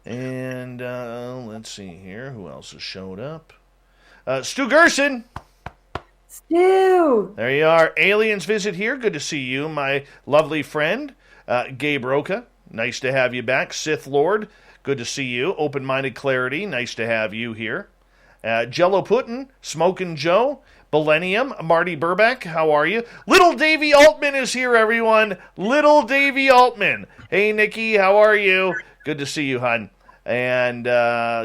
And let's see here. Who else has showed up? Stu Gerson. Stu! There you are. Aliens visit here. Good to see you, my lovely friend. Gabe Roca. Nice to have you back. Sith Lord. Good to see you. Open-minded Clarity. Nice to have you here. Jello Putin. Smokin' Joe. Millennium, Marty Burback, how are you? Little Davy Altman is here, everyone. Little Davy Altman. Hey, Nikki, how are you? Good to see you, hon. And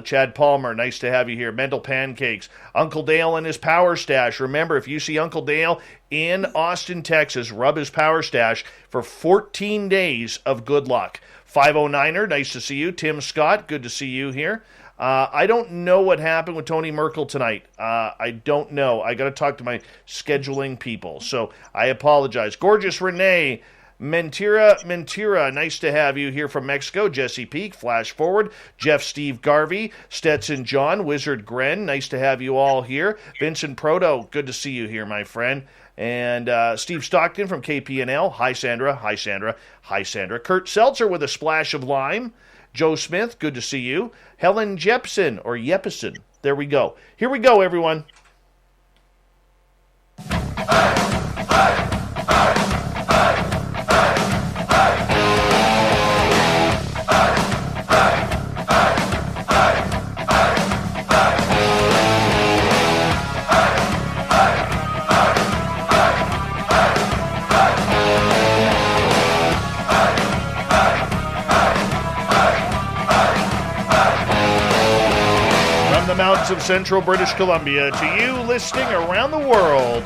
Chad Palmer, nice to have you here. Mental Pancakes. Uncle Dale and his Power Stash. Remember, if you see Uncle Dale in Austin, Texas, rub his Power Stash for 14 days of good luck. 509er, nice to see you. Tim Scott, good to see you here. I don't know what happened with Tony Merkel tonight. I don't know. I got to talk to my scheduling people, so I apologize. Gorgeous Renee, Mentira, nice to have you here from Mexico. Jesse Peak, Flash Forward. Jeff Steve Garvey, Stetson John, Wizard Gren, nice to have you all here. Vincent Proto, good to see you here, my friend. And Steve Stockton from KPNL. Hi, Sandra. Hi, Sandra. Hi, Sandra. Kurt Seltzer with a splash of lime. Joe Smith, good to see you. Helen Jepson, or Yepison. There we go. Here we go, everyone. The mountains of central British Columbia to you listening around the world.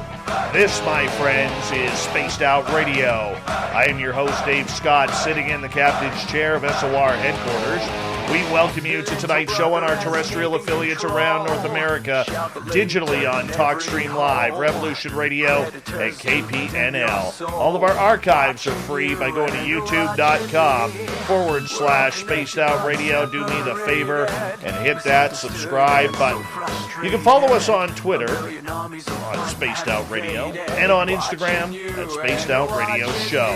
This, my friends, is Spaced Out Radio. I am your host, Dave Scott, sitting in the captain's chair of SOR headquarters. We welcome you to tonight's show on our terrestrial affiliates around North America, digitally on TalkStream Live, Revolution Radio, and KPNL. All of our archives are free by going to youtube.com/Spaced Out Radio. Do me the favor and hit that subscribe button. You can follow us on Twitter on Spaced Out Radio and on Instagram at Spaced Out Radio Show.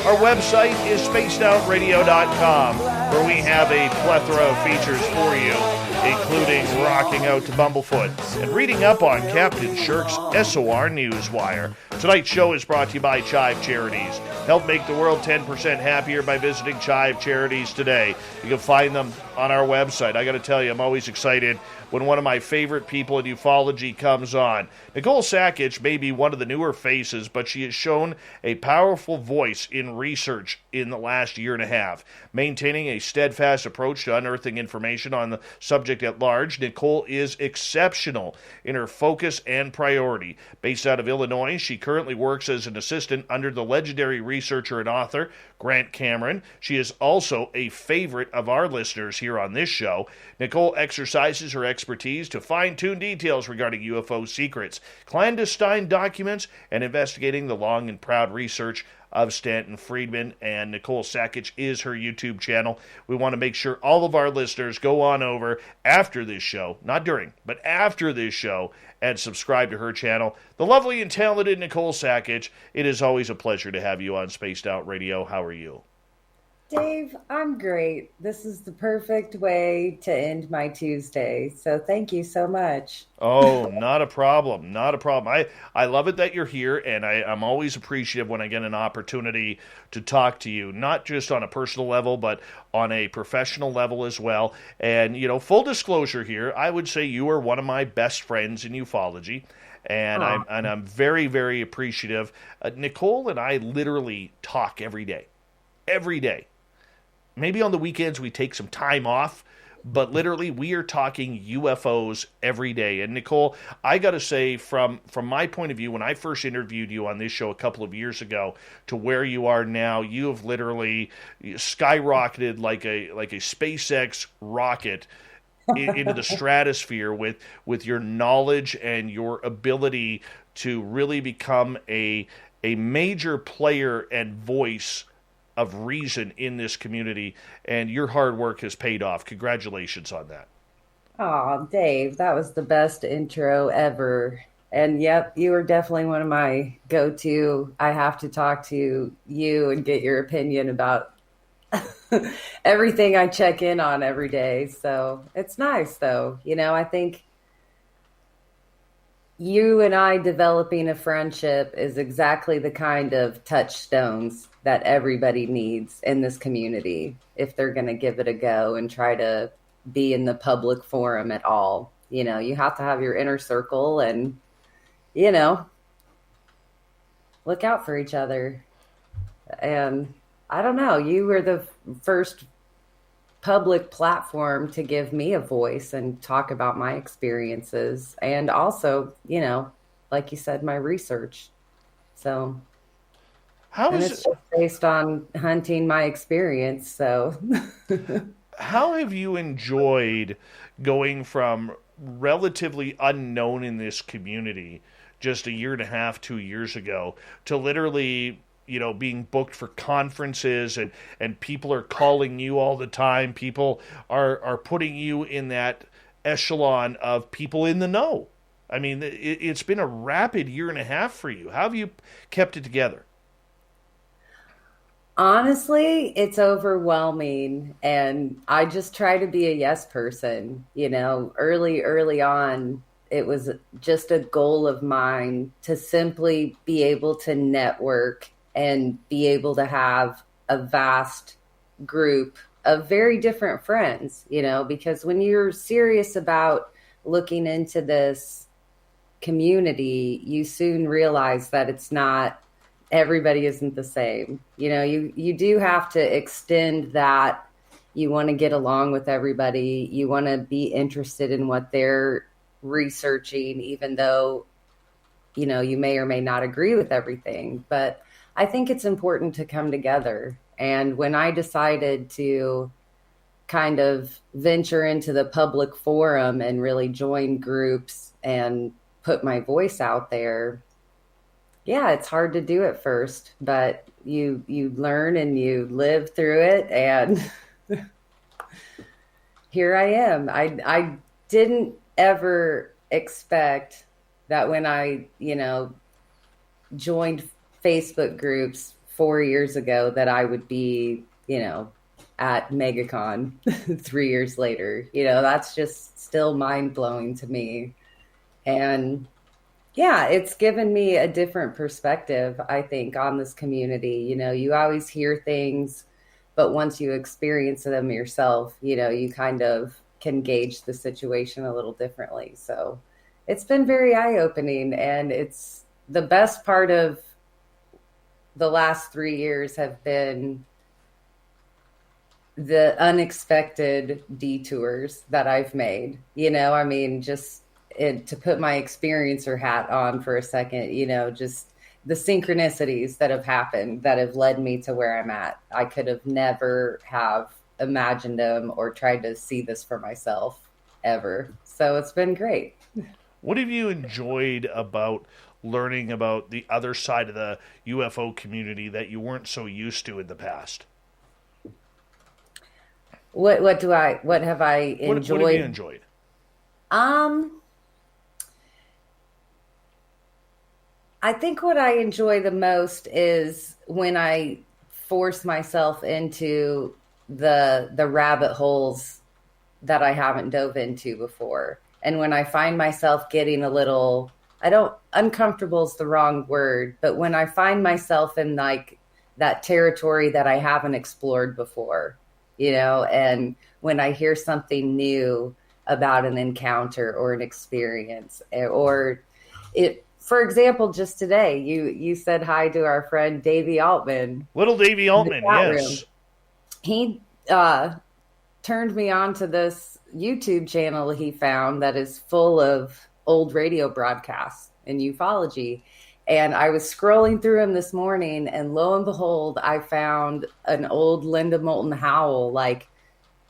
Our website is spacedoutradio.com, where we have a plethora of features for you, including rocking out to Bumblefoot and reading up on Captain Shirk's SOR Newswire. Tonight's show is brought to you by Chive Charities. Help make the world 10% happier by visiting Chive Charities today. You can find them on our website. I got to tell you, I'm always excited when one of my favorite people in ufology comes on. Nicole Sakach may be one of the newer faces, but she has shown a powerful voice in research in the last year and a half. Maintaining a steadfast approach to unearthing information on the subject at large, Nicole is exceptional in her focus and priority. Based out of Illinois, she currently works as an assistant under the legendary researcher and author Grant Cameron. She is also a favorite of our listeners here on this show. Nicole exercises her expertise to fine-tune details regarding UFO secrets, clandestine documents, and investigating the long and proud research of Stanton Friedman, and Nicole Sakach is her YouTube channel. We want to make sure all of our listeners go on over after this show, not during, but after this show, and subscribe to her channel. The lovely and talented Nicole Sakach, it is always a pleasure to have you on Spaced Out Radio. How are you? Dave, I'm great. This is the perfect way to end my Tuesday. So thank you so much. Oh, not a problem. Not a problem. I love it that you're here, and I'm always appreciative when I get an opportunity to talk to you, not just on a personal level, but on a professional level as well. And, you know, full disclosure here, I would say you are one of my best friends in ufology. And I'm very, very appreciative. Nicole and I literally talk every day. Every day. Maybe on the weekends we take some time off, but literally we are talking UFOs every day. And Nicole, I got to say, from my point of view, when I first interviewed you on this show a couple of years ago to where you are now, you have literally skyrocketed like a SpaceX rocket into the stratosphere with your knowledge and your ability to really become a major player and voice of reason in this community, and your hard work has paid off. Congratulations on that. Oh, Dave, that was the best intro ever. And yep, you were definitely one of my go-to. I have to talk to you and get your opinion about everything I check in on every day. So it's nice though. I think you and I developing a friendship is exactly the kind of touchstones that everybody needs in this community if they're going to give it a go and try to be in the public forum at all. You have to have your inner circle and, look out for each other. And I don't know, you were the first public platform to give me a voice and talk about my experiences and also, like you said, my research. So it's just based on hunting my experience. So how have you enjoyed going from relatively unknown in this community just a year and a half, 2 years ago to literally being booked for conferences and people are calling you all the time. People are putting you in that echelon of people in the know. I mean, it's been a rapid year and a half for you. How have you kept it together? Honestly, it's overwhelming. And I just try to be a yes person. Early on, it was just a goal of mine to simply be able to network and be able to have a vast group of very different friends, because when you're serious about looking into this community, you soon realize that it's not, everybody isn't the same. You do have to extend that. You want to get along with everybody. You want to be interested in what they're researching, even though, you may or may not agree with everything. But I think it's important to come together. And when I decided to kind of venture into the public forum and really join groups and put my voice out there, yeah, it's hard to do at first, but you learn and you live through it. And here I am. I didn't ever expect that when I, joined Facebook groups 4 years ago that I would be, at MegaCon 3 years later. That's just still mind blowing to me. And yeah, it's given me a different perspective, I think, on this community. You always hear things, but once you experience them yourself, you kind of can gauge the situation a little differently. So it's been very eye-opening, and it's the best part of the last 3 years have been the unexpected detours that I've made. Just to put my experiencer hat on for a second, just the synchronicities that have happened that have led me to where I'm at. I could have never have imagined them or tried to see this for myself ever. So it's been great. What have you enjoyed about learning about the other side of the UFO community that you weren't so used to in the past? What have I enjoyed? What have you enjoyed? I think what I enjoy the most is when I force myself into the rabbit holes that I haven't dove into before. And when I find myself getting a little, uncomfortable is the wrong word, but when I find myself in like that territory that I haven't explored before, and when I hear something new about an encounter or an experience, or for example, just today, you said hi to our friend Davey Altman. Little Davey Altman, yes. He turned me on to this YouTube channel he found that is full of old radio broadcasts in ufology. And I was scrolling through them this morning, and lo and behold, I found an old Linda Moulton Howell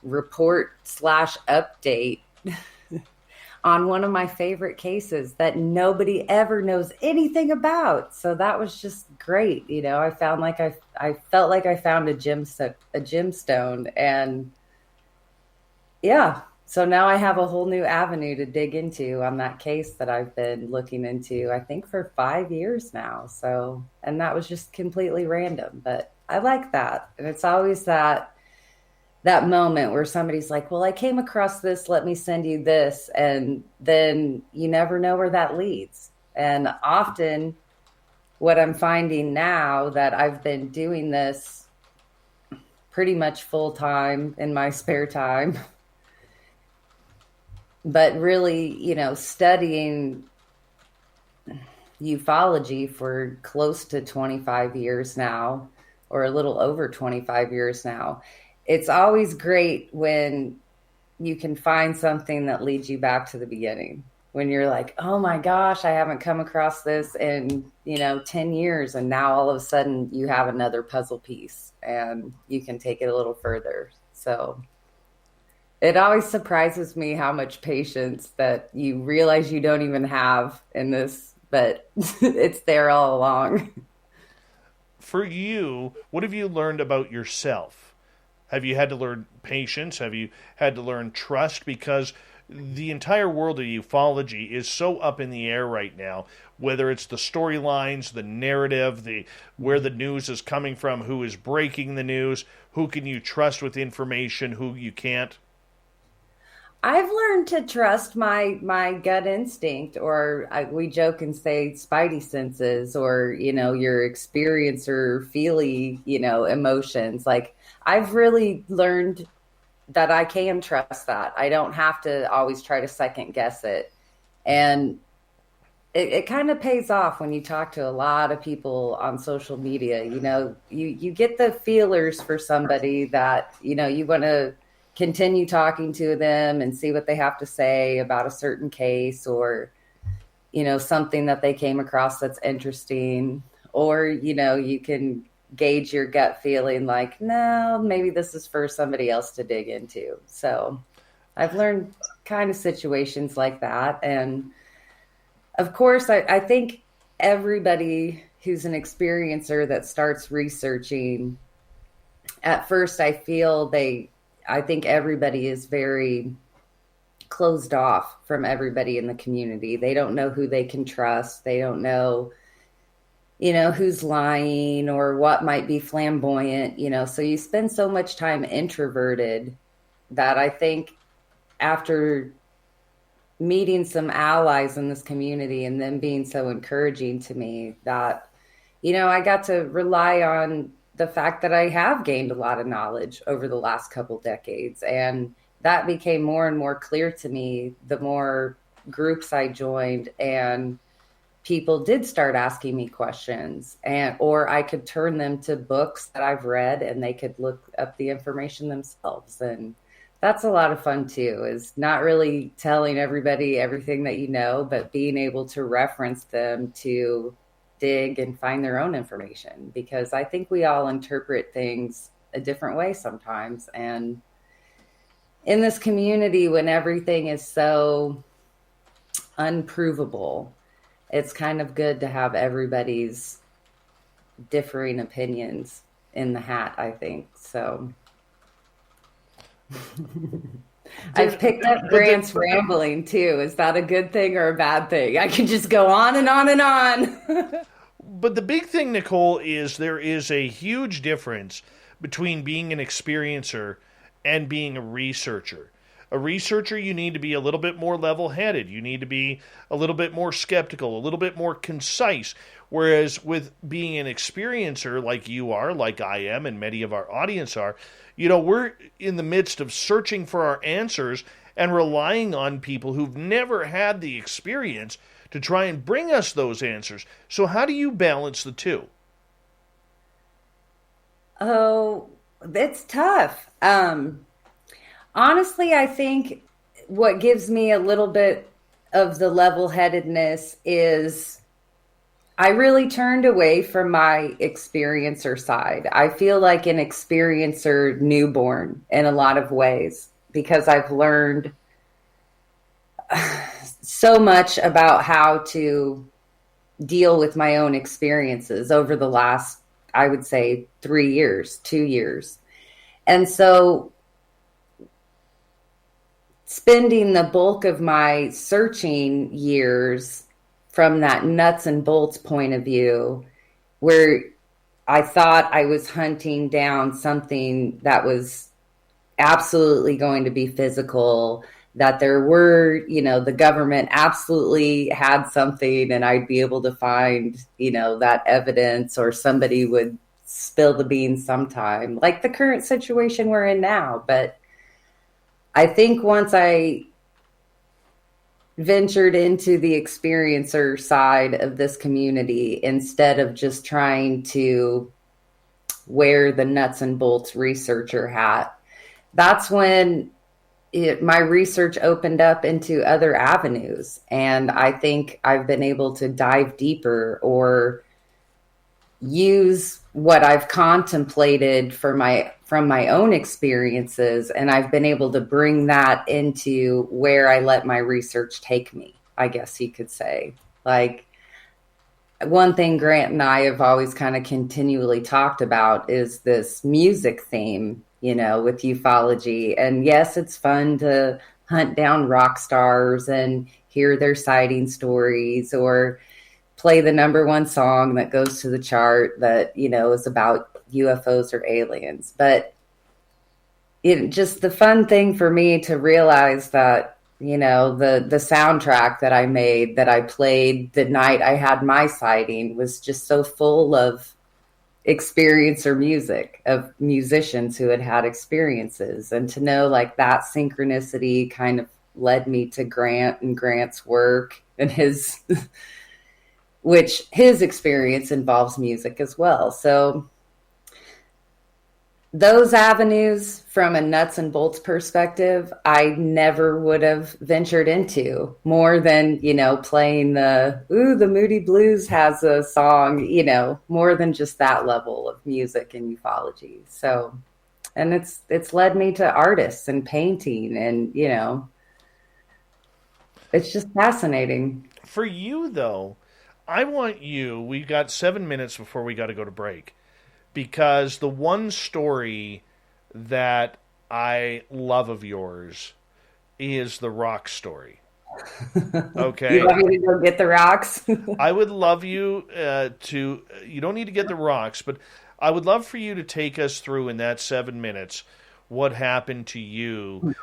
report/update on one of my favorite cases that nobody ever knows anything about. So that was just great. I felt like I found a gemstone, and yeah. So now I have a whole new avenue to dig into on that case that I've been looking into, I think, for 5 years now. So, and that was just completely random, but I like that. And it's always that that moment where somebody's like, well, I came across this, let me send you this. And then you never know where that leads. And often what I'm finding now that I've been doing this pretty much full time in my spare time, but really, studying ufology for close to 25 years now, or a little over 25 years now. It's always great when you can find something that leads you back to the beginning. When you're like, oh my gosh, I haven't come across this in, 10 years. And now all of a sudden you have another puzzle piece and you can take it a little further. So it always surprises me how much patience that you realize you don't even have in this, but it's there all along. For you, what have you learned about yourself? Have you had to learn patience? Have you had to learn trust? Because the entire world of ufology is so up in the air right now, whether it's the storylines, the narrative, where the news is coming from, who is breaking the news, who can you trust with information, who you can't. I've learned to trust my gut instinct, or we joke and say spidey senses, or your experiencer feely emotions. Like, I've really learned that I can trust that. I don't have to always try to second guess it. And it kind of pays off when you talk to a lot of people on social media. You get the feelers for somebody that you want to continue talking to them and see what they have to say about a certain case, or something that they came across that's interesting, or you can gauge your gut feeling like, no, maybe this is for somebody else to dig into. So I've learned kind of situations like that. And of course, I think everybody who's an experiencer that starts researching, at first I think everybody is very closed off from everybody in the community. They don't know who they can trust. They don't know, who's lying or what might be flamboyant, so you spend so much time introverted that I think after meeting some allies in this community and them being so encouraging to me that, I got to rely on the fact that I have gained a lot of knowledge over the last couple decades. And that became more and more clear to me the more groups I joined and people did start asking me questions, or I could turn them to books that I've read and they could look up the information themselves. And that's a lot of fun too, is not really telling everybody everything that you know, but being able to reference them to dig and find their own information, because I think we all interpret things a different way sometimes. And in this community, when everything is so unprovable, it's kind of good to have everybody's differing opinions in the hat, I think. So I've picked up Grant's rambling too. Is that a good thing or a bad thing? I can just go on and on and on. But the big thing, Nicole, is there is a huge difference between being an experiencer and being a researcher. A researcher, you need to be a little bit more level-headed. You need to be a little bit more skeptical, a little bit more concise. Whereas with being an experiencer like you are, like I am, and many of our audience are, we're in the midst of searching for our answers and relying on people who've never had the experience to try and bring us those answers. So how do you balance the two? Oh, it's tough. Honestly, I think what gives me a little bit of the level-headedness is I really turned away from my experiencer side. I feel like an experiencer newborn in a lot of ways, because I've learned so much about how to deal with my own experiences over the last, I would say, 3 years, 2 years. And so spending the bulk of my searching years from that nuts and bolts point of view, where I thought I was hunting down something that was absolutely going to be physical, that there were, the government absolutely had something and I'd be able to find, that evidence, or somebody would spill the beans sometime, like the current situation we're in now. But I think once I ventured into the experiencer side of this community, instead of just trying to wear the nuts and bolts researcher hat, that's when my research opened up into other avenues. And I think I've been able to dive deeper, or use what I've contemplated from my own experiences, and I've been able to bring that into where I let my research take me, I guess you could say. Like, one thing Grant and I have always kind of continually talked about is this music theme, with ufology. And yes, it's fun to hunt down rock stars and hear their sighting stories, or play the number one song that goes to the chart that, is about UFOs or aliens. But just the fun thing for me to realize that, the soundtrack that I made, that I played the night I had my sighting, was just so full of experiencer music, of musicians who had experiences. And to know, like, that synchronicity kind of led me to Grant and Grant's work, and his which his experience involves music as well. So those avenues, from a nuts and bolts perspective, I never would have ventured into, more than, playing the Moody Blues has a song, more than just that level of music and ufology. So, and it's led me to artists and painting, and, it's just fascinating. For you, though, we got 7 minutes before we got to go to break, because the one story that I love of yours is the rock story. Okay. You want me to go get the rocks? I would love you you don't need to get the rocks, but I would love for you to take us through, in that 7 minutes, what happened to you,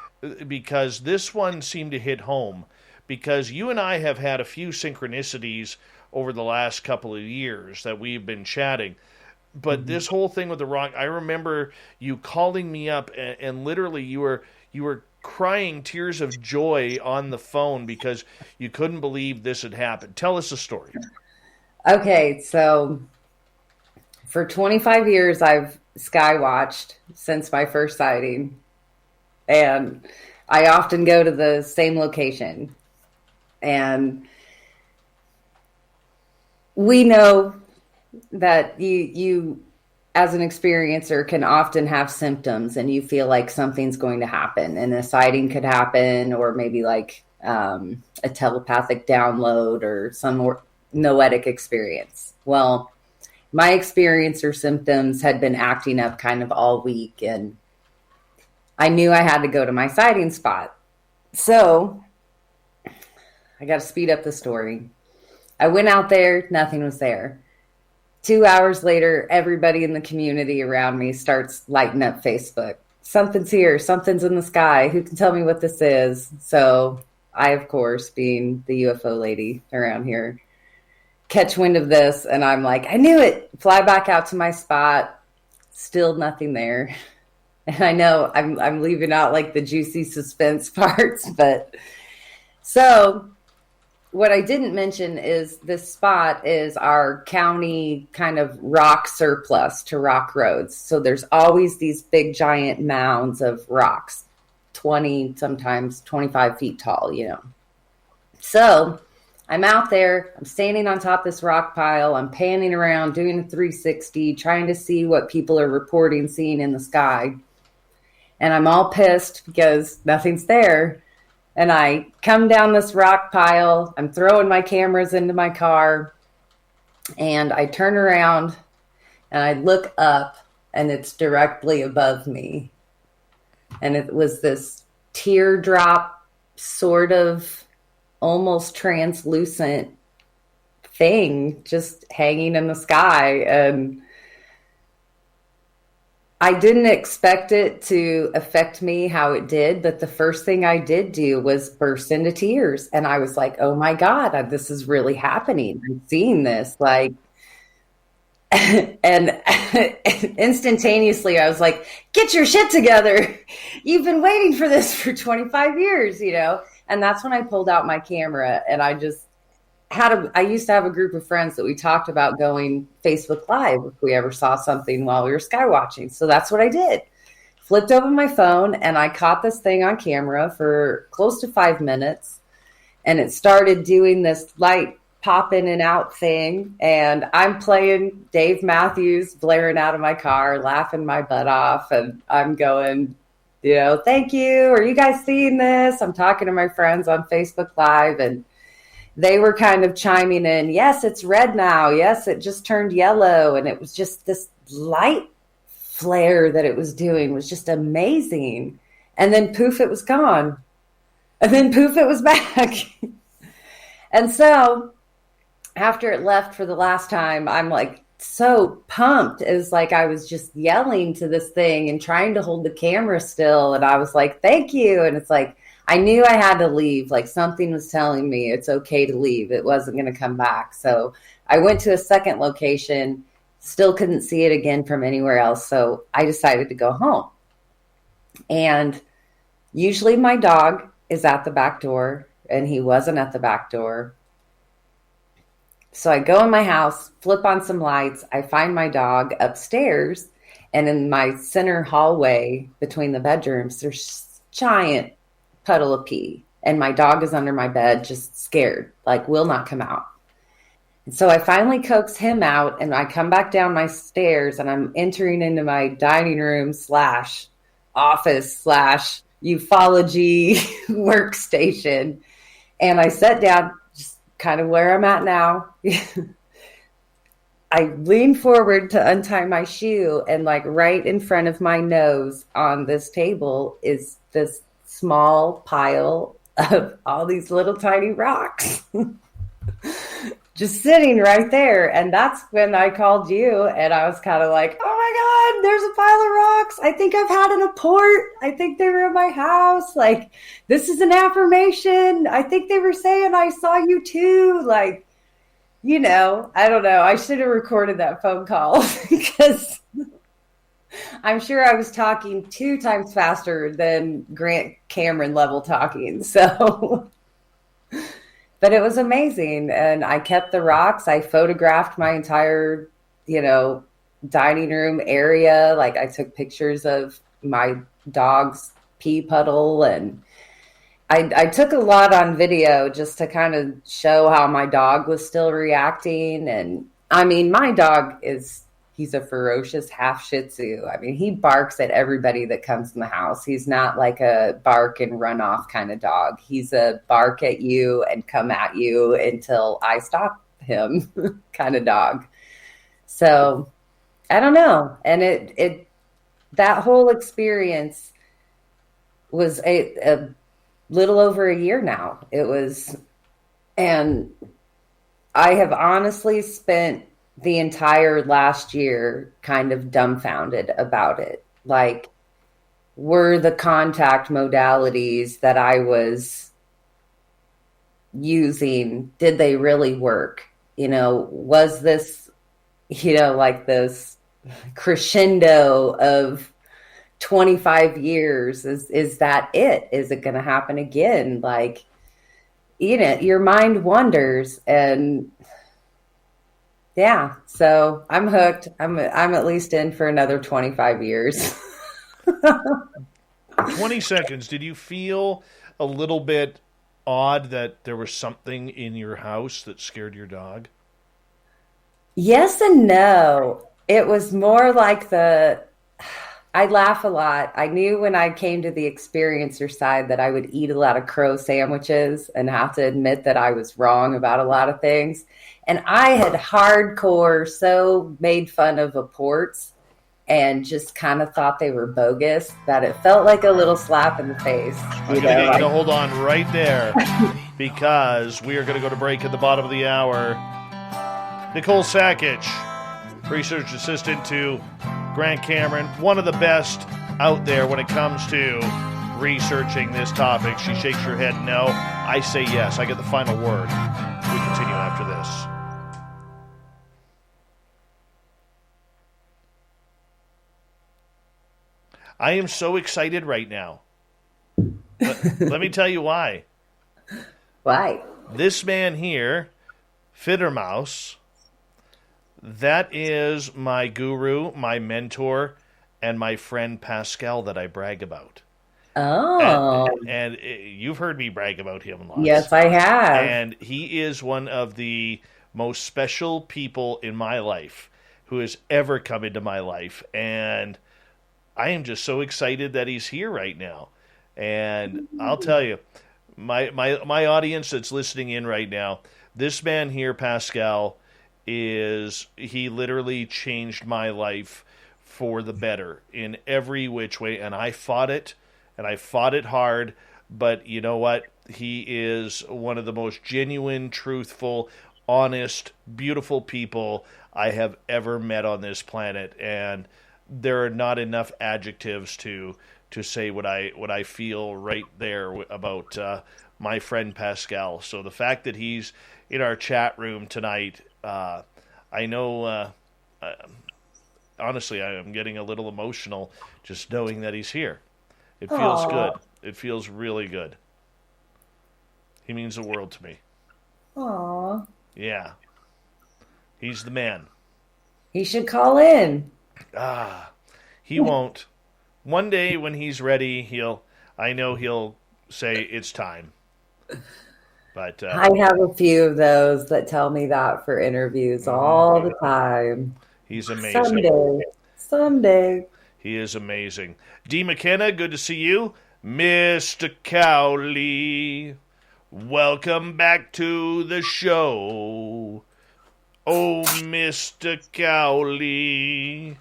because this one seemed to hit home, because you and I have had a few synchronicities over the last couple of years that we've been chatting. But this whole thing with the rock, I remember you calling me up, and literally you were crying tears of joy on the phone because you couldn't believe this had happened. Tell us the story. Okay, so for 25 years, I've skywatched since my first sighting. And I often go to the same location. And we know that you as an experiencer can often have symptoms, and you feel like something's going to happen, and a sighting could happen, or maybe like a telepathic download or some noetic experience. Well, my experiencer symptoms had been acting up kind of all week, and I knew I had to go to my sighting spot. So I got to speed up the story. I went out there, nothing was there. 2 hours later, everybody in the community around me starts lighting up Facebook. Something's here, something's in the sky. Who can tell me what this is? So I, of course, being the UFO lady around here, catch wind of this, and I'm like, I knew it. Fly back out to my spot. Still nothing there. And I know I'm leaving out like the juicy suspense parts, but so what I didn't mention is this spot is our county kind of rock surplus to rock roads. So there's always these big giant mounds of rocks, 20, sometimes 25 feet tall, So I'm out there, I'm standing on top of this rock pile, I'm panning around, doing a 360, trying to see what people are reporting seeing in the sky. And I'm all pissed because nothing's there. And I come down this rock pile, I'm throwing my cameras into my car, and I turn around and I look up, and it's directly above me. And it was this teardrop, sort of almost translucent thing just hanging in the sky. And I didn't expect it to affect me how it did, but the first thing I did do was burst into tears. And I was like, oh my God, this is really happening. I'm seeing this. Like, and instantaneously, I was like, get your shit together. You've been waiting for this for 25 years, you know? And that's when I pulled out my camera and I just I used to have a group of friends that we talked about going Facebook Live if we ever saw something while we were skywatching. So that's what I did. Flipped open my phone and I caught this thing on camera for close to 5 minutes. And it started doing this light pop in and out thing. And I'm playing Dave Matthews blaring out of my car, laughing my butt off. And I'm going, you know, thank you. Are you guys seeing this? I'm talking to my friends on Facebook Live and they were kind of chiming in, yes, it's red now. Yes, it just turned yellow. And it was just this light flare that it was doing was just amazing. And then poof, it was gone. And then poof, it was back. And so after it left for the last time, I'm like so pumped. It was like I was just yelling to this thing and trying to hold the camera still. And I was like, thank you. And it's like, I knew I had to leave. Like something was telling me it's okay to leave. It wasn't going to come back. So I went to a second location, still couldn't see it again from anywhere else. So I decided to go home. And usually my dog is at the back door and he wasn't at the back door. So I go in my house, flip on some lights. I find my dog upstairs and in my center hallway between the bedrooms, there's giant puddle of pee and my dog is under my bed just scared, like will not come out. And so I finally coax him out and I come back down my stairs and I'm entering into my dining room / office / ufology workstation. And I sat down just kind of where I'm at now. I lean forward to untie my shoe and like right in front of my nose on this table is this small pile of all these little tiny rocks just sitting right there. And that's when I called you and I was kind of like, oh my God, there's a pile of rocks. I think I've had an apport. I think they were in my house. Like, this is an affirmation. I think they were saying I saw you too. Like, you know, I don't know. I should have recorded that phone call because I'm sure I was talking 2 times faster than Grant Cameron level talking. So, but it was amazing. And I kept the rocks. I photographed my entire, you know, dining room area. Like I took pictures of my dog's pee puddle and I took a lot on video just to kind of show how my dog was still reacting. And I mean, my dog he's a ferocious half Shih Tzu. I mean, he barks at everybody that comes in the house. He's not like a bark and run off kind of dog. He's a bark at you and come at you until I stop him kind of dog. So I don't know. And that whole experience was a little over a year now. It was, and I have honestly spent the entire last year kind of dumbfounded about it. Like, were the contact modalities that I was using, did they really work? You know, was this, you know, like this crescendo of 25 years? Is that it? Is it going to happen again? Like, you know, your mind wanders. And yeah, so I'm hooked. I'm at least in for another 25 years. 20 seconds. Did you feel a little bit odd that there was something in your house that scared your dog? Yes and no. It was more like I laugh a lot. I knew when I came to the experiencer side that I would eat a lot of crow sandwiches and have to admit that I was wrong about a lot of things. And I had hardcore so made fun of apports and just kind of thought they were bogus that it felt like a little slap in the face. I'm going to get you to hold on right there because we are going to go to break at the bottom of the hour. Nicole Sakach, research assistant to Grant Cameron, one of the best out there when it comes to researching this topic. She shakes her head no. I say yes. I get the final word. We continue after this. I am so excited right now. Let me tell you why. Why? This man here, Fittermouse, that is my guru, my mentor, and my friend Pascal that I brag about. Oh. And you've heard me brag about him lots. Yes, I have. And he is one of the most special people in my life who has ever come into my life. And I am just so excited that he's here right now. And I'll tell you, my audience that's listening in right now, this man here, Pascal, he literally changed my life for the better in every which way. And I fought it, and I fought it hard. But you know what? He is one of the most genuine, truthful, honest, beautiful people I have ever met on this planet. And there are not enough adjectives to say what I feel right there about my friend Pascal. So the fact that he's in our chat room tonight, I know, honestly, I am getting a little emotional just knowing that he's here. It feels good. It feels really good. He means the world to me. Aww. Yeah. He's the man. He should call in. He won't. One day when he's ready, I know he'll say it's time. But I have a few of those that tell me that for interviews all the time. He's amazing. Someday. He is amazing. Dee McKenna, good to see you. Mr. Cowley, welcome back to the show. Oh, Mr. Cowley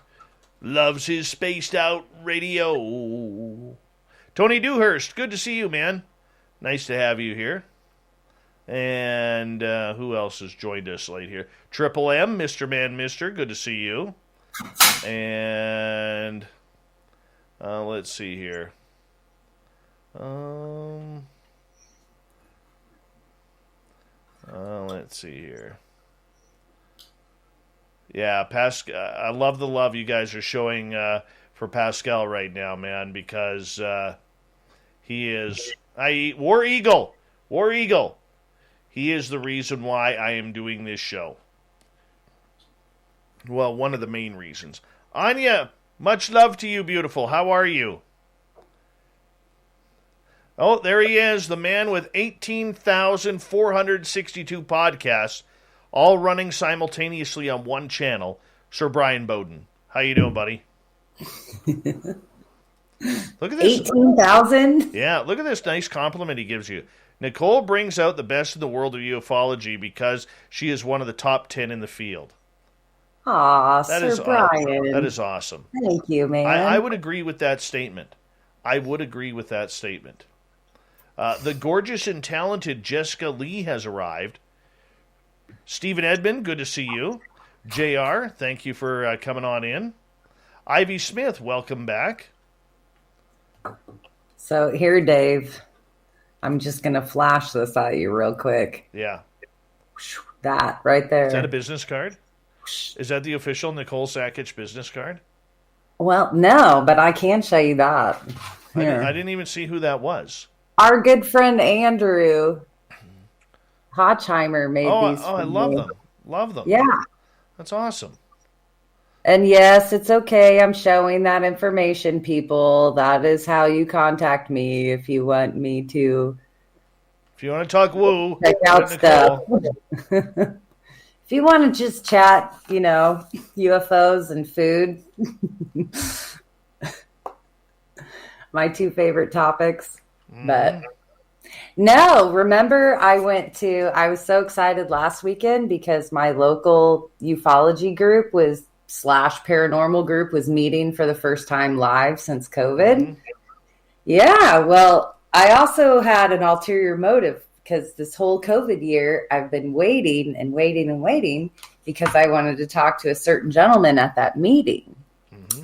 loves his spaced out radio. Tony Dewhurst, good to see you, man. Nice to have you here. And who else has joined us late here? Triple M, Mr. Man, Mister, good to see you. And let's see here. Let's see here. Yeah, Pascal. I love the love you guys are showing for Pascal right now, man, because he is War Eagle. War Eagle. He is the reason why I am doing this show. Well, one of the main reasons. Anya, much love to you, beautiful. How are you? Oh, there he is, the man with 18,462 podcasts, all running simultaneously on one channel, Sir Brian Bowden. How you doing, buddy? Look at this. 18,000? Yeah, look at this nice compliment he gives you. Nicole brings out the best in the world of ufology because she is one of the top 10 in the field. Aw, Sir Brian. Awesome. That is awesome. Thank you, man. I would agree with that statement. The gorgeous and talented Jessica Lee has arrived. Stephen Edmond, good to see you. JR, thank you for coming on in. Ivy Smith, welcome back. So here, Dave, I'm just going to flash this at you real quick. Yeah. That right there. Is that a business card? Is that the official Nicole Sakach business card? Well, no, but I can show you that. I didn't even see who that was. Our good friend Andrew Hotchheimer made these. Oh, I love them. Love them. Yeah. That's awesome. And yes, it's okay. I'm showing that information, people. That is how you contact me if you want me to. If you want to talk woo, check out stuff. If you want to just chat, UFOs and food. My two favorite topics. But no, remember I was so excited last weekend because my local ufology group / paranormal group was meeting for the first time live since COVID. Yeah, well, I also had an ulterior motive because this whole COVID year, I've been waiting and waiting and waiting because I wanted to talk to a certain gentleman at that meeting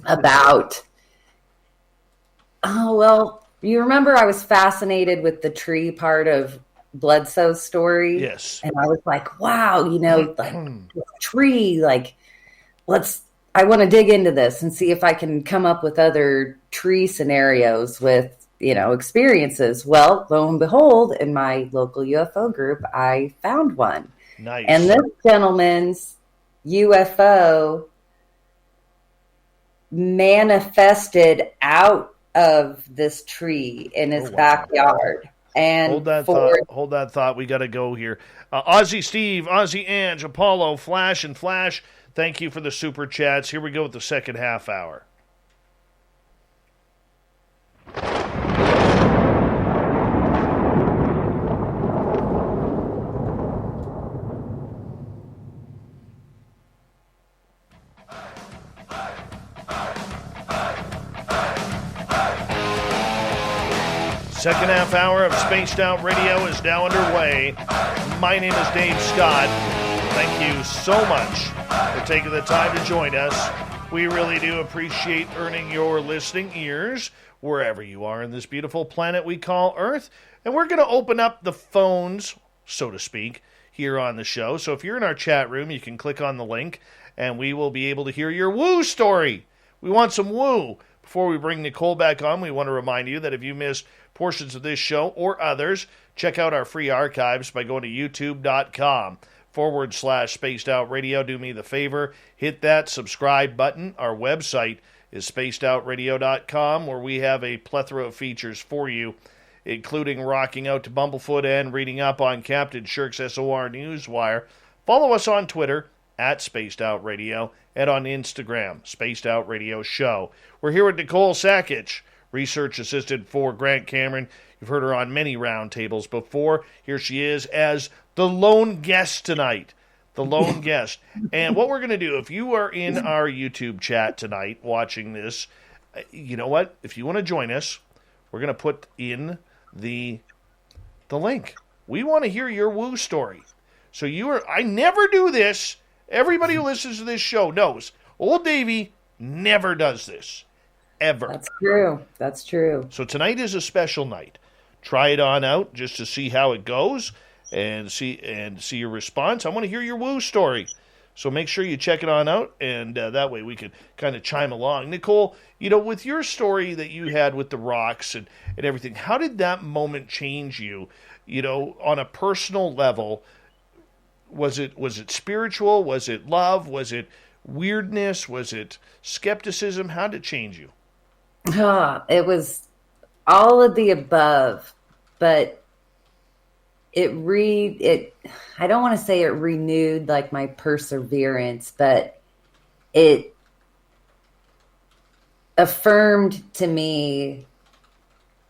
about, you remember I was fascinated with the tree part of Bledsoe's story? Yes. And I was like, wow, like tree, like, I want to dig into this and see if I can come up with other tree scenarios with, experiences. Well, lo and behold, in my local UFO group, I found one. Nice. And this gentleman's UFO manifested out of this tree in his backyard. And hold that thought. We got to go here. Aussie Steve, Aussie Ange, Apollo, Flash, and Flash. Thank you for the super chats. Here we go with the second half hour. Second half hour of Spaced Out Radio is now underway. My name is Dave Scott. Thank you so much for taking the time to join us. We really do appreciate earning your listening ears wherever you are in this beautiful planet we call Earth. And we're going to open up the phones, so to speak, here on the show. So if you're in our chat room, you can click on the link and we will be able to hear your woo story. We want some woo. Before we bring Nicole back on, we want to remind you that if you missed portions of this show or others, check out our free archives by going to youtube.com/Spaced Out Radio. Do me the favor, hit that subscribe button. Our website is spacedoutradio.com, where we have a plethora of features for you, including rocking out to Bumblefoot and reading up on Captain Shirk's SOR Newswire. Follow us on Twitter at Spaced Out Radio and on Instagram, Spaced Out Radio Show. We're here with Nicole Sakach, research assistant for Grant Cameron. You've heard her on many roundtables before. Here she is as the lone guest tonight. The lone guest. And what we're going to do, if you are in our YouTube chat tonight watching this, you know what? If you want to join us, we're going to put in the link. We want to hear your woo story. So I never do this. Everybody who listens to this show knows old Davey never does this. Ever. That's true. So tonight is a special night. Try it on out just to see how it goes and see your response. I want to hear your woo story. So make sure you check it on out, and that way we can kind of chime along. Nicole, with your story that you had with the rocks and everything, how did that moment change you, on a personal level? Was it spiritual? Was it love? Was it weirdness? Was it skepticism? How did it change you? It was all of the above, but I don't want to say it renewed like my perseverance, but it affirmed to me,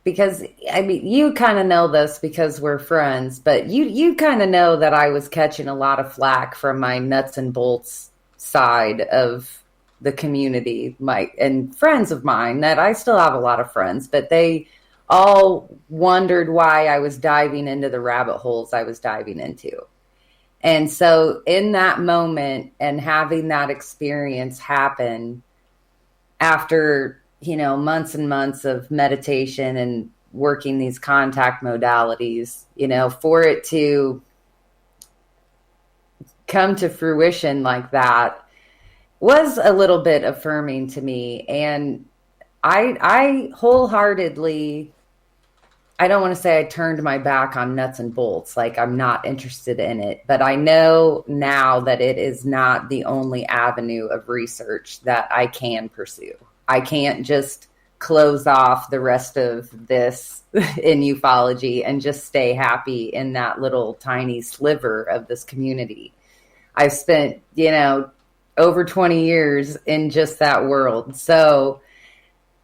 because you kind of know this because we're friends, but you kind of know that I was catching a lot of flack from my nuts and bolts side of the community, and friends of mine that I still have a lot of friends, but they all wondered why I was diving into the rabbit holes I was diving into. And so in that moment and having that experience happen after, months and months of meditation and working these contact modalities, for it to come to fruition like that was a little bit affirming to me. And I wholeheartedly, I don't want to say I turned my back on nuts and bolts, like I'm not interested in it, but I know now that it is not the only avenue of research that I can pursue. I can't just close off the rest of this in ufology and just stay happy in that little tiny sliver of this community. I've spent, over 20 years in just that world. So,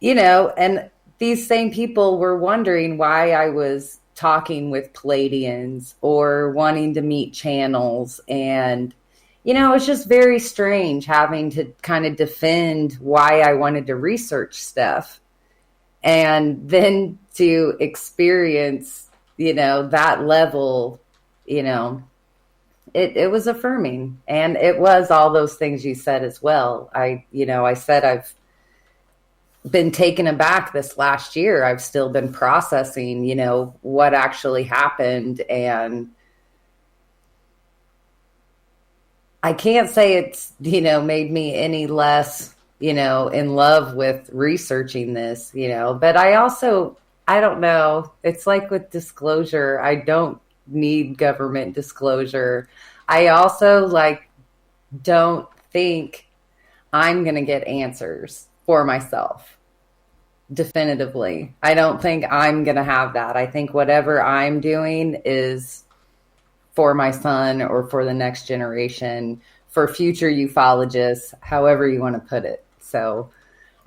and these same people were wondering why I was talking with Palladians or wanting to meet channels. And, it's just very strange having to kind of defend why I wanted to research stuff. And then to experience that level, it was affirming. And it was all those things you said as well. I said I've been taken aback this last year. I've still been processing, what actually happened. And I can't say it's, made me any less, in love with researching this, but I don't know. It's like with disclosure. I don't need government disclosure. I also don't think I'm going to get answers for myself definitively. I don't think I'm going to have that. I think whatever I'm doing is for my son or for the next generation, for future ufologists, however you want to put it. So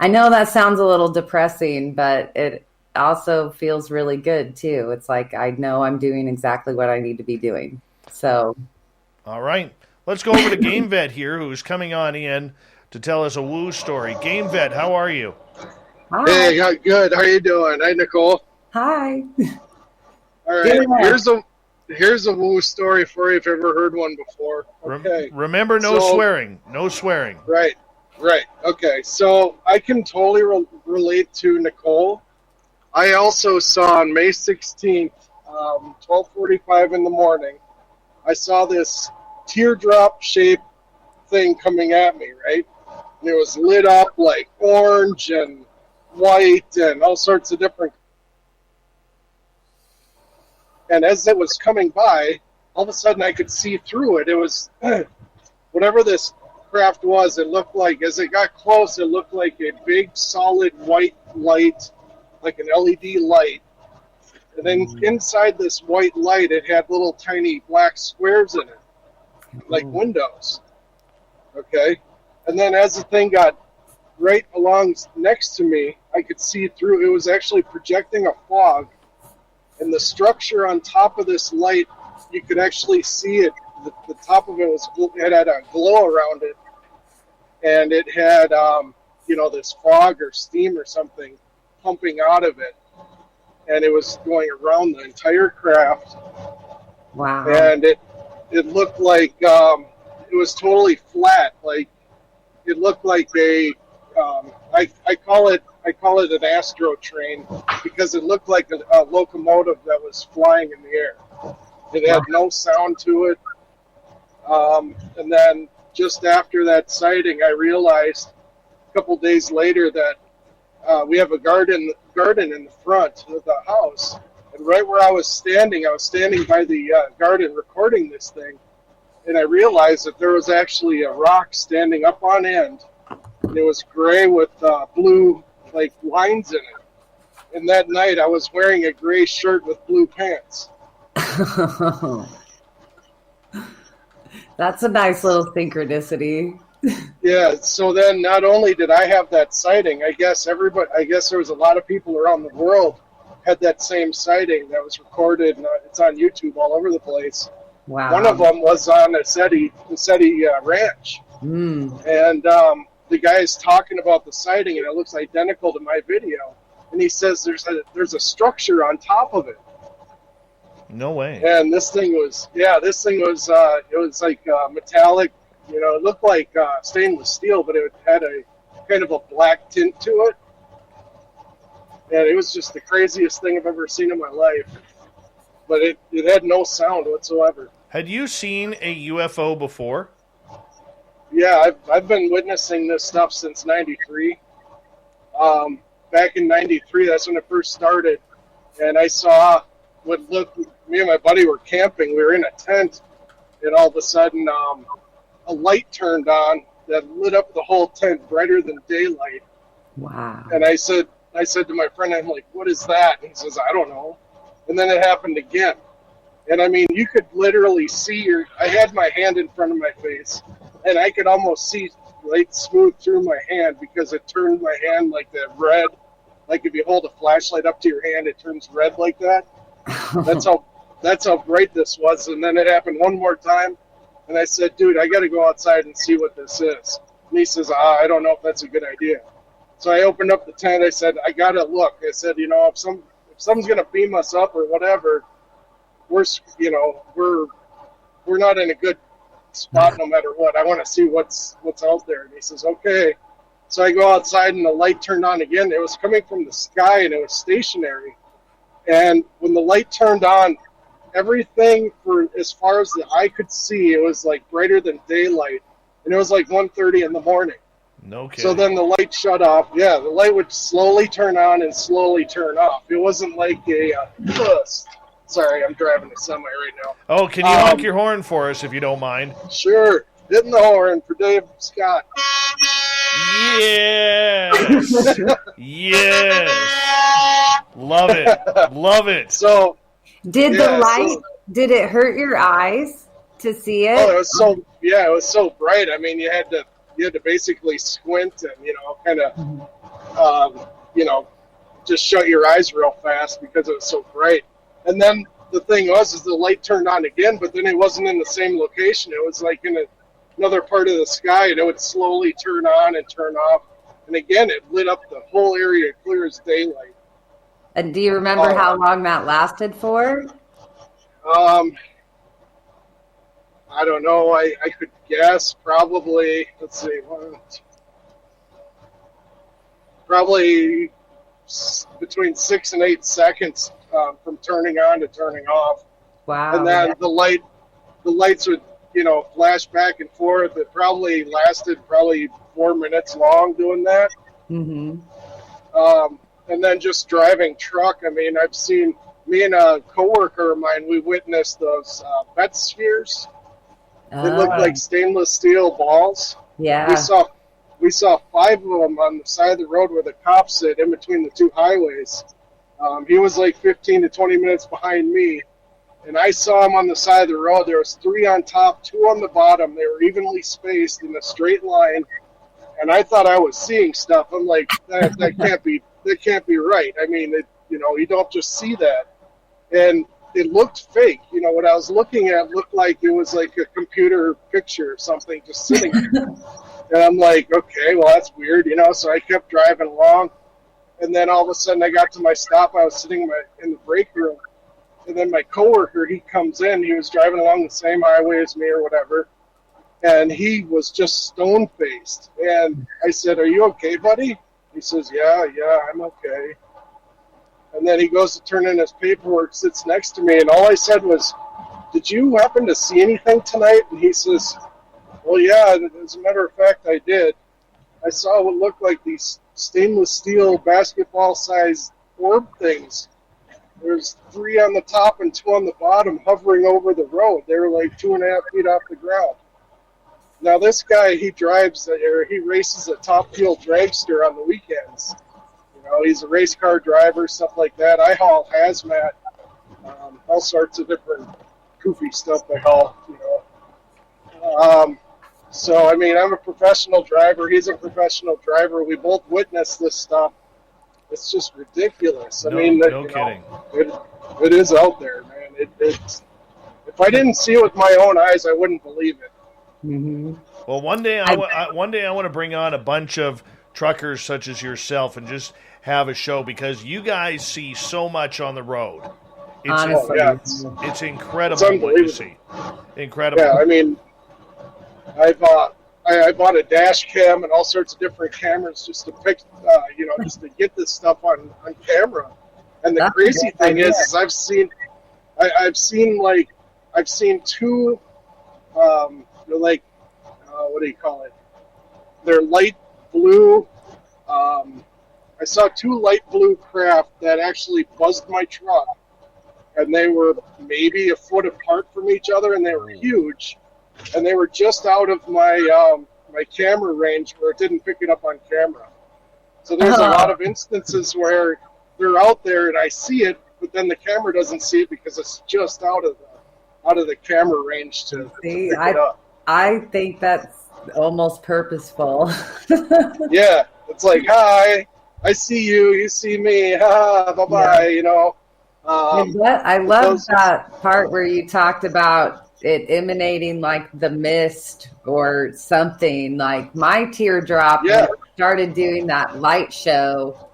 I know that sounds a little depressing, but it also feels really good too. It's like I know I'm doing exactly what I need to be doing. So, all right, let's go over to Game Vet here, who's coming on in to tell us a woo story. Game Vet, how are you? Hi. Hey, good. How are you doing? Hi, Nicole. Hi. All right, here's a woo story for you if you've ever heard one before. Okay. Remember, no swearing. No swearing. Right. Okay, so I can totally relate to Nicole. I also saw on May 16th, 12:45 in the morning, I saw this teardrop-shaped thing coming at me, right? And it was lit up like orange and white and all sorts of different. And as it was coming by, all of a sudden I could see through it. It was, whatever this craft was, it looked like, as it got close, it looked like a big solid white light, like an LED light. And then inside this white light, it had little tiny black squares in it, like windows. Okay? And then as the thing got right along next to me, I could see through. It was actually projecting a fog. And the structure on top of this light, you could actually see it. The top of it had a glow around it. And it had, this fog or steam or something pumping out of it. And it was going around the entire craft. Wow. And it looked like it was totally flat. Like, it looked like I call it an astro train because it looked like a locomotive that was flying in the air. It had no sound to it. And then just after that sighting, I realized a couple days later that we have a garden in the front of the house. And right where I was standing by the garden recording this thing. And I realized that there was actually a rock standing up on end. It was gray with blue lines in it. And that night I was wearing a gray shirt with blue pants. That's a nice little synchronicity. Yeah, so then not only did I have that sighting, I guess there was a lot of people around the world had that same sighting that was recorded, and it's on YouTube all over the place. Wow. One of them was on the SETI Ranch. And the guy's talking about the sighting, and it looks identical to my video. And he says there's a structure on top of it. No way. And this thing was it was like metallic. It looked like stainless steel, but it had a kind of a black tint to it. And it was just the craziest thing I've ever seen in my life. But it had no sound whatsoever. Had you seen a UFO before? Yeah, I've been witnessing this stuff since '93. Back in '93, that's when it first started. And I saw me and my buddy were camping. We were in a tent, and all of a sudden, a light turned on that lit up the whole tent brighter than daylight. Wow. And I said to my friend, I'm like, what is that? And he says, I don't know. And then it happened again. And I mean, you could literally see I had my hand in front of my face, and I could almost see light smooth through my hand because it turned my hand like that red. Like if you hold a flashlight up to your hand, it turns red like that. That's how bright this was. And then it happened one more time. And I said, dude, I got to go outside and see what this is. And he says, I don't know if that's a good idea. So I opened up the tent. I said, I got to look. I said, if someone's going to beam us up or whatever, we're not in a good spot no matter what. I want to see what's out there. And he says, okay. So I go outside and the light turned on again. It was coming from the sky and it was stationary. And when the light turned on, everything for as far as the eye could see, it was like brighter than daylight. And it was like 1:30 in the morning. No kidding. So then the light shut off. Yeah, the light would slowly turn on and slowly turn off. It wasn't like sorry, I'm driving a semi right now. Oh, can you honk your horn for us if you don't mind? Sure. Hitting the horn for Dave Scott. Yes. Yes. Love it. Love it. So, did the light, did it hurt your eyes to see it? Oh, it was so bright. I mean, you had to basically squint and, kind of, just shut your eyes real fast because it was so bright. And then the thing is the light turned on again, but then it wasn't in the same location. It was like in another part of the sky, and it would slowly turn on and turn off. And again, it lit up the whole area clear as daylight. And do you remember how long that lasted for? I don't know. I could guess probably, let's see, probably between 6 and 8 seconds from turning on to turning off. Wow. And then the lights would, flash back and forth. It probably lasted 4 minutes long doing that. Mm-hmm. And then just driving truck. I mean, I've seen, me and a coworker of mine, we witnessed those vet spheres. They look like stainless steel balls. Yeah. We saw 5 of them on the side of the road where the cops sit in between the 2 highways. He was like 15 to 20 minutes behind me, and I saw him on the side of the road. There was 3 on top, 2 on the bottom. They were evenly spaced in a straight line, and I thought I was seeing stuff. I'm like, that can't be right. I mean, you don't just see that. And it looked fake. What I was looking at looked like it was like a computer picture or something just sitting there. And I'm like, okay, well, that's weird, So I kept driving along. And then all of a sudden I got to my stop. I was sitting in the break room. And then my coworker, he comes in. He was driving along the same highway as me or whatever. And he was just stone-faced. And I said, are you okay, buddy? He says, yeah, I'm okay. And then he goes to turn in his paperwork, sits next to me, and all I said was, did you happen to see anything tonight? And he says, well, yeah, as a matter of fact, I did. I saw what looked like these stainless steel basketball-sized orb things. There's 3 on the top and 2 on the bottom hovering over the road. They were like 2.5 feet off the ground. Now, this guy, he races a Top Fuel dragster on the weekends. He's a race car driver, stuff like that. I haul hazmat, all sorts of different goofy stuff I haul, So, I mean, I'm a professional driver. He's a professional driver. We both witnessed this stuff. It's just ridiculous. No kidding. It is out there, man. It's if I didn't see it with my own eyes, I wouldn't believe it. Mm-hmm. Well, one day I want to bring on a bunch of truckers such as yourself and just have a show, because you guys see so much on the road. It's incredible what you see. Incredible. Yeah, I mean, I bought a dash cam and all sorts of different cameras just to pick, just to get this stuff on camera. And the crazy thing is I've seen 2, what do you call it? They're light blue. I saw 2 light blue craft that actually buzzed my truck, and they were maybe a foot apart from each other, and they were huge, and they were just out of my my camera range where it didn't pick it up on camera. So there's a lot of instances where they're out there and I see it, but then the camera doesn't see it because it's just out of the camera range to pick it up. I think that's almost purposeful. Yeah, it's like, hi, I see you, you see me, bye-bye, yeah. I love that part where you talked about it emanating like the mist or something. Like my teardrop, when it started doing that light show,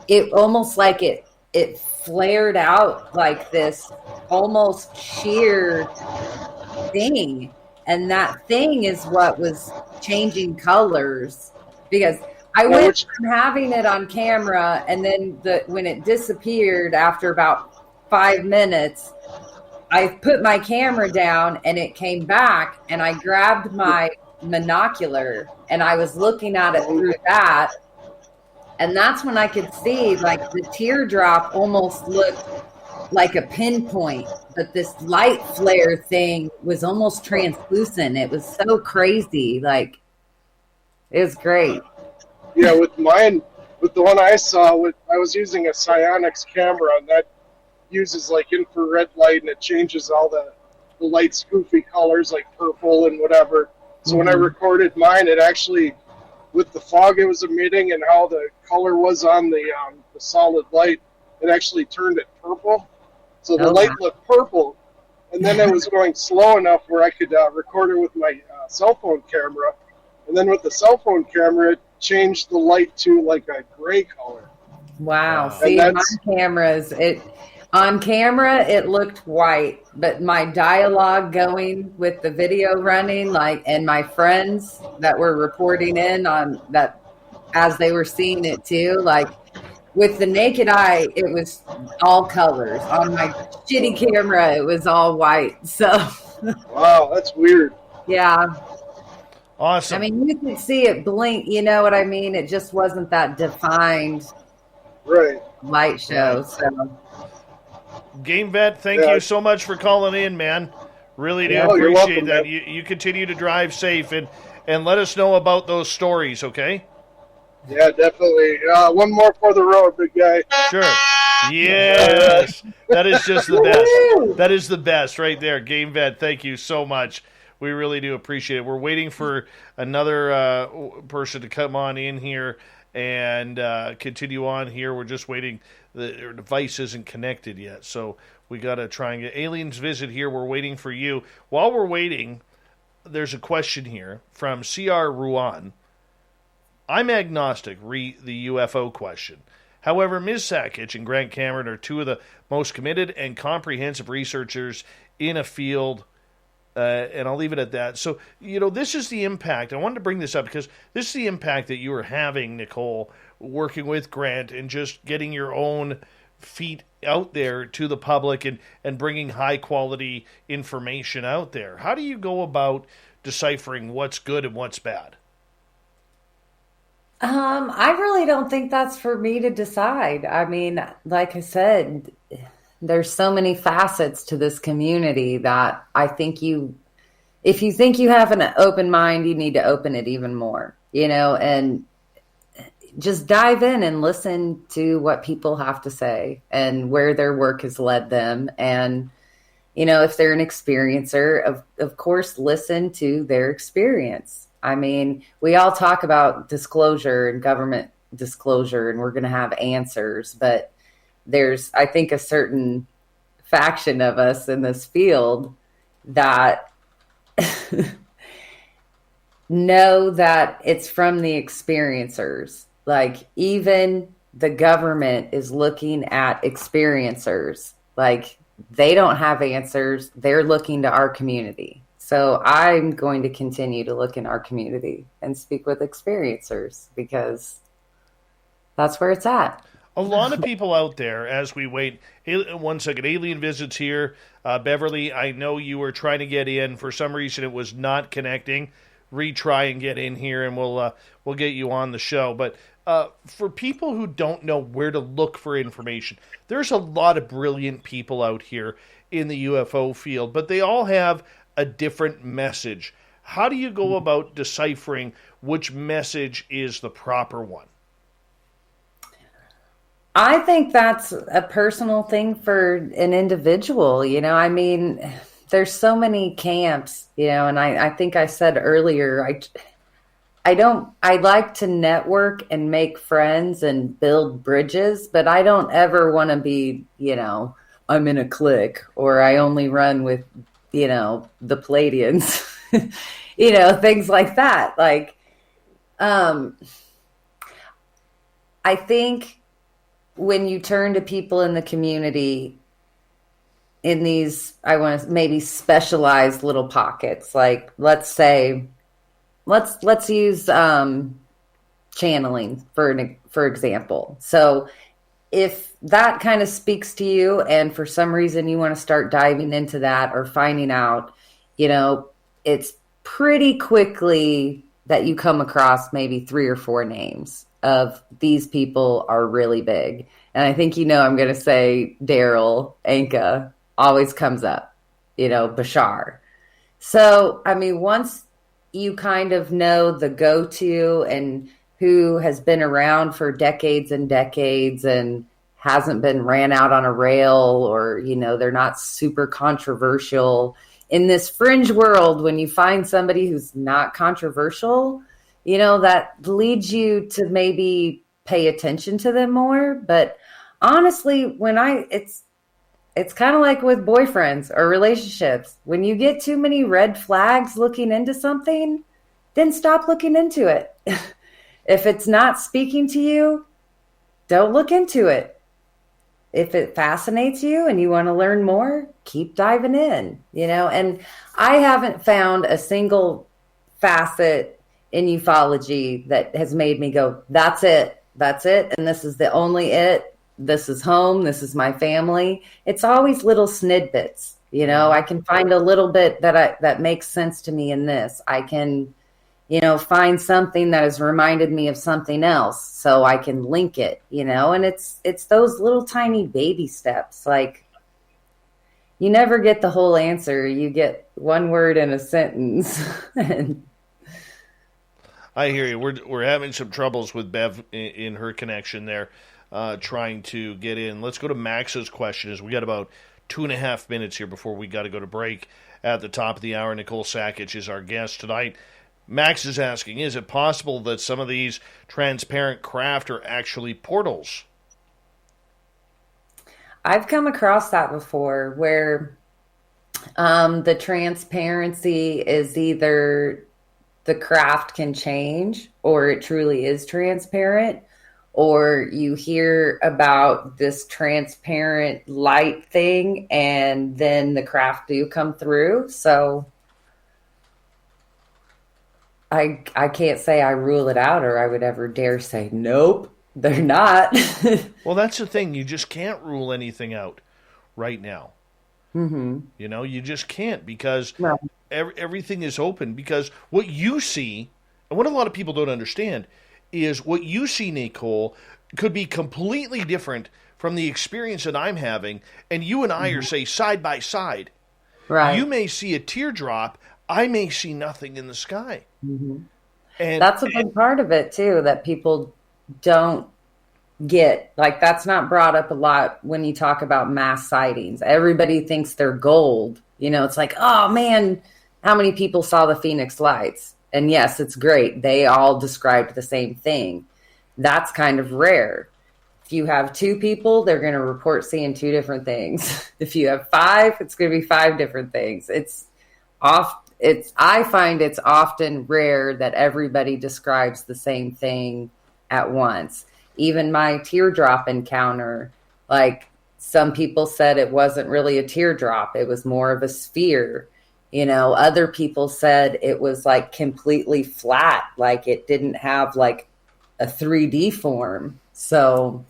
it almost like it it flared out like this almost sheer thing. And that thing is what was changing colors, because I went from having it on camera, and then when it disappeared after about 5 minutes, I put my camera down and it came back, and I grabbed my monocular and I was looking at it through that. And that's when I could see like the teardrop almost looked like a pinpoint, but this light flare thing was almost translucent. It was so crazy. Like, it was great. Yeah, with mine, with the one I saw, I was using a Psionics camera, and that uses like infrared light, and it changes all the light spoofy colors like purple and whatever. So when I recorded mine, it actually, with the fog it was emitting and how the color was on the solid light, it actually turned it purple. So the light looked purple, and then it was going slow enough where I could record it with my cell phone camera. And then with the cell phone camera, it changed the light to like a gray color. Wow. See, my cameras, on camera, it looked white, but my dialogue going with the video running, like, and my friends that were reporting in on that as they were seeing it too, like, with the naked eye, it was all colors. On my shitty camera, it was all white. So, wow, that's weird. Yeah. Awesome. I mean, you could see it blink. You know what I mean? It just wasn't that defined light show. So, Game Vet, thank you so much for calling in, man. Really do appreciate that. You continue to drive safe, and let us know about those stories, okay? Yeah, definitely. One more for the road, big guy. Sure. Yes. That is just the best. That is the best right there. Game Vet, thank you so much. We really do appreciate it. We're waiting for another person to come on in here and continue on here. We're just waiting. Their device isn't connected yet, so we got to try and get Aliens Visit here. We're waiting for you. While we're waiting, there's a question here from C.R. Ruan. I'm agnostic, the UFO question. However, Ms. Sakich and Grant Cameron are two of the most committed and comprehensive researchers in a field, and I'll leave it at that. So, this is the impact. I wanted to bring this up because this is the impact that you are having, Nicole, working with Grant and just getting your own feet out there to the public and bringing high-quality information out there. How do you go about deciphering what's good and what's bad? I really don't think that's for me to decide. I mean, like I said, there's so many facets to this community that I think if you think you have an open mind, you need to open it even more, and just dive in and listen to what people have to say and where their work has led them. And, if they're an experiencer, of course, listen to their experience. I mean, we all talk about disclosure and government disclosure, and we're going to have answers, but there's, I think, a certain faction of us in this field that know that it's from the experiencers. Like, even the government is looking at experiencers. Like, they don't have answers. They're looking to our community. So I'm going to continue to look in our community and speak with experiencers because that's where it's at. A lot of people out there, as we wait, 1 second, Alien Visits here. Beverly, I know you were trying to get in. For some reason, it was not connecting. Retry and get in here, and we'll get you on the show. But for people who don't know where to look for information, there's a lot of brilliant people out here in the UFO field, but they all have a different message. How do you go about deciphering which message is the proper one? I think that's a personal thing for an individual. I mean, there's so many camps, and I think I said earlier, I like to network and make friends and build bridges, but I don't ever want to be, I'm in a clique or I only run with, the Palladians, things like that. Like, I think when you turn to people in the community in these, I want to maybe specialized little pockets, like let's say, let's use channeling for example. So if that kind of speaks to you and for some reason you want to start diving into that or finding out, it's pretty quickly that you come across maybe 3 or 4 names of these people are really big. And I think, I'm going to say Daryl, Anka always comes up, Bashar. So, I mean, once you kind of know the go-to and who has been around for decades and decades and hasn't been ran out on a rail, or, they're not super controversial. In this fringe world, when you find somebody who's not controversial, that leads you to maybe pay attention to them more. But honestly, it's kind of like with boyfriends or relationships. When you get too many red flags looking into something, then stop looking into it. If it's not speaking to you, don't look into it. If it fascinates you and you want to learn more, keep diving in, and I haven't found a single facet in ufology that has made me go, that's it. And this is the only it. This is home. This is my family. It's always little snidbits, I can find a little bit that makes sense to me in this. I can, find something that has reminded me of something else so I can link it, and it's those little tiny baby steps. Like, you never get the whole answer. You get one word in a sentence. I hear you. We're having some troubles with Bev in her connection there, trying to get in. Let's go to Max's question, as we got about 2.5 minutes here before we got to go to break at the top of the hour. Nicole Sakach is our guest tonight. Max is asking, is it possible that some of these transparent craft are actually portals? I've come across that before, where the transparency is either the craft can change or it truly is transparent, or you hear about this transparent light thing and then the craft do come through. So I can't say I rule it out, or I would ever dare say, nope, they're not. Well, that's the thing. You just can't rule anything out right now. Mm-hmm. You just can't, because everything is open. Because what you see, and what a lot of people don't understand, is what you see, Nicole, could be completely different from the experience that I'm having. And you and I are, say, side by side. Right. You may see a teardrop. I may see nothing in the sky. Mm-hmm. And that's a big part of it, too, that people don't get. Like, that's not brought up a lot when you talk about mass sightings. Everybody thinks they're gold. It's like, oh, man, how many people saw the Phoenix Lights? And yes, it's great. They all described the same thing. That's kind of rare. If you have 2 people, they're going to report seeing 2 different things. If you have 5, it's going to be 5 different things. I find it's often rare that everybody describes the same thing at once. Even my teardrop encounter, like, some people said it wasn't really a teardrop. It was more of a sphere. Other people said it was like completely flat, like it didn't have like a 3D form. So,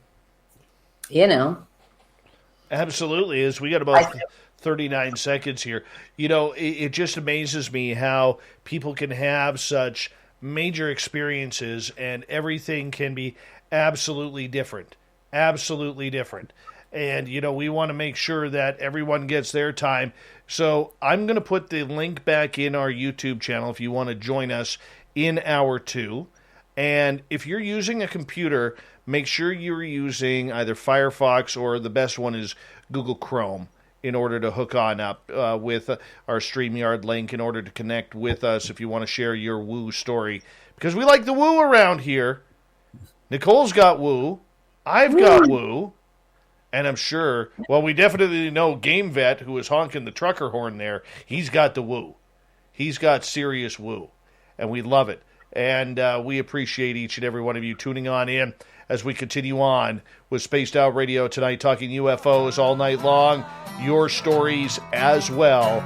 Absolutely. As we got about 39 seconds here, it just amazes me how people can have such major experiences and everything can be absolutely different. Absolutely different. And, we want to make sure that everyone gets their time. So I'm going to put the link back in our YouTube channel if you want to join us in hour 2. And if you're using a computer, make sure you're using either Firefox, or the best one is Google Chrome, in order to hook on up with our StreamYard link, in order to connect with us if you want to share your woo story. Because we like the woo around here. Nicole's got woo. I've got woo. And I'm sure, well, we definitely know Game Vet, who is honking the trucker horn there, he's got the woo. He's got serious woo. And we love it. And we appreciate each and every one of you tuning on in as we continue on with Spaced Out Radio tonight, talking UFOs all night long, your stories as well.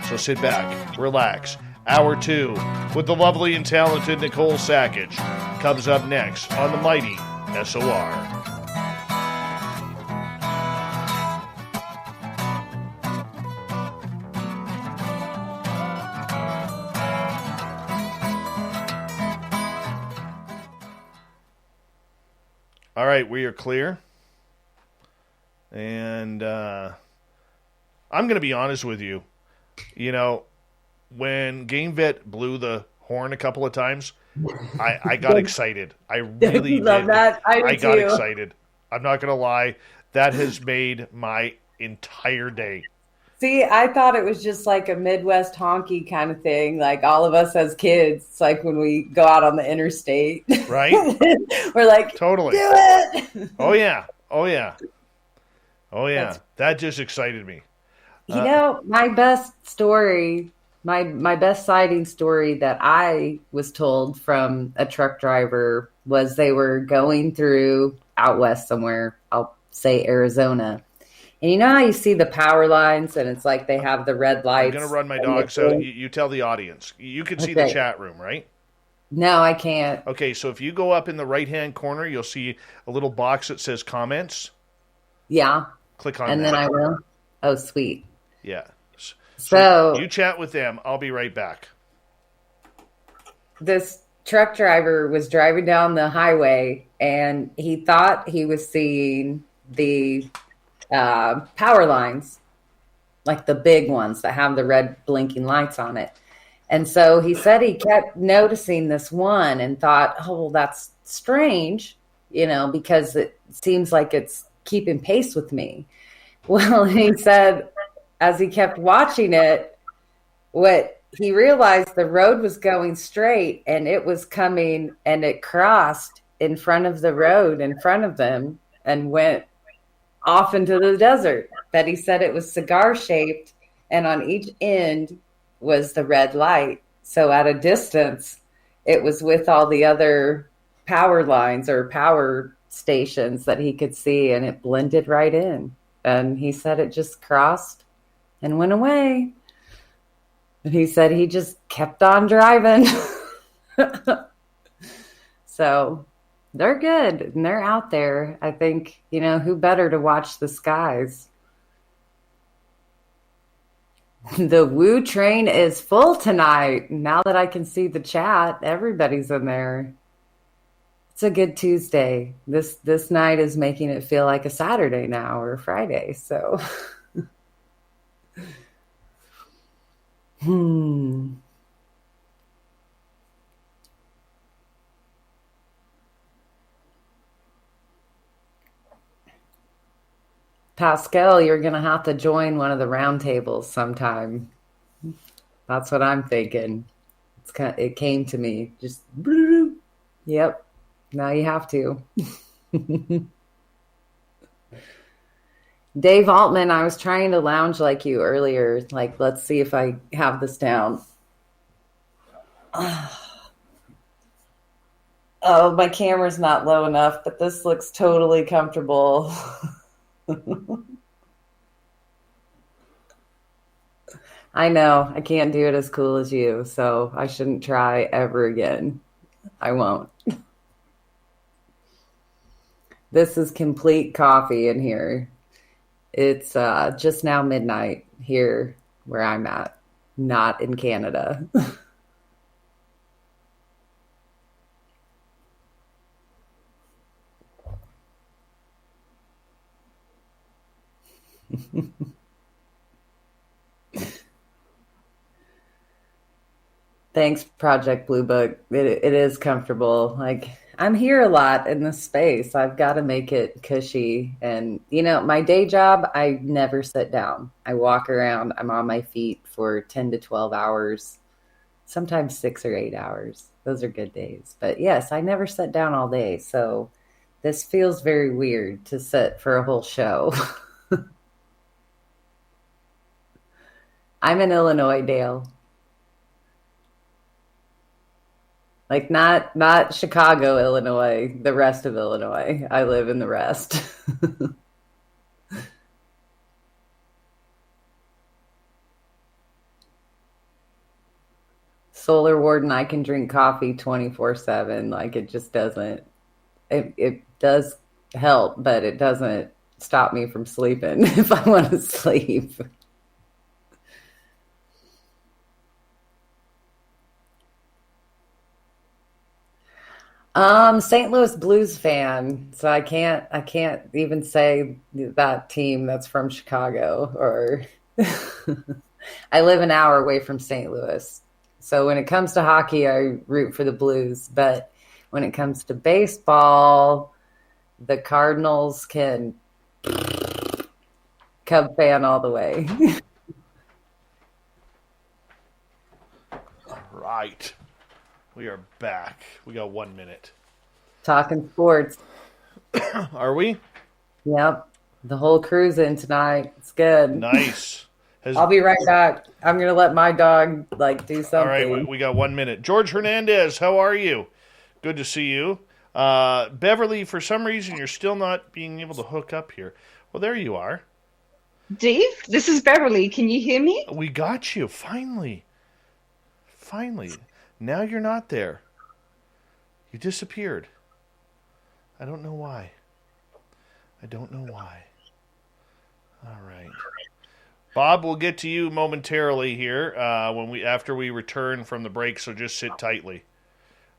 So sit back, relax. Hour 2 with the lovely and talented Nicole Sakach comes up next on the mighty SOR. All right, we are clear. And I'm going to be honest with you. You know, when Game Vet blew the horn a couple of times, I got excited. I really love did. That. I got excited. I'm not going to lie. That has made my entire day. See, I thought it was just like a Midwest honky kind of thing, like all of us as kids. It's like when we go out on the interstate. Right? We're like, totally. Do it! Oh, yeah. Oh, yeah. Oh, yeah. That just excited me. You know, my best story, my best sighting story that I was told from a truck driver was they were going through out west somewhere, I'll say Arizona. And you know how you see the power lines and it's like they have the red lights? I'm going to run my dog, so you tell the audience. You can see the chat room, right? No, I can't. Okay, so if you go up in the right-hand corner, you'll see a little box that says comments. Yeah. Click on and that. And then I will. Oh, sweet. Yeah. So you chat with them. I'll be right back. This truck driver was driving down the highway and he thought he was seeing the power lines, like the big ones that have the red blinking lights on it. And so he said he kept noticing this one and thought, oh, well, that's strange, you know, because it seems like it's keeping pace with me. Well, he said, as he kept watching it, what he realized the road was going straight and it was coming and it crossed in front of the road in front of them and went off into the desert. That he said it was cigar shaped and on each end was the red light. So at a distance, it was with all the other power lines or power stations that he could see and it blended right in. And he said it just crossed and went away. And he said he just kept on driving. So they're good and they're out there. I think, you know, who better to watch the skies? The Woo train is full tonight. Now that I can see the chat, everybody's in there. It's a good Tuesday. This night is making it feel like a Saturday now or Friday. So, Pascal, you're going to have to join one of the roundtables sometime. That's what I'm thinking. It came to me. Just, yep. Now you have to. Dave Altman, I was trying to lounge like you earlier. Like, let's see if I have this down. Oh, my camera's not low enough, but this looks totally comfortable. I know. I can't do it as cool as you, so I shouldn't try ever again. I won't. This is complete coffee in here. It's just now midnight here where I'm at, not in Canada. Thanks, Project Blue Book. It is comfortable. Like, I'm here a lot in this space. I've got to make it cushy. And, you know, my day job, I never sit down. I walk around. I'm on my feet for 10 to 12 hours, sometimes 6 or 8 hours. Those are good days. But, yes, I never sit down all day. So this feels very weird to sit for a whole show. I'm in Illinois, Dale. Like not Chicago, Illinois, the rest of Illinois. I live in the rest. Solar Warden, I can drink coffee 24/7. Like it just doesn't. It does help, but it doesn't stop me from sleeping if I want to sleep. St. Louis Blues fan, so I can't even say that team that's from Chicago or I live an hour away from St. Louis. So when it comes to hockey, I root for the Blues, but when it comes to baseball, the Cardinals can Cub fan all the way. Right. We are back. We got 1 minute. Talking sports. Are we? Yep. The whole crew's in tonight. It's good. Nice. I'll be right back. I'm going to let my dog do something. All right, we got 1 minute. George Hernandez, how are you? Good to see you. Beverly, for some reason, you're still not being able to hook up here. Well, there you are. Dave, this is Beverly. Can you hear me? We got you, finally. Finally. Now you're not there. You disappeared. I don't know why. All right. Bob, we'll get to you momentarily here after we return from the break, so just sit tightly.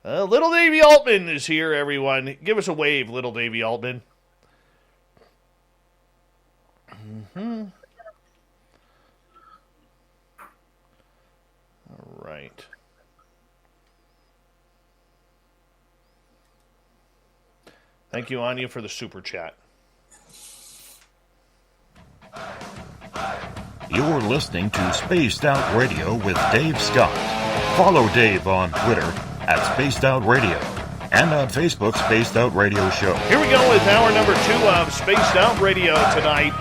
Little Davey Altman is here, everyone. Give us a wave, Little Davey Altman. Mm-hmm. All right. Thank you, Anya, for the super chat. You're listening to Spaced Out Radio with Dave Scott. Follow Dave on Twitter at Spaced Out Radio and on Facebook, Spaced Out Radio Show. Here we go with hour number 2 of Spaced Out Radio tonight.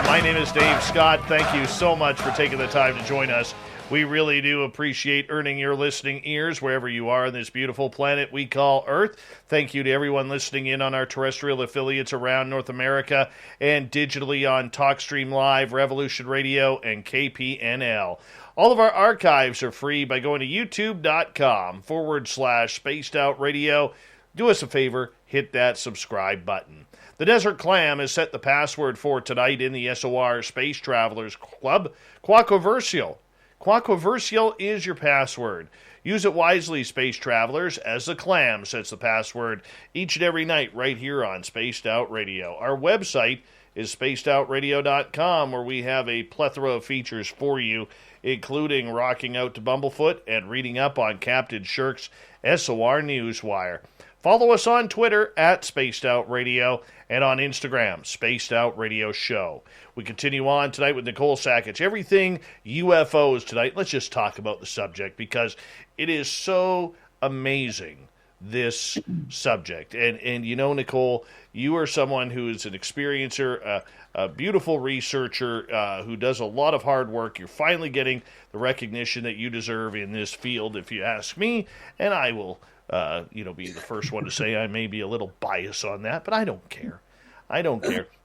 My name is Dave Scott. Thank you so much for taking the time to join us. We really do appreciate earning your listening ears wherever you are on this beautiful planet we call Earth. Thank you to everyone listening in on our terrestrial affiliates around North America and digitally on TalkStream Live, Revolution Radio, and KPNL. All of our archives are free by going to youtube.com/Spaced Out Radio. Do us a favor, hit that subscribe button. The Desert Clam has set the password for tonight in the SOR Space Travelers Club, Quacoversial. Quacoversial is your password. Use it wisely, space travelers, as the Clam sets the password each and every night right here on Spaced Out Radio. Our website is spacedoutradio.com, where we have a plethora of features for you, including rocking out to Bumblefoot and reading up on Captain Shirk's SOR Newswire. Follow us on Twitter at Spaced Out Radio and on Instagram, Spaced Out Radio Show. We continue on tonight with Nicole Sakach. Everything UFOs tonight. Let's just talk about the subject because it is so amazing, this subject. And you know, Nicole, you are someone who is an experiencer, a beautiful researcher who does a lot of hard work. You're finally getting the recognition that you deserve in this field, if you ask me, and I will be the first one to say I may be a little biased on that, but I don't care.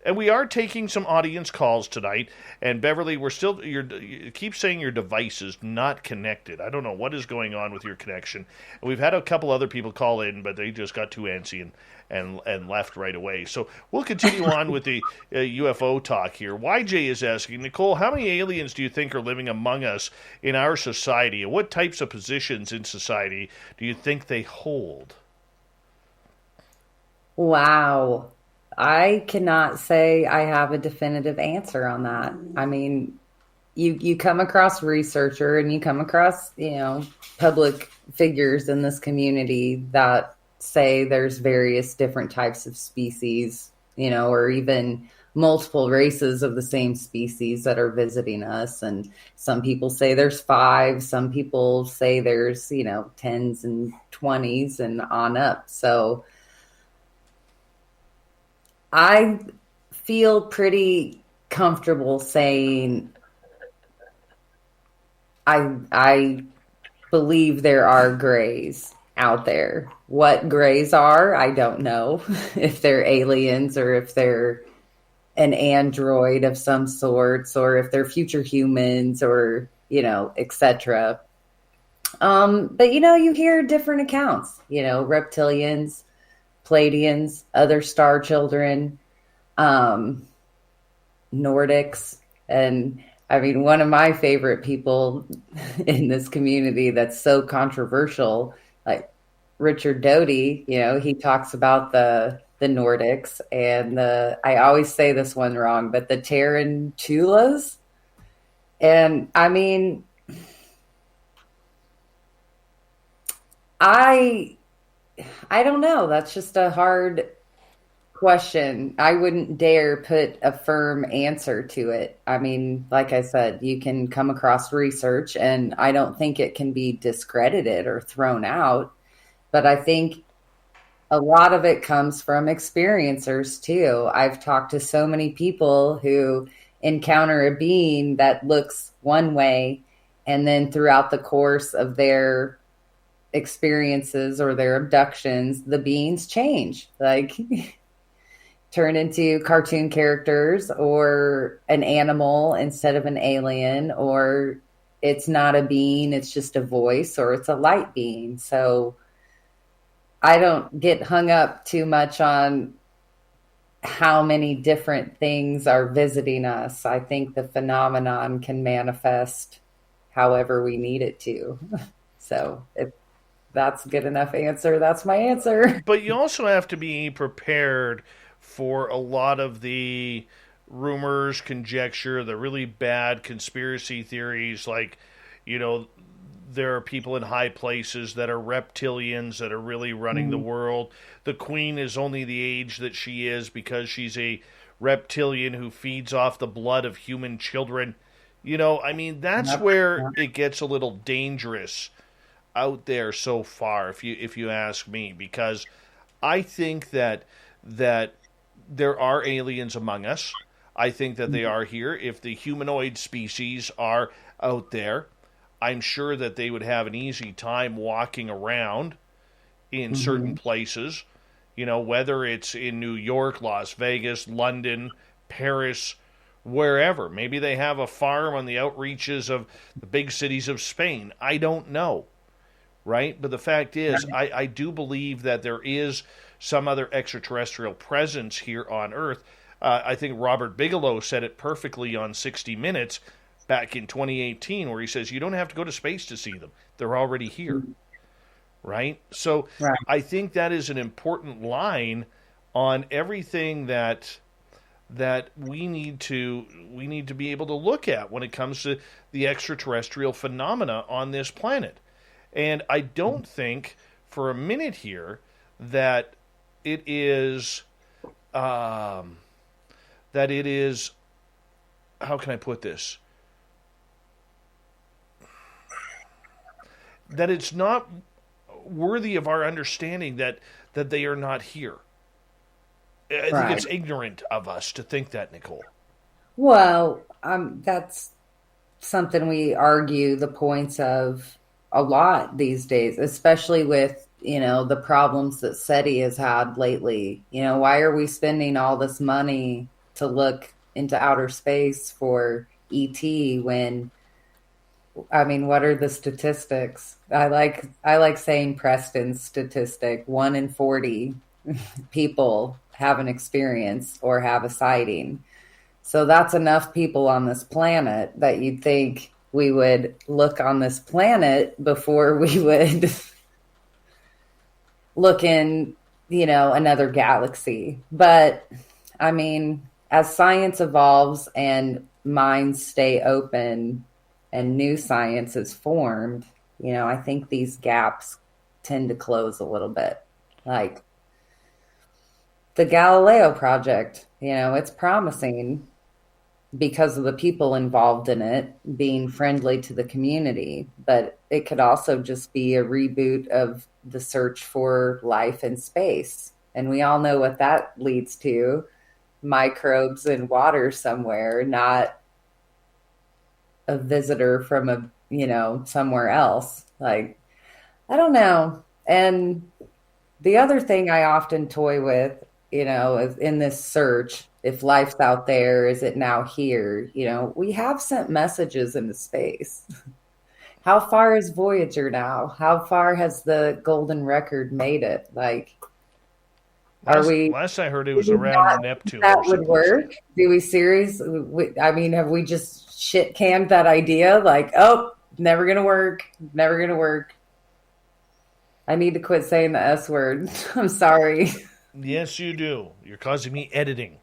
And we are taking some audience calls tonight. And Beverly, you keep saying your device is not connected. I don't know what is going on with your connection. And we've had a couple other people call in, but they just got too antsy and left right away. So we'll continue on with the UFO talk here. YJ is asking, Nicole, how many aliens do you think are living among us in our society? And what types of positions in society do you think they hold? Wow. I cannot say I have a definitive answer on that. I mean, you come across researcher and you come across, public figures in this community that say there's various different types of species, or even multiple races of the same species that are visiting us. And some people say there's 5, some people say there's, 10s and 20s and on up. So I feel pretty comfortable saying I believe there are grays out there. What grays are, I don't know. If they're aliens or if they're an android of some sorts, or if they're future humans, or, etc. But, you hear different accounts, reptilians, Pleiadians, other star children, Nordics. And I mean, one of my favorite people in this community that's so controversial, like Richard Doty, he talks about the Nordics and I always say this one wrong, but the Tarantulas. And I mean, I don't know. That's just a hard question. I wouldn't dare put a firm answer to it. I mean, like I said, you can come across research, and I don't think it can be discredited or thrown out. But I think a lot of it comes from experiencers too. I've talked to so many people who encounter a being that looks one way, and then throughout the course of their experiences or their abductions, the beings change, like turn into cartoon characters or an animal instead of an alien, or it's not a being, it's just a voice, or it's a light being. So I don't get hung up too much on how many different things are visiting us. I think the phenomenon can manifest however we need it to. So if that's a good enough answer, that's my answer. But you also have to be prepared for a lot of the rumors, conjecture, the really bad conspiracy theories, like, there are people in high places that are reptilians that are really running the world. The queen is only the age that she is because she's a reptilian who feeds off the blood of human children. I mean, that's where it gets a little dangerous out there so far, if you ask me, because I think that there are aliens among us. I think that they are here. If the humanoid species are out there, I'm sure that they would have an easy time walking around in certain places, whether it's in New York, Las Vegas, London, Paris, wherever. Maybe they have a farm on the outreaches of the big cities of Spain. I don't know, right? But the fact is, I do believe that there is some other extraterrestrial presence here on Earth. I think Robert Bigelow said it perfectly on 60 Minutes back in 2018, where he says, you don't have to go to space to see them. They're already here, right? So I think that is an important line on everything that we need to be able to look at when it comes to the extraterrestrial phenomena on this planet. And I don't think for a minute here that it is how can I put this? That it's not worthy of our understanding that they are not here. I think it's ignorant of us to think that, Nicole. Well, that's something we argue the points of a lot these days, especially with, the problems that SETI has had lately. Why are we spending all this money to look into outer space for ET when, I mean, what are the statistics? I like saying Preston's statistic: 1 in 40 people have an experience or have a sighting. So that's enough people on this planet that you'd think we would look on this planet before we would look in, another galaxy. But I mean, as science evolves and minds stay open and new science is formed, I think these gaps tend to close a little bit. Like the Galileo project, it's promising because of the people involved in it being friendly to the community, but it could also just be a reboot of the search for life in space. And we all know what that leads to: microbes in water somewhere, not a visitor from somewhere else. Like, I don't know. And the other thing I often toy with, is in this search, if life's out there, is it now here? We have sent messages into space. How far is Voyager now? How far has the Golden Record made it? Like, last I heard it was around Neptune. That would work. Do we seriously? Have we just shit canned that idea? Like, oh, never going to work. Never going to work. I need to quit saying the S word. I'm sorry. Yes, you do. You're causing me editing.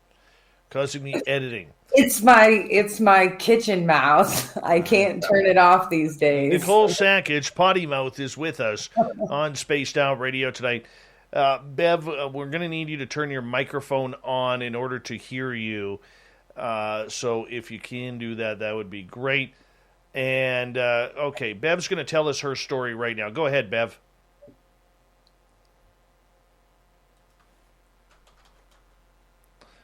It's my kitchen mouth. I can't turn it off these days. Nicole Sakach, Potty Mouth, is with us on Spaced Out Radio tonight. Bev, we're going to need you to turn your microphone on in order to hear you. So if you can do that, that would be great. And, okay, Bev's going to tell us her story right now. Go ahead, Bev.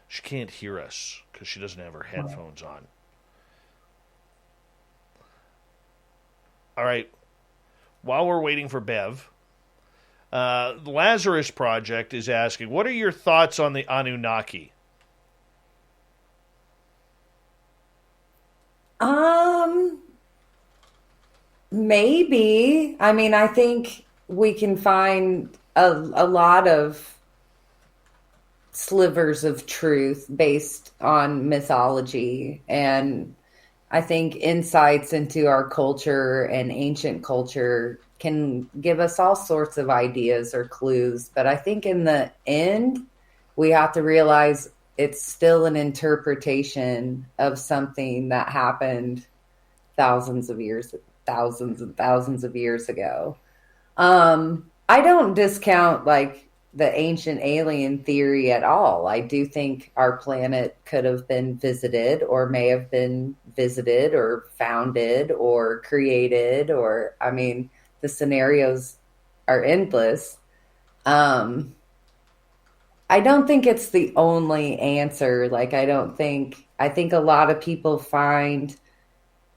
She can't hear us because she doesn't have her headphones on. All right. While we're waiting for Bev, the Lazarus Project is asking, what are your thoughts on the Anunnaki? Maybe. I think we can find a lot of slivers of truth based on mythology, and I think insights into our culture and ancient culture can give us all sorts of ideas or clues. But I think in the end, we have to realize it's still an interpretation of something that happened thousands and thousands of years ago. I don't discount the ancient alien theory at all. I do think our planet could have been visited, or may have been visited or founded or created, or the scenarios are endless. I don't think it's the only answer. I think a lot of people find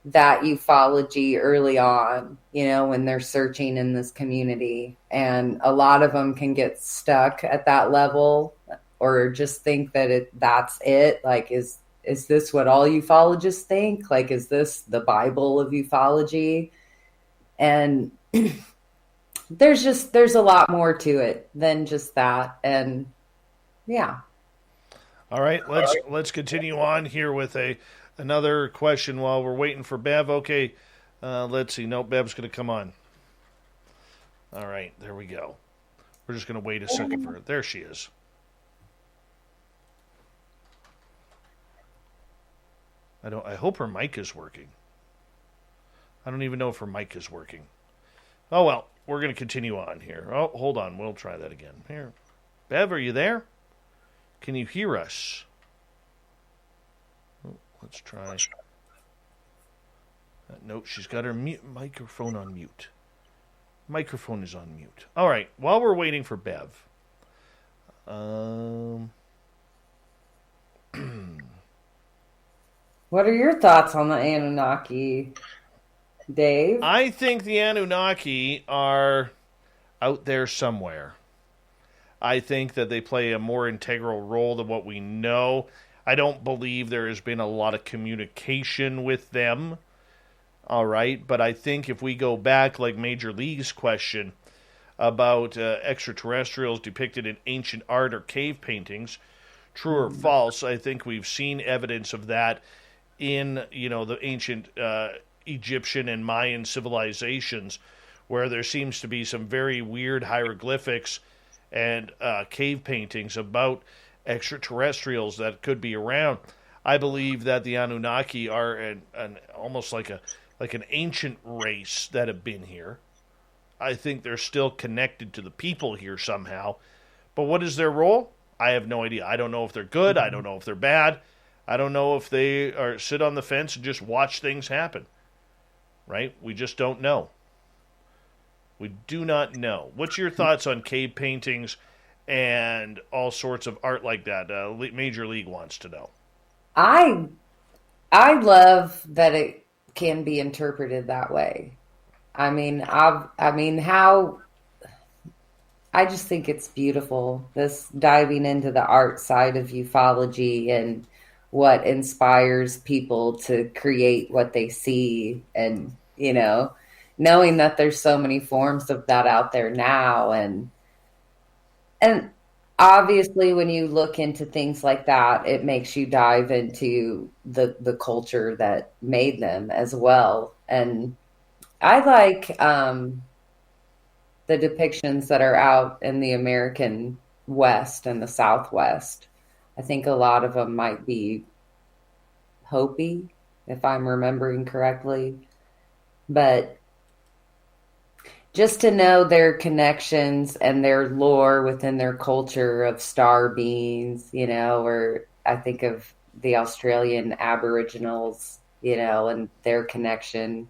that ufology early on, when they're searching in this community, and a lot of them can get stuck at that level, or just think that that's it. Like, is this what all ufologists think? Like, is this the Bible of ufology? And there's a lot more to it than just that. And yeah. All right, let's continue on here with another question while we're waiting for Bev. Okay, let's see. No, Bev's going to come on. All right, there we go. We're just going to wait a second for her. There she is. I hope her mic is working. I don't even know if her mic is working. Oh, well, we're going to continue on here. Oh, hold on. We'll try that again. Here. Bev, are you there? Can you hear us? Oh, let's try. No, she's got her microphone on mute. Microphone is on mute. All right, while we're waiting for Bev. What are your thoughts on the Anunnaki, Dave? I think the Anunnaki are out there somewhere. I think that they play a more integral role than what we know. I don't believe there has been a lot of communication with them. All right, but I think if we go back, like Major League's question about extraterrestrials depicted in ancient art or cave paintings, true or false, I think we've seen evidence of that in, the ancient Egyptian and Mayan civilizations, where there seems to be some very weird hieroglyphics and cave paintings about extraterrestrials that could be around. I believe that the Anunnaki are an almost like an ancient race that have been here. I think they're still connected to the people here somehow. But what is their role? I have no idea. I don't know if they're good. I don't know if they're bad. I don't know if they sit on the fence and just watch things happen. Right? We just don't know. We do not know. What's your thoughts on cave paintings and all sorts of art like that? Major League wants to know. I love that it can be interpreted that way. How I just think it's beautiful, this diving into the art side of ufology and what inspires people to create what they see. And, knowing that there's so many forms of that out there now. And obviously when you look into things like that, it makes you dive into the culture that made them as well. And I like the depictions that are out in the American West and the Southwest. I think a lot of them might be Hopi, if I'm remembering correctly. But just to know their connections and their lore within their culture of star beings, or I think of the Australian Aboriginals, and their connection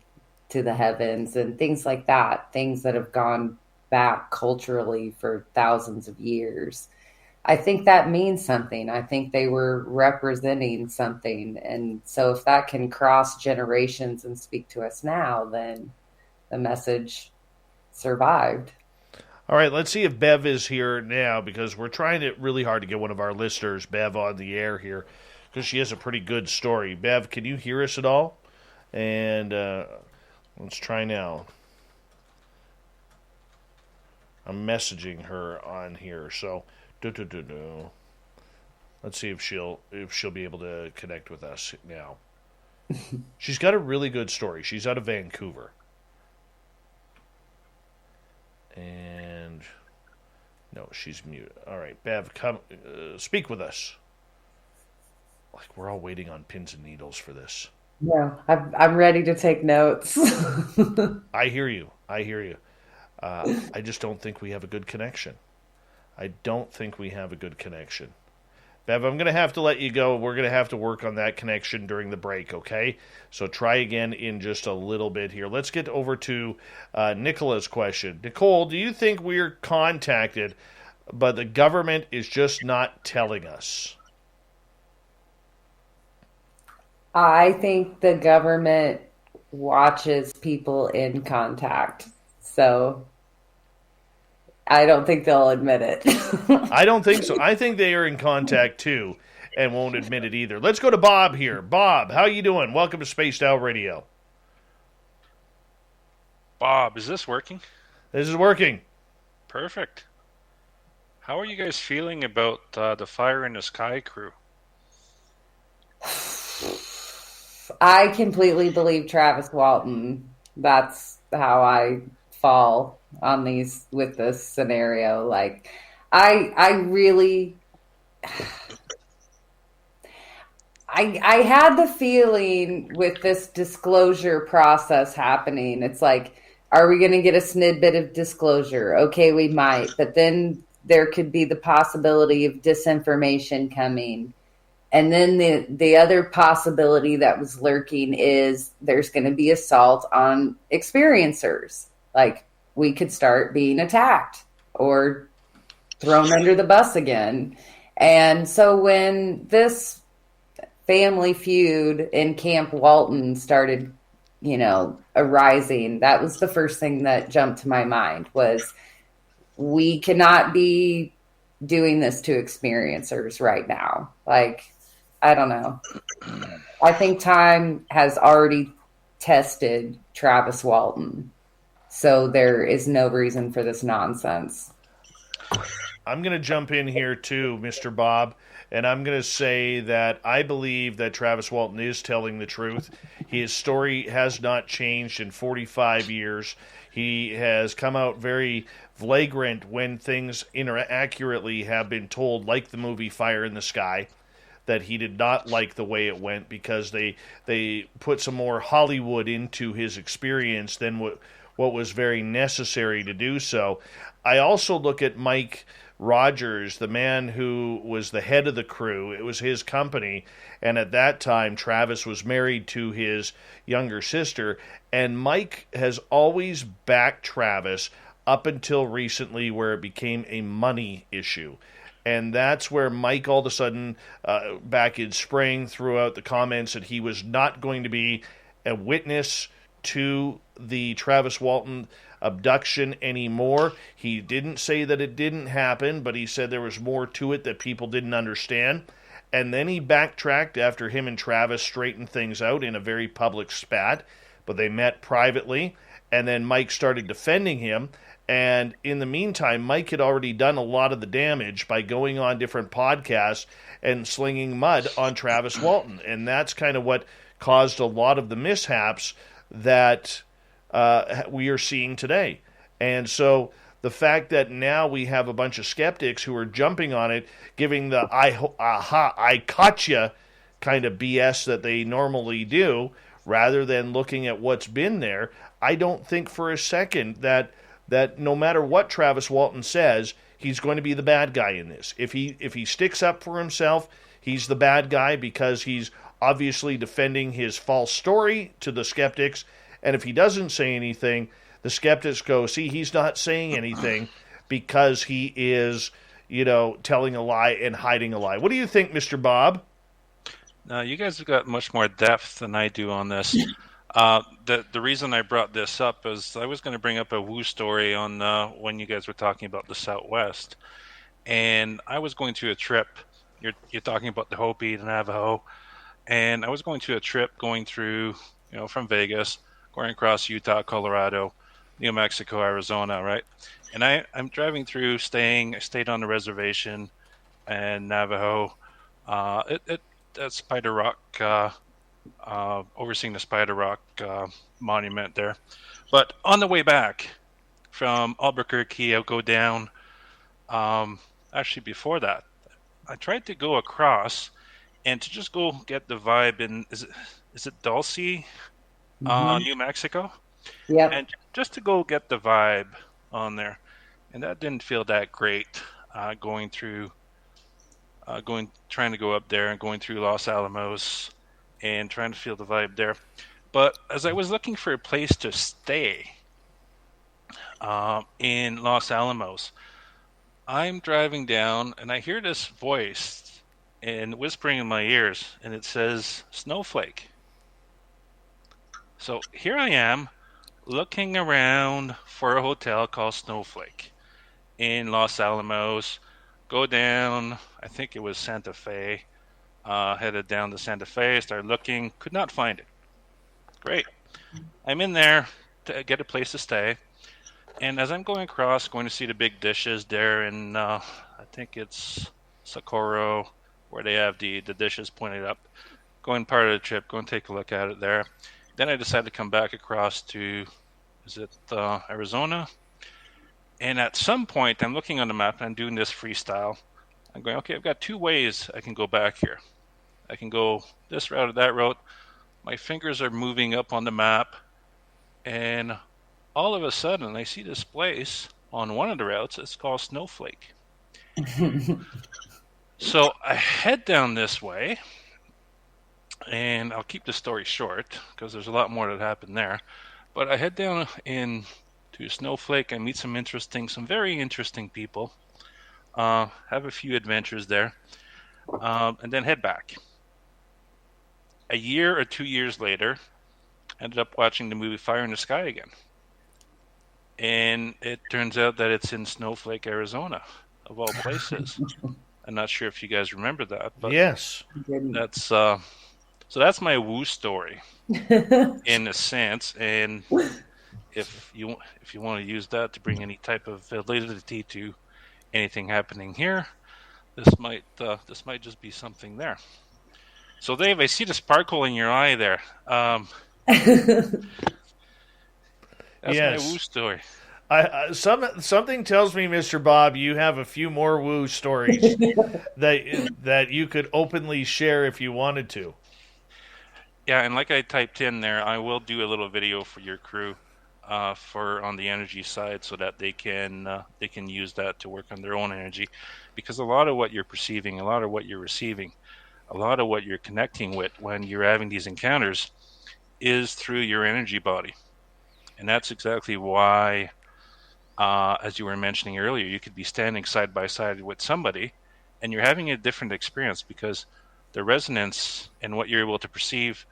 to the heavens and things like that, things that have gone back culturally for thousands of years. I think that means something. I think they were representing something. And so if that can cross generations and speak to us now, then the message survived. All right, let's see if Bev is here now, because we're trying it really hard to get one of our listeners, Bev, on the air here, because she has a pretty good story. Bev, can you hear us at all? And let's try now. I'm messaging her on here, so let's see if she'll be able to connect with us now. She's got a really good story. She's out of Vancouver, and no, she's muted. All right, Bev, come speak with us. Like we're all waiting on pins and needles for this. Yeah, I'm ready to take notes. I hear you. I just don't think we have a good connection. Bev, I'm going to have to let you go. We're going to have to work on that connection during the break, okay? So try again in just a little bit here. Let's get over to Nicola's question. Nicole, do you think we're contacted, but the government is just not telling us? I think the government watches people in contact. So I don't think they'll admit it. I don't think so. I think they are in contact too and won't admit it either. Let's go to Bob here. Bob, how you doing? Welcome to Spaced Out Radio. Bob, is this working? This is working. Perfect. How are you guys feeling about the Fire in the Sky crew? I completely believe Travis Walton. That's how I fall on these with this scenario. Like, I really, I had the feeling with this disclosure process happening. It's like, are we going to get a snippet of disclosure? Okay, we might, but then there could be the possibility of disinformation coming. And then the other possibility that was lurking is there's going to be assault on experiencers. Like, we could start being attacked or thrown under the bus again. And so when this family feud in Camp Walton started, arising, that was the first thing that jumped to my mind was we cannot be doing this to experiencers right now. Like, I don't know. I think time has already tested Travis Walton. So there is no reason for this nonsense. I'm going to jump in here too, Mr. Bob, and I'm going to say that I believe that Travis Walton is telling the truth. His story has not changed in 45 years. He has come out very flagrant when things inaccurately have been told, like the movie Fire in the Sky, that he did not like the way it went because they put some more Hollywood into his experience than what was very necessary to do so. I also look at Mike Rogers, the man who was the head of the crew. It was his company, and at that time Travis was married to his younger sister, and Mike has always backed Travis up until recently, where it became a money issue. And that's where Mike all of a sudden, back in spring, threw out the comments that he was not going to be a witness to the Travis Walton abduction anymore. He didn't say that it didn't happen, but he said there was more to it that people didn't understand. And then he backtracked after him and Travis straightened things out in a very public spat, but they met privately, and then Mike started defending him. And in the meantime, Mike had already done a lot of the damage by going on different podcasts and slinging mud on Travis Walton. And that's kind of what caused a lot of the mishaps that we are seeing today. And so the fact that now we have a bunch of skeptics who are jumping on it, giving the I caught ya kind of BS that they normally do, rather than looking at what's been there, I don't think for a second that no matter what Travis Walton says, he's going to be the bad guy in this. If he sticks up for himself, he's the bad guy because he's obviously defending his false story to the skeptics. And if he doesn't say anything, the skeptics go, see, he's not saying anything because he is, telling a lie and hiding a lie. What do you think, Mr. Bob? Now, you guys have got much more depth than I do on this. The reason I brought this up is I was going to bring up a woo story on when you guys were talking about the Southwest. And I was going to a trip. You're talking about the Hopi, the Navajo. And I was going to a trip going through, from Vegas, going across Utah, Colorado, New Mexico, Arizona, right? And I'm driving through, I stayed on the reservation and Navajo. At Spider Rock, overseeing the Spider Rock monument there. But on the way back from Albuquerque, I'll go down. Actually, before that, I tried to go across and to just go get the vibe in, is it Dulce, New Mexico? Yeah. And just to go get the vibe on there. And that didn't feel that great going through, trying to go up there and going through Los Alamos and trying to feel the vibe there. But as I was looking for a place to stay in Los Alamos, I'm driving down and I hear this voice and whispering in my ears, and it says Snowflake. So here I am looking around for a hotel called Snowflake in Los Alamos. Go down, I think it was Santa Fe, headed down to Santa Fe, started looking, could not find it. Great. I'm in there to get a place to stay. And as I'm going across, going to see the big dishes there in, I think it's Socorro, where they have the dishes pointed up. Going part of the trip, go and take a look at it there. Then I decided to come back across to, Arizona? And at some point, I'm looking on the map, and I'm doing this freestyle. I'm going, okay, I've got two ways I can go back here. I can go this route or that route. My fingers are moving up on the map, and all of a sudden, I see this place on one of the routes. It's called Snowflake. So I head down this way, and I'll keep the story short because there's a lot more that happened there. But I head down to Snowflake. I meet some very interesting people. Have a few adventures there, and then head back. A year or 2 years later, ended up watching the movie Fire in the Sky again. And it turns out that it's in Snowflake, Arizona, of all places. I'm not sure if you guys remember that, but yes, that's so that's my woo story in a sense. And if you want to use that to bring any type of validity to anything happening here, this might just be something there. So Dave, I see the sparkle in your eye there. That's yes. my woo story. Something tells me, Mr. Bob, you have a few more woo stories that you could openly share if you wanted to. Yeah, and like I typed in there, I will do a little video for your crew for on the energy side, so that they can use that to work on their own energy, because a lot of what you're perceiving, a lot of what you're receiving, a lot of what you're connecting with when you're having these encounters is through your energy body. And that's exactly why, as you were mentioning earlier, you could be standing side by side with somebody and you're having a different experience because the resonance and what you're able to perceive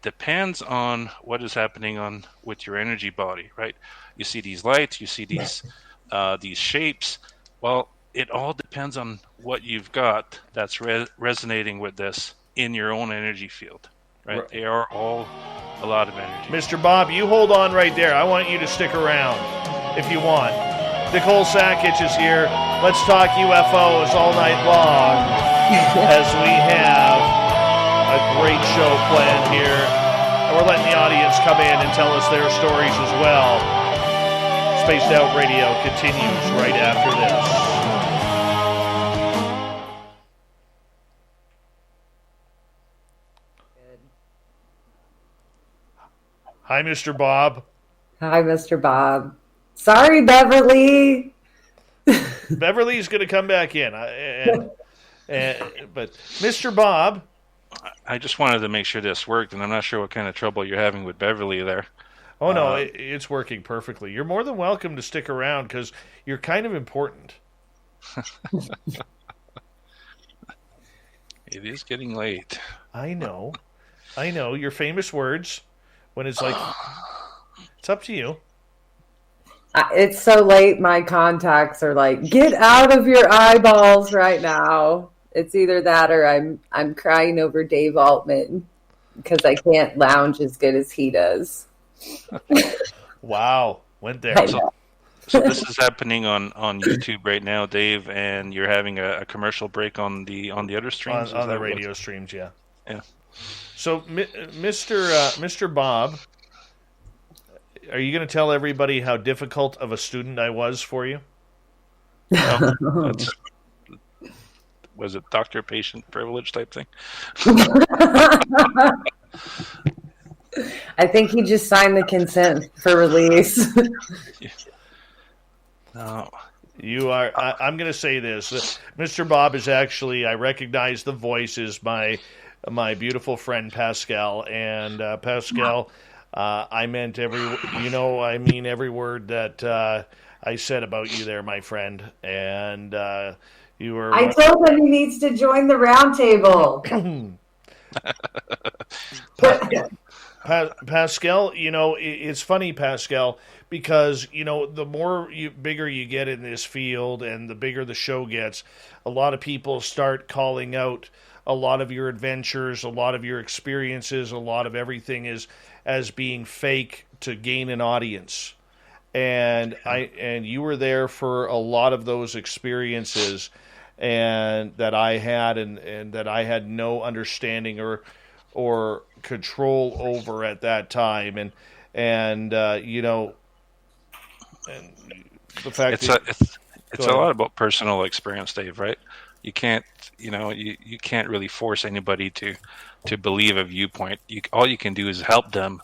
depends on what is happening with your energy body, right? You see these lights, you see these shapes. Well, it all depends on what you've got that's resonating with this in your own energy field, right? They are all a lot of energy. Mr. Bob, you hold on right there. I want you to stick around if you want. Nicole Sakach is here. Let's talk UFOs all night long as we have a great show planned here. And we're letting the audience come in and tell us their stories as well. Spaced Out Radio continues right after this. Hi, Mr. Bob. Hi, Mr. Bob. Sorry, Beverly. Beverly's going to come back in. But Mr. Bob. I just wanted to make sure this worked, and I'm not sure what kind of trouble you're having with Beverly there. Oh, no, it's working perfectly. You're more than welcome to stick around because you're kind of important. It is getting late. I know. Your famous words when it's like, it's up to you. It's so late, my contacts are like, get out of your eyeballs right now. It's either that or I'm crying over Dave Altman because I can't lounge as good as he does. Wow, went there. So this is happening on YouTube right now, Dave, and you're having a commercial break on the other streams? On the radio streams, yeah. Yeah. So, Mr. Bob, are you going to tell everybody how difficult of a student I was for you? Was it doctor-patient privilege type thing? I think he just signed the consent for release. No. You are. I'm going to say this. Mr. Bob is actually. I recognize the voice is my beautiful friend Pascal, and Pascal. I meant I mean every word that I said about you there, my friend. And you were. I told him he needs to join the round table. Pascal, it's funny, Pascal, because, the more bigger you get in this field and the bigger the show gets, a lot of people start calling out a lot of your adventures, a lot of your experiences, a lot of everything as being fake to gain an audience. And you were there for a lot of those experiences and that I had and that I had no understanding or control over at that time, and the fact it's a lot about personal experience, Dave. Right? You can't you can't really force anybody to believe a viewpoint. All you can do is help them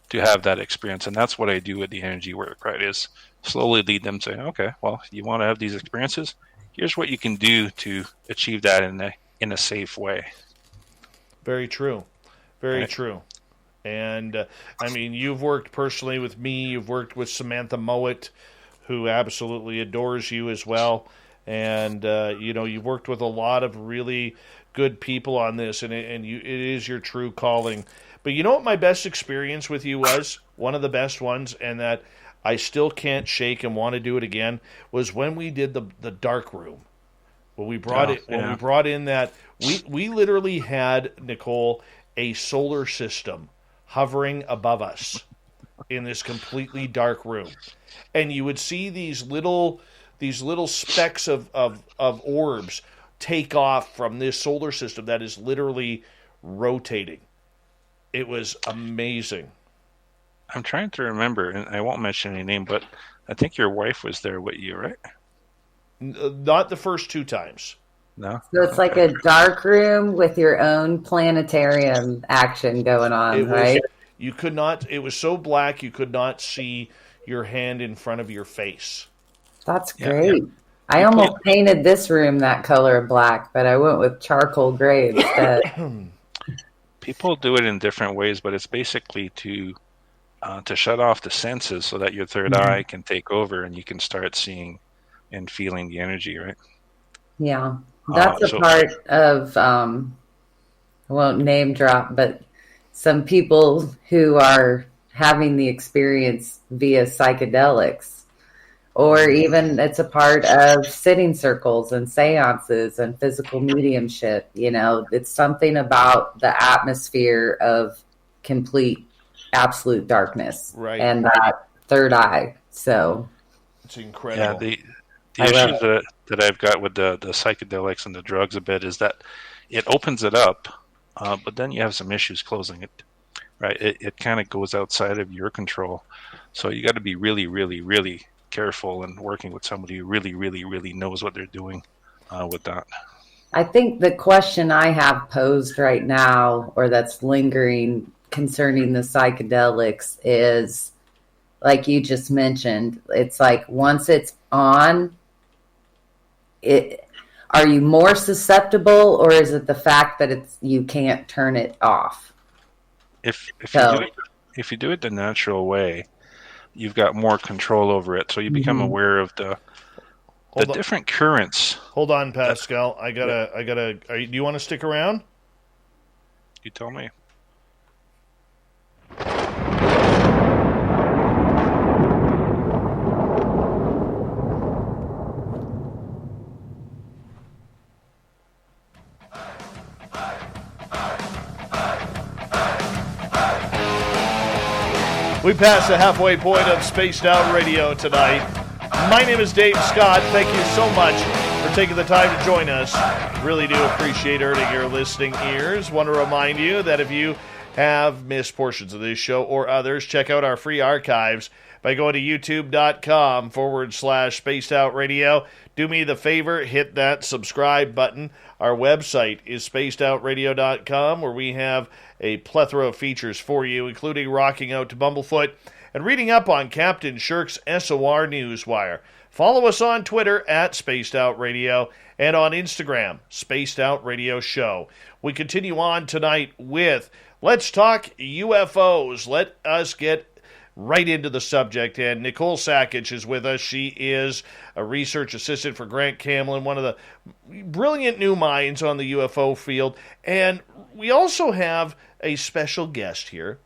to have that experience, and that's what I do with the energy work. Right? Is slowly lead them to, okay, well, you want to have these experiences. Here's what you can do to achieve that in a safe way. Very true. Very true. And, you've worked personally with me. You've worked with Samantha Mowat, who absolutely adores you as well. And, you've worked with a lot of really good people on this, and it is your true calling. But you know what my best experience with you was? One of the best ones, and that I still can't shake and want to do it again, was when we did the dark room. When we brought we brought in that, we literally had, Nicole, a solar system hovering above us in this completely dark room. And you would see these little specks of orbs take off from this solar system that is literally rotating. It was amazing. I'm trying to remember, and I won't mention any name, but I think your wife was there with you, right? Not the first two times. No. So it's like a dark room with your own planetarium action going on, right? You could not. It was so black you could not see your hand in front of your face. That's great. Yeah. I almost painted this room that color of black, but I went with charcoal gray instead. People do it in different ways, but it's basically to shut off the senses so that your third eye can take over and you can start seeing and feeling the energy, right? Yeah. That's a part of, I won't name drop, but some people who are having the experience via psychedelics, or even it's a part of sitting circles and seances and physical mediumship. You know, it's something about the atmosphere of complete, absolute darkness, Right. and that third eye. So it's incredible. Yeah, the issue that I've got with the psychedelics and the drugs a bit is that it opens it up, but then you have some issues closing it. Right, it kind of goes outside of your control, so you got to be really, really, really careful and working with somebody who really, really, really knows what they're doing with that. I think the question I have posed right now, or that's lingering concerning the psychedelics, is like you just mentioned. It's like once it's on, are you more susceptible, or is it the fact that you can't turn it off? If you do it the natural way, you've got more control over it. So you become aware of the different currents. Hold on, Pascal. I gotta. Do you want to stick around? You tell me. We passed the halfway point of Spaced Out Radio tonight. My name is Dave Scott. Thank you so much for taking the time to join us. Really do appreciate earning your listening ears. Want to remind you that if you have missed portions of this show or others, check out our free archives by going to youtube.com/Spaced Out Radio. Do me the favor, hit that subscribe button. Our website is spacedoutradio.com, where we have a plethora of features for you, including rocking out to Bumblefoot and reading up on Captain Shirk's SOR Newswire. Follow us on Twitter at Spaced Out Radio and on Instagram, Spaced Out Radio Show. We continue on tonight with Let's Talk UFOs. Let us get right into the subject, and Nicole Sakach is with us. She is a research assistant for Grant Camlin, one of the brilliant new minds on the UFO field, and we also have a special guest here,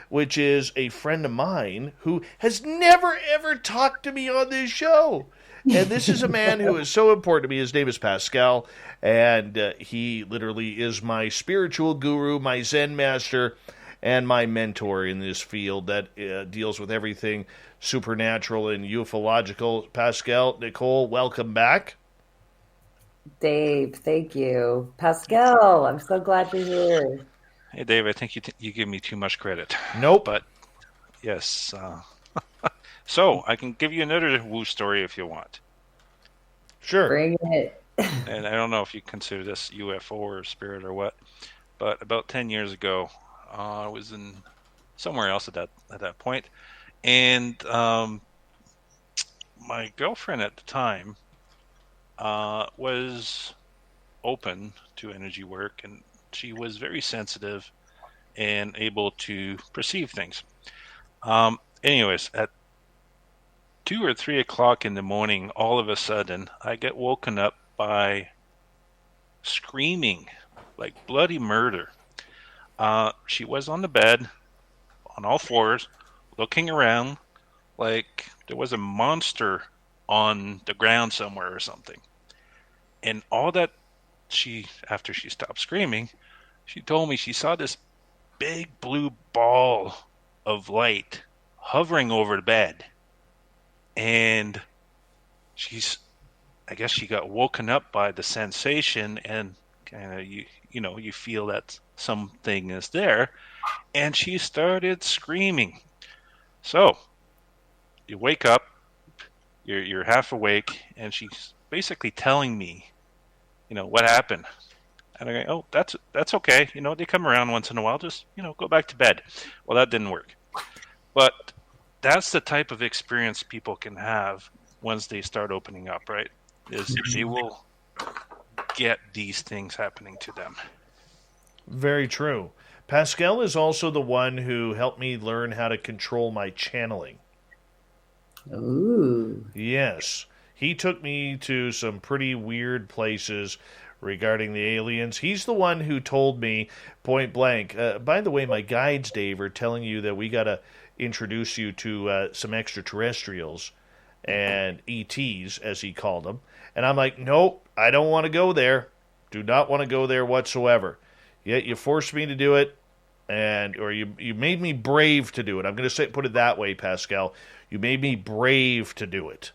which is a friend of mine who has never, ever talked to me on this show. And this is a man who is so important to me. His name is Pascal, and he literally is my spiritual guru, my Zen master, and my mentor in this field that deals with everything supernatural and ufological. Pascal, Nicole, welcome back. Dave, thank you. Pascal, I'm so glad you're here. Hey, Dave, I think you give me too much credit. Nope. But, yes. So, I can give you another woo story if you want. Sure. Bring it. And I don't know if you consider this UFO or spirit or what, but about 10 years ago, I was in somewhere else at that point, and my girlfriend at the time was open to energy work, and she was very sensitive and able to perceive things. Anyways, at 2 or 3 o'clock in the morning, all of a sudden, I get woken up by screaming like bloody murder. She was on the bed, on all fours, looking around like there was a monster on the ground somewhere or something. And all that after she stopped screaming, she told me she saw this big blue ball of light hovering over the bed. And I guess she got woken up by the sensation, and kind of you feel that something is there, and she started screaming. So you wake up, you're half awake, and she's basically telling me, what happened. And I go, oh, that's okay. They come around once in a while. Just go back to bed. Well, that didn't work. But that's the type of experience people can have once they start opening up, right? Is they will get these things happening to them. Very true. Pascal is also the one who helped me learn how to control my channeling. Ooh. Yes. He took me to some pretty weird places, regarding the aliens. He's the one who told me point blank, by the way, my guides, Dave, are telling you that we got to introduce you to some extraterrestrials and ETs, as he called them. And I'm like, nope, I don't want to go there. Do not want to go there whatsoever. Yet you forced me to do it, or you made me brave to do it. I'm going to put it that way, Pascal. You made me brave to do it.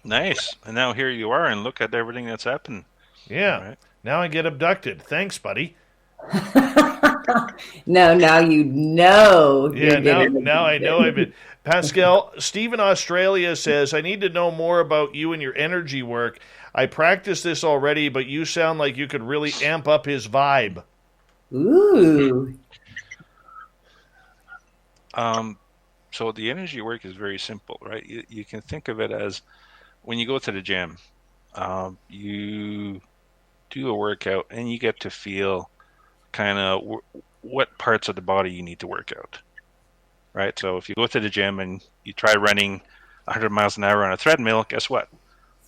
Nice. And now here you are, and look at everything that's happened. Yeah. Right. Now I get abducted. Thanks, buddy. No, now you know. Yeah, now I know I've been. Pascal, Steve in Australia says, I need to know more about you and your energy work. I practiced this already, but you sound like you could really amp up his vibe. Ooh. So the energy work is very simple, right? You can think of it as when you go to the gym, you do a workout and you get to feel kind of what parts of the body you need to work out, right? So if you go to the gym and you try running 100 miles an hour on a treadmill, guess what?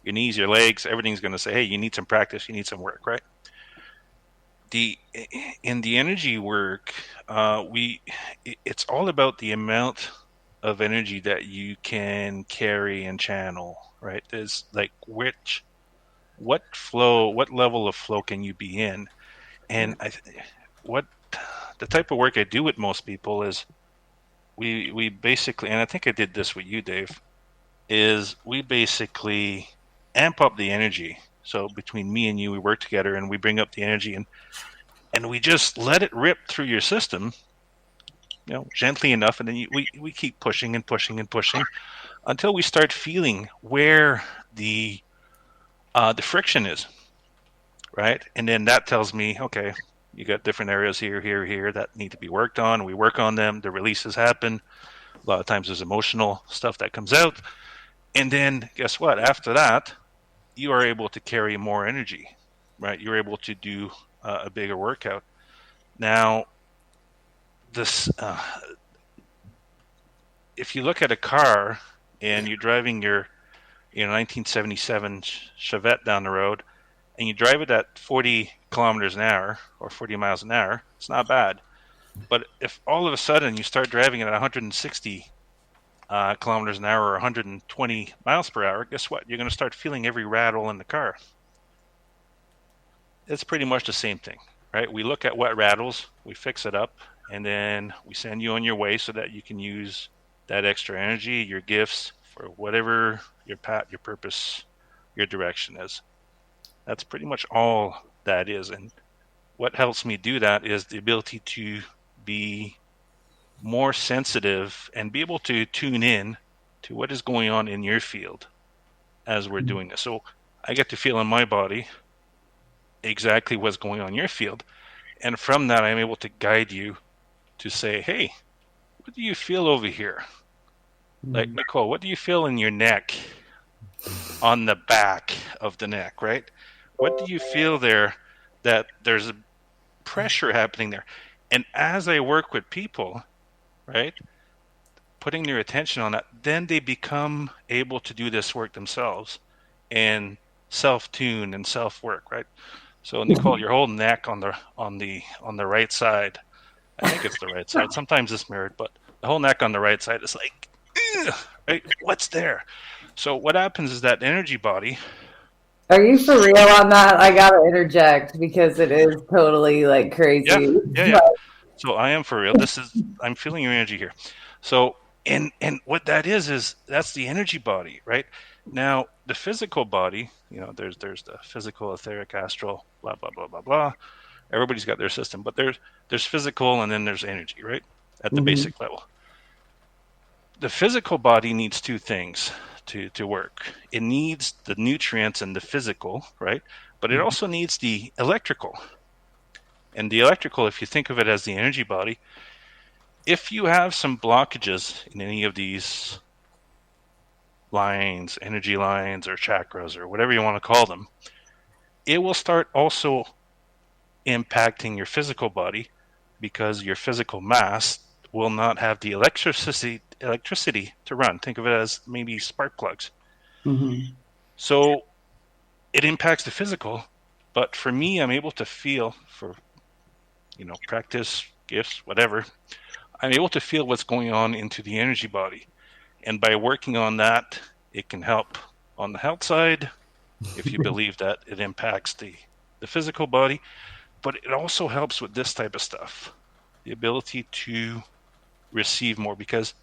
Your knees, your legs, everything's going to say, hey, you need some practice, you need some work, right? In the energy work, it's all about the amount of energy that you can carry and channel, right? There's like what level of flow can you be in? And the type of work I do with most people is we basically, and I think I did this with you, Dave, is we basically amp up the energy. So between me and you, we work together and we bring up the energy and we just let it rip through your system, gently enough, and then we keep pushing and pushing and pushing until we start feeling where the friction is, right? And then that tells me, okay, you got different areas here that need to be worked on. We work on them. The releases happen. A lot of times there's emotional stuff that comes out. And then guess what? After that, you are able to carry more energy, right? You're able to do a bigger workout. Now, this, if you look at a car and you're driving your 1977 Chevette down the road and you drive it at 40 kilometers an hour or 40 miles an hour, it's not bad. But if all of a sudden you start driving it at 160 kilometers an hour or 120 miles per hour, guess what? You're going to start feeling every rattle in the car. It's pretty much the same thing, right? We look at what rattles, we fix it up, and then we send you on your way so that you can use that extra energy, your gifts, for whatever your path, your purpose, your direction is. That's pretty much all that is. And what helps me do that is the ability to be more sensitive and be able to tune in to what is going on in your field as we're doing this. So I get to feel in my body exactly what's going on in your field. And from that, I'm able to guide you to say, hey, what do you feel over here? Like, Nicole, what do you feel in your neck, on the back of the neck, right? What do you feel there that there's a pressure happening there? And as I work with people, right, putting their attention on that, then they become able to do this work themselves and self-tune and self-work, right? So, Nicole, your whole neck on the right side, I think it's the right side. Sometimes it's mirrored, but the whole neck on the right side is like, right? What's there? So what happens is that energy body. Are you for real on that? I gotta interject because it is totally like crazy. Yeah. So I am for real. I'm feeling your energy here. So and what that is that's the energy body, right? Now the physical body, there's the physical, etheric, astral, blah blah blah blah blah. Everybody's got their system, but there's physical and then there's energy, right? At the basic level. The physical body needs two things to work. It needs the nutrients and the physical, right? But it also needs the electrical. And the electrical, if you think of it as the energy body, if you have some blockages in any of these lines, energy lines or chakras or whatever you want to call them, it will start also impacting your physical body because your physical mass will not have the electricity to run. Think of it as maybe spark plugs. So it impacts the physical. But for me, I'm able to feel, for practice, gifts, whatever, I'm able to feel what's going on into the energy body. And by working on that, it can help on the health side, if you believe that it impacts the physical body. But it also helps with this type of stuff, the ability to receive more, because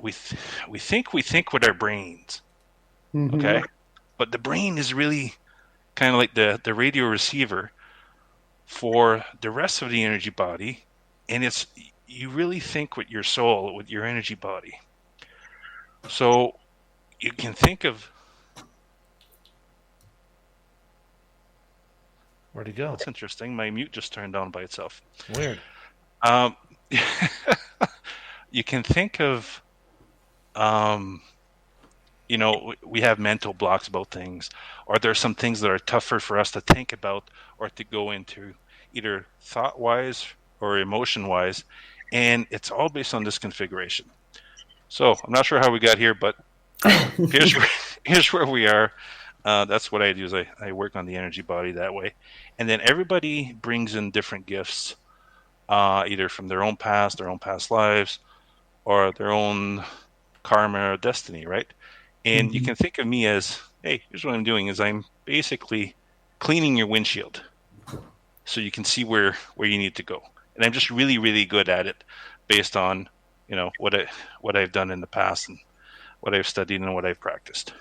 we think with our brains, okay? But the brain is really kind of like the radio receiver for the rest of the energy body, and you really think with your soul, with your energy body. So you can think of... Where'd he go? That's interesting. My mute just turned on by itself. Weird. You can think of, we have mental blocks about things, or there are some things that are tougher for us to think about or to go into, either thought-wise or emotion-wise, and it's all based on this configuration. So I'm not sure how we got here, but here's where we are. That's what I do, is I work on the energy body that way. And then everybody brings in different gifts, either from their own past lives, or their own karma or destiny, right? And you can think of me as, hey, here's what I'm doing, is I'm basically cleaning your windshield so you can see where you need to go. And I'm just really, really good at it based on, what I've done in the past and what I've studied and what I've practiced.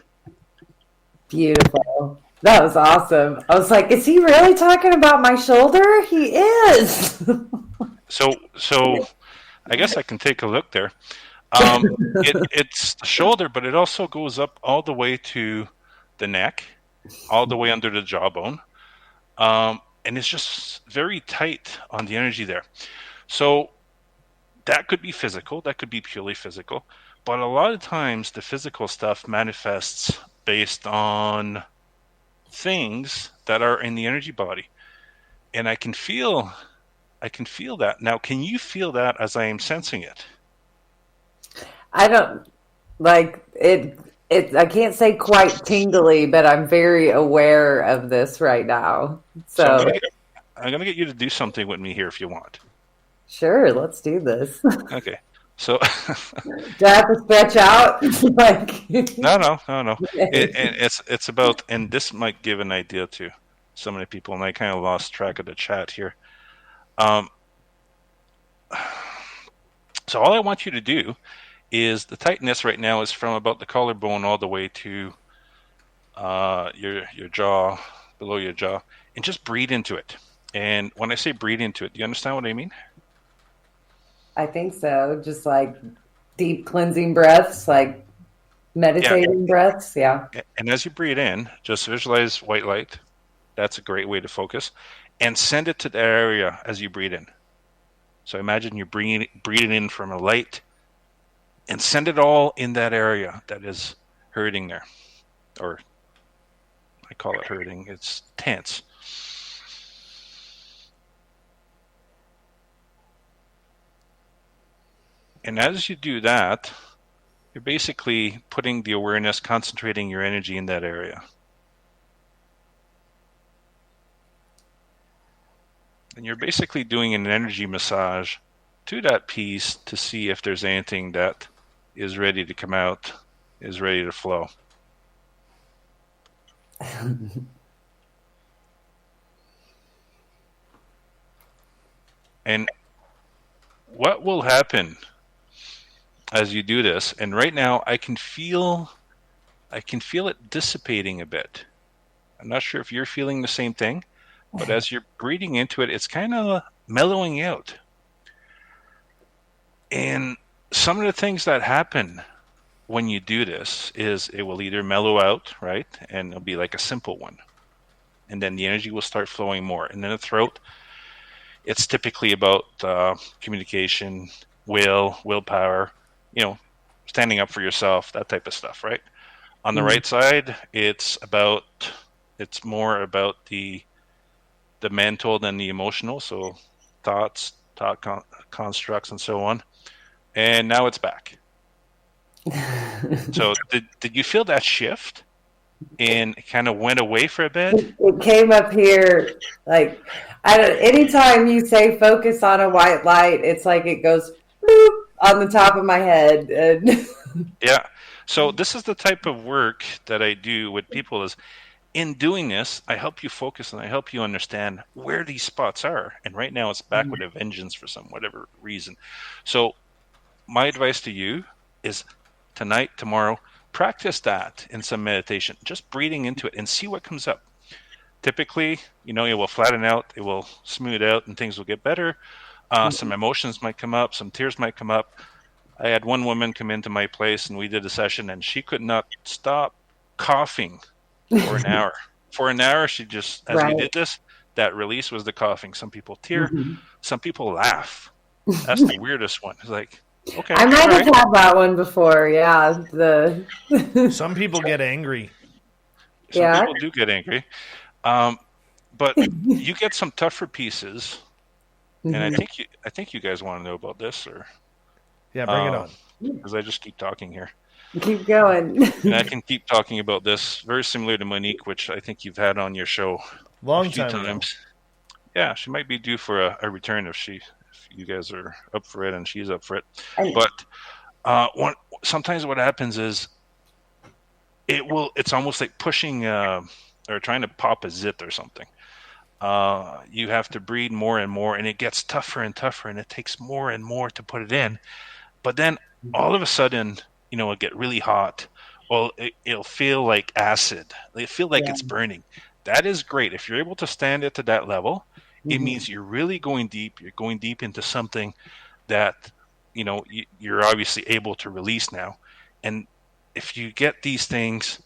Beautiful. That was awesome. I was like, is he really talking about my shoulder? He is. So I guess I can take a look there. It's the shoulder, but it also goes up all the way to the neck, all the way under the jawbone. And it's just very tight on the energy there. So that could be physical. That could be purely physical. But a lot of times the physical stuff manifests based on things that are in the energy body. And I can feel that. Now, can you feel that as I am sensing it? I don't like it. I can't say quite tingly, but I'm very aware of this right now. So I'm going to get you to do something with me here if you want. Sure, let's do this. Okay. So do I have to stretch out? No. It's about, and this might give an idea to so many people, and I kind of lost track of the chat here. So all I want you to do is, the tightness right now is from about the collarbone all the way to your jaw, below your jaw, and just breathe into it. And when I say breathe into it, do you understand what I mean? I think so. Just like deep cleansing breaths, like meditating breaths. Yeah. And as you breathe in, just visualize white light. That's a great way to focus. And send it to the area as you breathe in. So imagine you're breathing in from a light, and send it all in that area that is hurting there. Or I call it hurting. It's tense. And as you do that, you're basically putting the awareness, concentrating your energy in that area. And you're basically doing an energy massage to that piece to see if there's anything that is ready to come out, is ready to flow. And what will happen as you do this, and right now I can feel it dissipating a bit. I'm not sure if you're feeling the same thing, but as you're breathing into it, it's kind of mellowing out. And some of the things that happen when you do this is it will either mellow out, right? And it'll be like a simple one. And then the energy will start flowing more. And then the throat, it's typically about communication, willpower, standing up for yourself, that type of stuff, right? On the right side, it's more about the mental than the emotional, so thought constructs and so on. And now it's back. So did you feel that shift? and it kind of went away for a bit. It came up here, like, anytime you say focus on a white light, it's like it goes boop on the top of my head. And Yeah. So this is the type of work that I do with people is in doing this, I help you focus and I help you understand where these spots are. And right now it's back with a vengeance for some whatever reason. So my advice to you is tonight, tomorrow, practice that in some meditation, just breathing into it and see what comes up. Typically, it will flatten out, it will smooth out, and things will get better. Some emotions might come up, some tears might come up. I had one woman come into my place and we did a session and she could not stop coughing for an hour. For an hour, she just, as we did this, that release was the coughing. Some people tear, some people laugh. That's the weirdest one. It's like, okay. I might have had that one before, yeah. Some people get angry. Some people do get angry. But you get some tougher pieces. And I think you guys want to know about this, or yeah, bring it on. Because I just keep talking here. Keep going. And I can keep talking about this. Very similar to Monique, which I think you've had on your show a few times. Yeah, she might be due for a return if you guys are up for it and she's up for it. But sometimes what happens is it's almost like pushing or trying to pop a zit or something. You have to breathe more and more, and it gets tougher and tougher, and it takes more and more to put it in. But then all of a sudden, it'll get really hot. Well, it'll feel like acid. It'll feel like it's burning. That is great. If you're able to stand it to that level, it means you're really going deep. You're going deep into something that, you're obviously able to release now. And if you get these things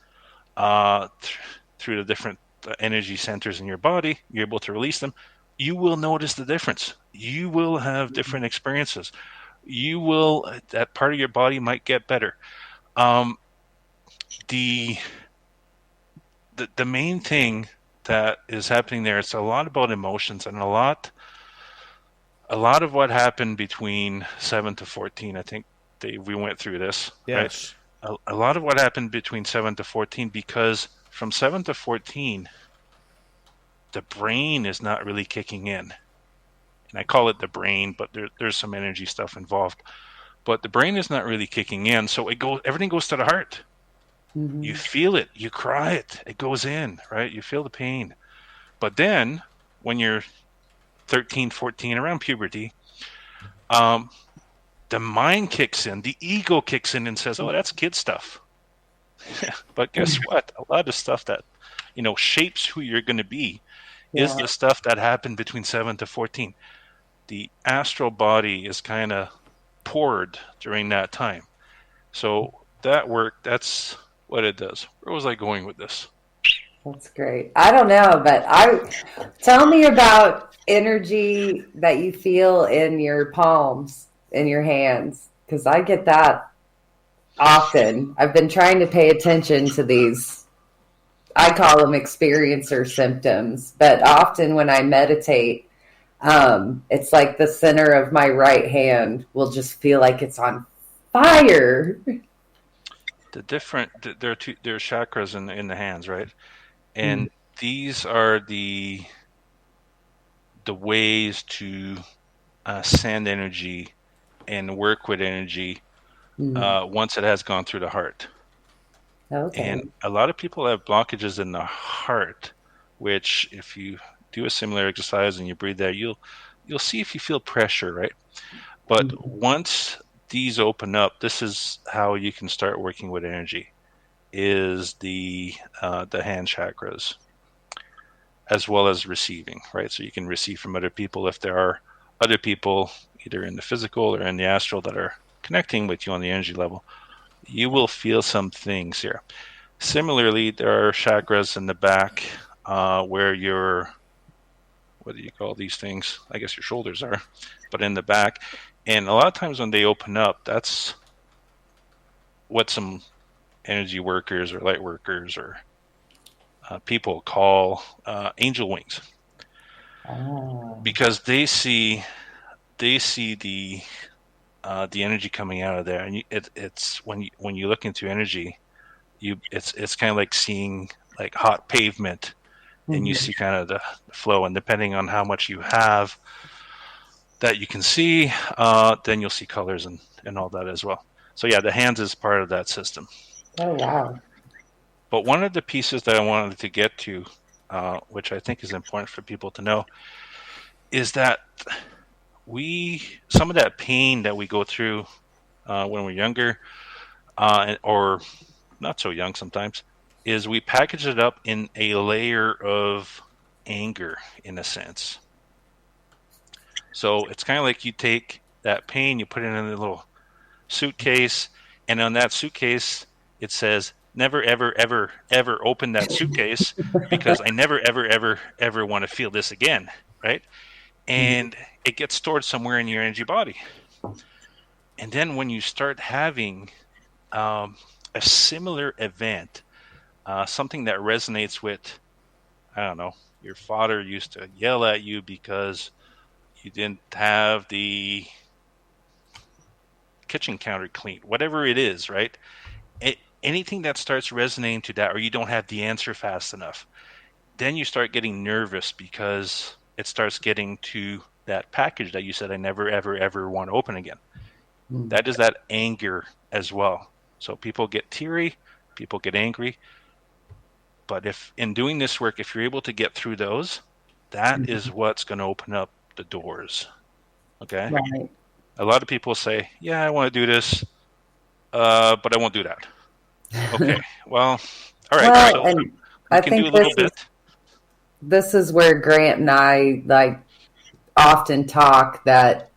through the different energy centers in your body, you're able to release them, you will notice the difference. You will have different experiences. That part of your body might get better. The main thing that is happening there, it's a lot about emotions, and a lot of what happened between 7 to 14, I think we went through this. Yes. Right? A lot of what happened between 7 to 14, because from 7 to 14, the brain is not really kicking in. And I call it the brain, but there's some energy stuff involved. But the brain is not really kicking in, so everything goes to the heart. You feel it, you cry it, it goes in, right? You feel the pain. But then, when you're 13, 14, around puberty, the mind kicks in, the ego kicks in and says, oh, that's kid stuff. But guess what? A lot of stuff that, shapes who you're going to be is the stuff that happened between 7 to 14. The astral body is kind of poured during that time. So that work, that's what it does. Where was I going with this? That's great. I don't know, but tell me about energy that you feel in your palms, in your hands, because I get that often. I've been trying to pay attention to these, I call them experiencer symptoms, but often when I meditate, it's like the center of my right hand will just feel like it's on fire. There are chakras in the hands, right? And these are the ways to send energy and work with energy once it has gone through the heart. Okay. And a lot of people have blockages in the heart, which if you do a similar exercise and you breathe there, you'll see if you feel pressure, right? But once these open up, this is how you can start working with energy, is the hand chakras, as well as receiving, right? So you can receive from other people if there are other people either in the physical or in the astral that are connecting with you on the energy level. You will feel some things here. Similarly, there are chakras in the back where your, what do you call these things? I guess your shoulders are, but in the back. And a lot of times when they open up, that's what some energy workers or light workers or people call angel wings. Because they see the energy coming out of there, and it's when you look into energy, it's kind of like seeing like hot pavement, and you see kind of the flow, and depending on how much you have that you can see, then you'll see colors and all that as well. So yeah, the hands is part of that system. Oh, wow. But one of the pieces that I wanted to get to, which I think is important for people to know, is that some of that pain that we go through when we're younger, or not so young sometimes, is we package it up in a layer of anger, in a sense. So it's kind of like you take that pain, you put it in a little suitcase, and on that suitcase it says, never, ever, ever, ever open that suitcase because I never, ever, ever, ever want to feel this again, right? And it gets stored somewhere in your energy body. And then when you start having a similar event, something that resonates with, I don't know, your father used to yell at you because you didn't have the kitchen counter clean, whatever it is, right? Anything that starts resonating to that, or you don't have the answer fast enough, then you start getting nervous because it starts getting to that package that you said, I never, ever, ever want to open again. That is that anger as well. So people get teary, people get angry. But if in doing this work, if you're able to get through those, that is what's going to open up the doors. Okay? Right. A lot of people say, yeah, I want to do this, but I won't do that. Okay, well, all right. Well, so and we I can do think a little bit. this is where Grant and I often talk that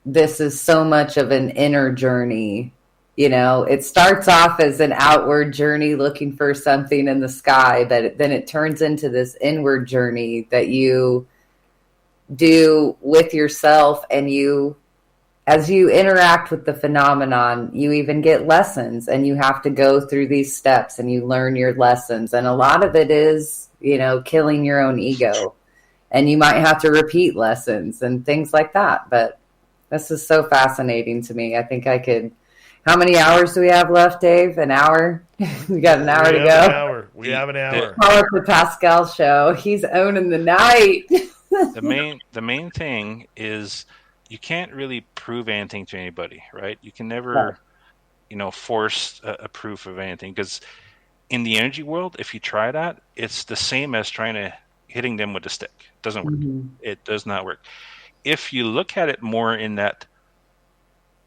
this is so much of an inner journey. You know, it starts off as an outward journey looking for something in the sky, but then it turns into this inward journey that you do with yourself, and as you interact with the phenomenon, you even get lessons, and you have to go through these steps and you learn your lessons. And a lot of it is, killing your own ego, and you might have to repeat lessons and things like that. But this is so fascinating to me. I think I could. How many hours do we have left, Dave? An hour? We got an hour to go. We have an hour. Call it the Pascal show. He's owning the night. The main thing is you can't really prove anything to anybody, right? You can never, force a proof of anything, because in the energy world, if you try that, it's the same as hitting them with a stick. It doesn't work. It does not work. If you look at it more in that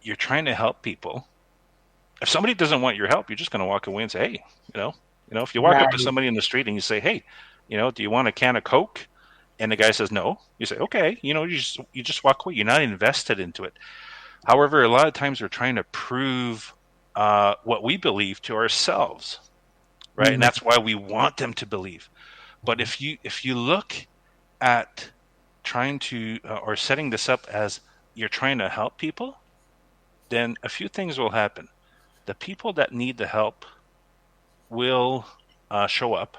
you're trying to help people, if somebody doesn't want your help, you're just going to walk away and say, hey, if you walk up to somebody in the street and you say, hey, do you want a can of Coke? And the guy says no. You say, okay, you just walk away. You're not invested into it. However, a lot of times we're trying to prove what we believe to ourselves, right? And that's why we want them to believe. But if you look at trying to or setting this up as you're trying to help people, then a few things will happen. The people that need the help will show up,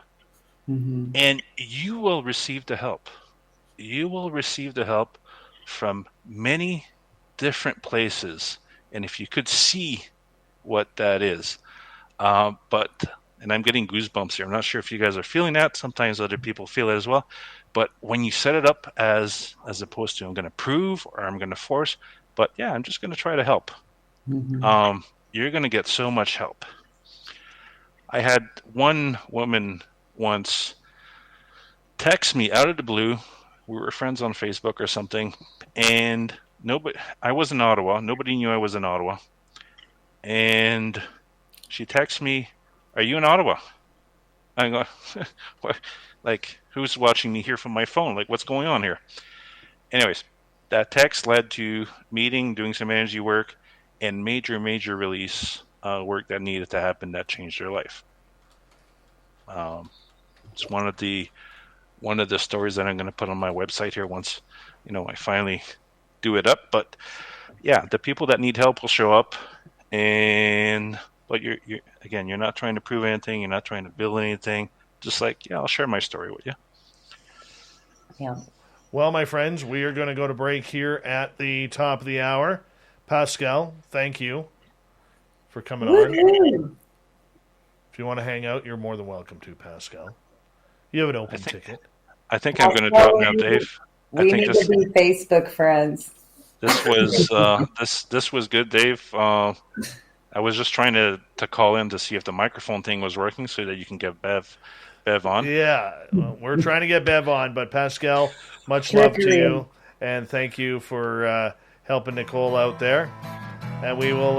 and you will receive the help. You will receive the help from many different places, and if you could see what that is. And I'm getting goosebumps here. I'm not sure if you guys are feeling that. Sometimes other people feel it as well. But when you set it up as opposed to I'm going to prove or I'm going to force, but yeah, I'm just going to try to help. You're going to get so much help. I had one woman once text me out of the blue. We were friends on Facebook or something, and I was in Ottawa. Nobody knew I was in Ottawa. And she texts me, are you in Ottawa? I go, what? Like, who's watching me here from my phone? Like, what's going on here? Anyways, that text led to meeting, doing some energy work, and major release work that needed to happen that changed their life. It's one of the stories that I'm going to put on my website here once, I finally do it up. But yeah, the people that need help will show up, but you're not trying to prove anything. You're not trying to build anything. Just like, yeah, I'll share my story with you. Yeah. Well, my friends, we are going to go to break here at the top of the hour. Pascal, thank you for coming on. If you want to hang out, you're more than welcome to, Pascal. You have an open ticket. I think I'm going to drop now, Dave. We need to be Facebook friends. This was this was good, Dave. I was just trying to call in to see if the microphone thing was working so that you can get Bev on. Yeah, well, we're trying to get Bev on, but Pascal, much love to you, and thank you for helping Nicole out there. And we will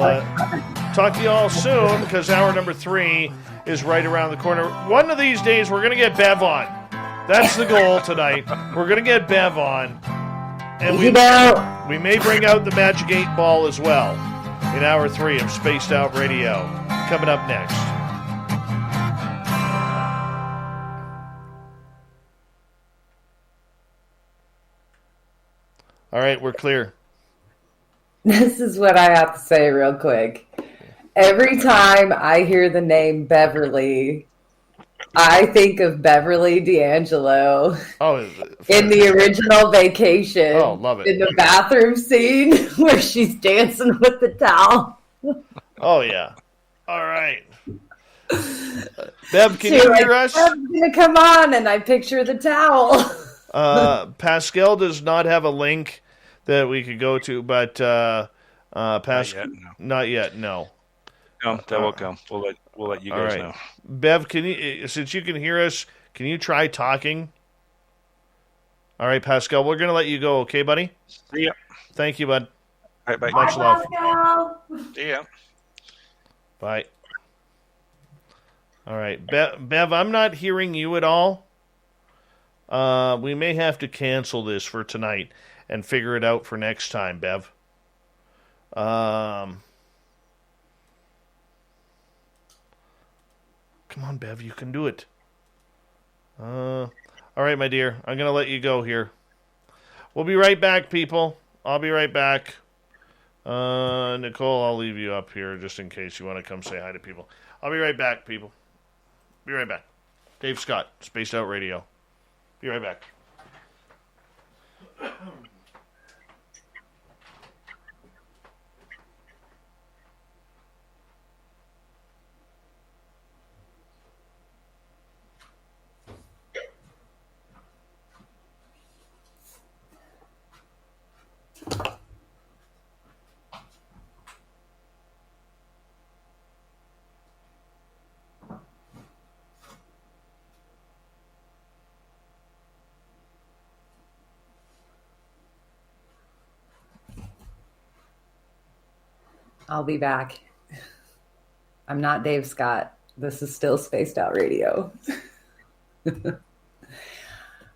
talk to you all soon, because hour number 3 is right around the corner. One of these days, we're going to get Bev on. That's the goal tonight. We're going to get Bev on. And we may bring out the Magic 8 Ball as well in hour 3 of Spaced Out Radio. Coming up next. All right, we're clear. This is what I have to say real quick. Every time I hear the name Beverly, I think of Beverly D'Angelo in the original Vacation. Oh, love it. In the bathroom scene where she's dancing with the towel. Oh, yeah. All right. Bev, can you hear us? I'm going to come on, and I picture the towel. Pascal does not have a link that we could go to, but not yet, no. No, that will come. We'll let you guys know. Bev, can you, since you can hear us, can you try talking? All right, Pascal, we're going to let you go, okay, buddy? See ya. Thank you, bud. All right, bye. Much love. Pascal. See ya. Bye. All right, Bev, I'm not hearing you at all. We may have to cancel this for tonight and figure it out for next time, Bev. Come on, Bev, you can do it. All right, my dear, I'm going to let you go here. We'll be right back, people. I'll be right back. Nicole, I'll leave you up here just in case you want to come say hi to people. I'll be right back, people. Be right back. Dave Scott, Spaced Out Radio. Be right back. I'll be back. I'm not Dave Scott. This is still Spaced Out Radio.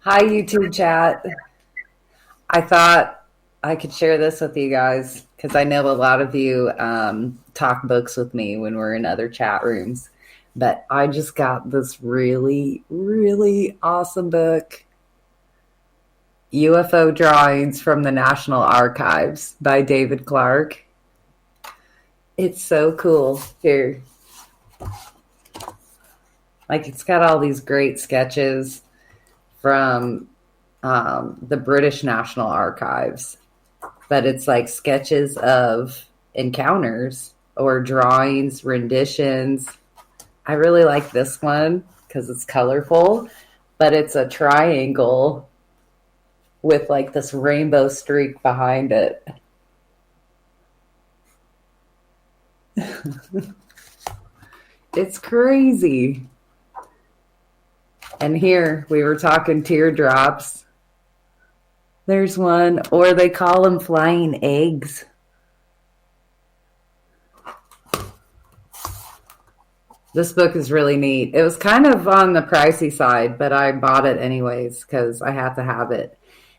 Hi, YouTube chat. I thought I could share this with you guys because I know a lot of you talk books with me when we're in other chat rooms. But I just got this really, really awesome book, UFO Drawings from the National Archives by David Clark. It's so cool. Here. Like, it's got all these great sketches from the British National Archives. But it's like sketches of encounters or drawings, renditions. I really like this one because it's colorful. But it's a triangle with like this rainbow streak behind it. It's crazy. And here we were talking teardrops. There's one, or they call them flying eggs. This book is really neat. It was kind of on the pricey side, but I bought it anyways because I had to have it.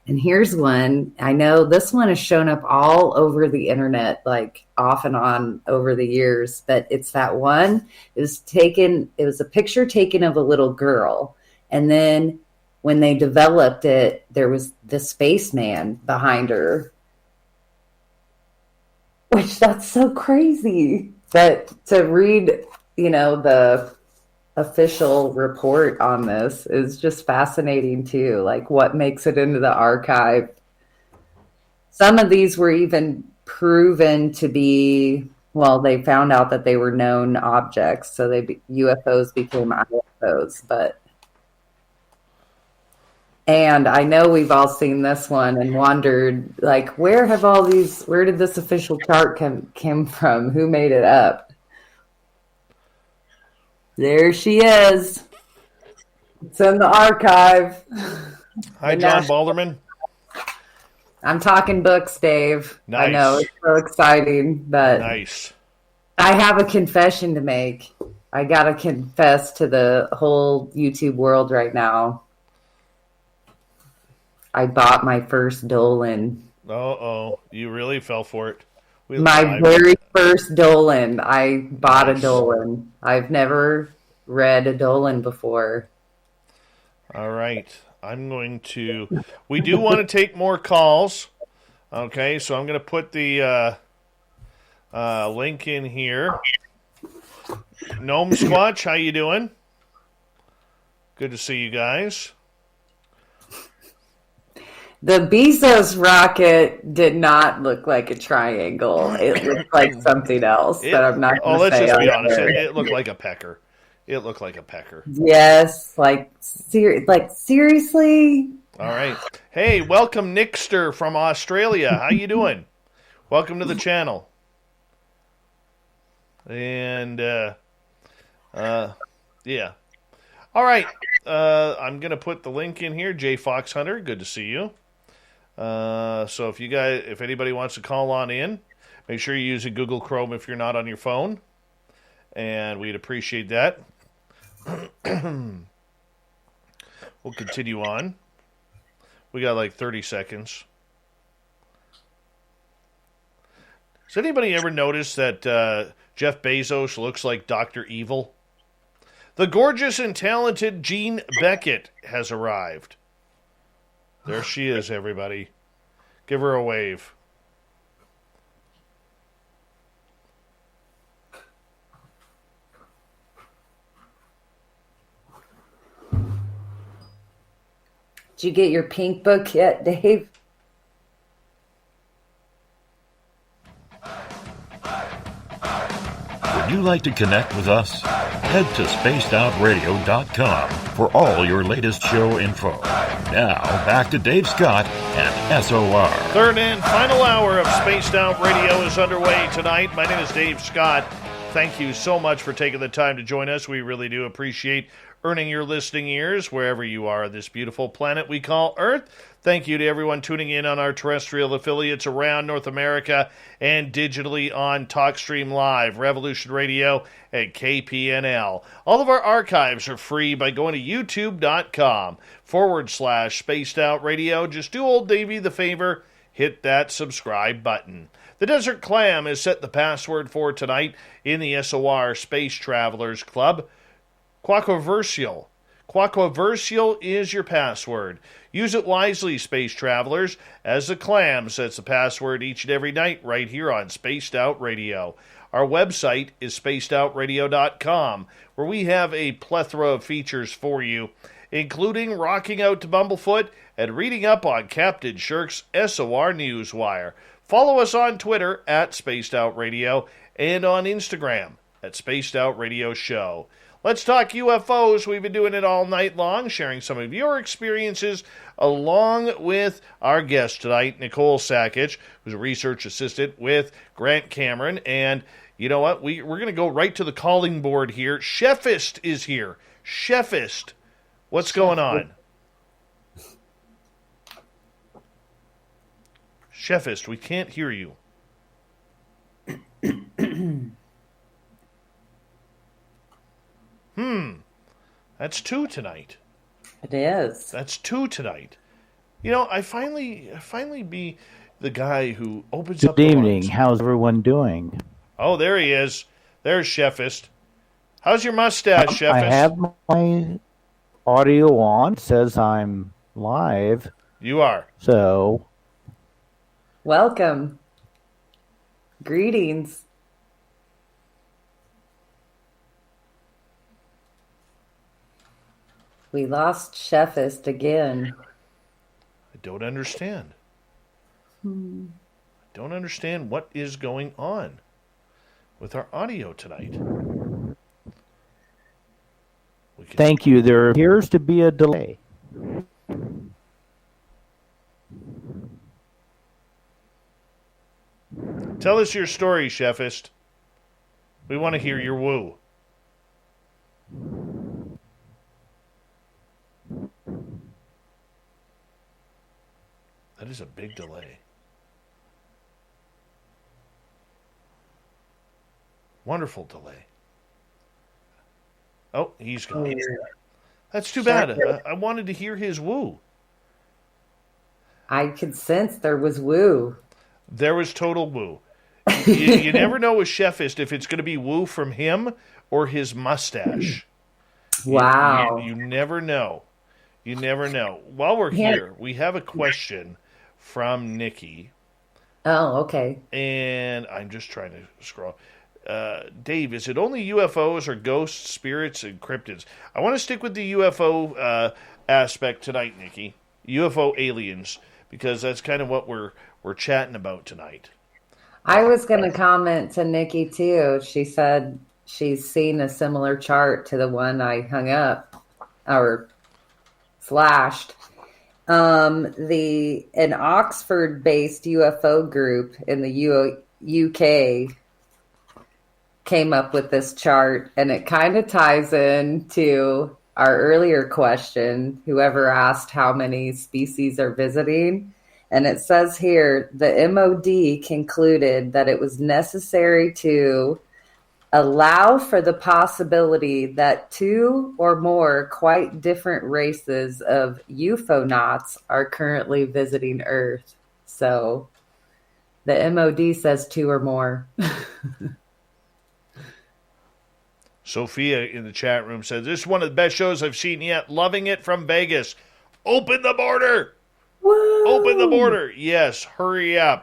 And here's one. I know this one has shown up all over the internet, like off and on over the years, but it's that one. It was a picture taken of a little girl. And then when they developed it, there was the spaceman behind her. Which, that's so crazy. But to read, the official report on this is just fascinating too, like what makes it into the archive. Some of these were even proven to be Well, they found out that they were known objects, so UFOs became IFOs. And I know we've all seen this one and wondered, like, where did this official chart came from? Who made it up? There she is. It's in the archive. Hi, John Balderman. I'm talking books, Dave. Nice. I know, it's so exciting, but nice. I have a confession to make. I gotta confess to the whole YouTube world right now. I bought my first Dolan. Uh-oh. You really fell for it. My very first Dolan. I bought a Dolan. I've never read a Dolan before. All right. We do want to take more calls. Okay, so I'm going to put the link in here. Gnome Squatch, how you doing? Good to see you guys. The Bezos rocket did not look like a triangle. It looked like something else that I'm not going to say. Let's just be honest. It looked like a pecker. It looked like a pecker. Yes, seriously. All right. Hey, welcome Nickster from Australia. How you doing? Welcome to the channel. And yeah. All right. I'm gonna put the link in here. Jay Fox Hunter, good to see you. So if anybody wants to call on in, make sure you're using Google Chrome if you're not on your phone, and we'd appreciate that. We'll continue on. We got like 30 seconds. Has anybody ever noticed that Jeff Bezos looks like Dr. Evil? The gorgeous and talented Jean Beckett has arrived. There she is, everybody. Give her a wave. Did you get your pink book yet, Dave? Would you like to connect with us? Head to spacedoutradio.com for all your latest show info. Now, back to Dave Scott and SOR. Third and final hour of Spaced Out Radio is underway tonight. My name is Dave Scott. Thank you so much for taking the time to join us. We really do appreciate earning your listening ears wherever you are on this beautiful planet we call Earth. Thank you to everyone tuning in on our terrestrial affiliates around North America and digitally on TalkStream Live, Revolution Radio, and KPNL. All of our archives are free by going to youtube.com/Spaced Out Radio. Just do old Davey the favor, hit that subscribe button. The Desert Clam has set the password for tonight in the SOR Space Travelers Club. Quaquaversial. Quaquaversial is your password. Use it wisely, space travelers, as the Clam sets the password each and every night right here on Spaced Out Radio. Our website is spacedoutradio.com, where we have a plethora of features for you, including rocking out to Bumblefoot and reading up on Captain Shirk's SOR Newswire. Follow us on Twitter at Spaced Out Radio and on Instagram at Spaced Out Radio Show. Let's talk UFOs. We've been doing it all night long, sharing some of your experiences along with our guest tonight, Nicole Sakach, who's a research assistant with Grant Cameron. And you know what? We're going to go right to the calling board here. Chefist is here. Chefist, what's going on? Chefist, we can't hear you. That's 2 tonight. It is. That's 2 tonight. You know, I finally be the guy who opens up the Good evening. lines. How's everyone doing? Oh, there he is. There's Chefist. How's your mustache, Chefist? I have my audio on. It says I'm live. You are. So, Welcome. Greetings. We lost Chefist again. I don't understand. I don't understand what is going on. with our audio tonight. Thank you. There appears to be a delay. Tell us your story, Chefist. We want to hear your woo. That is a big delay. Wonderful delay. Oh, he's gone. That's too bad. I wanted to hear his woo. I could sense there was woo. There was total woo. You never know with Chefist if it's going to be woo from him or his mustache. Wow. You never know. You never know. While we're here, we have a question from Nikki. Oh, okay. And I'm just trying to scroll. Dave, is it only UFOs or ghosts, spirits, and cryptids? I want to stick with the UFO aspect tonight, Nikki. UFO aliens, because that's kind of what we're chatting about tonight. I was going to comment to Nikki, too. She said she's seen a similar chart to the one I hung up or flashed. An Oxford-based UFO group in the UK came up with this chart, and it kind of ties into our earlier question, whoever asked how many species are visiting. And it says here, the MOD concluded that it was necessary to allow for the possibility that two or more quite different races of UFOnauts are currently visiting Earth. So the MOD says two or more. Sophia in the chat room says, this is one of the best shows I've seen yet. Loving it from Vegas. Open the border. Woo! Open the border. Yes, hurry up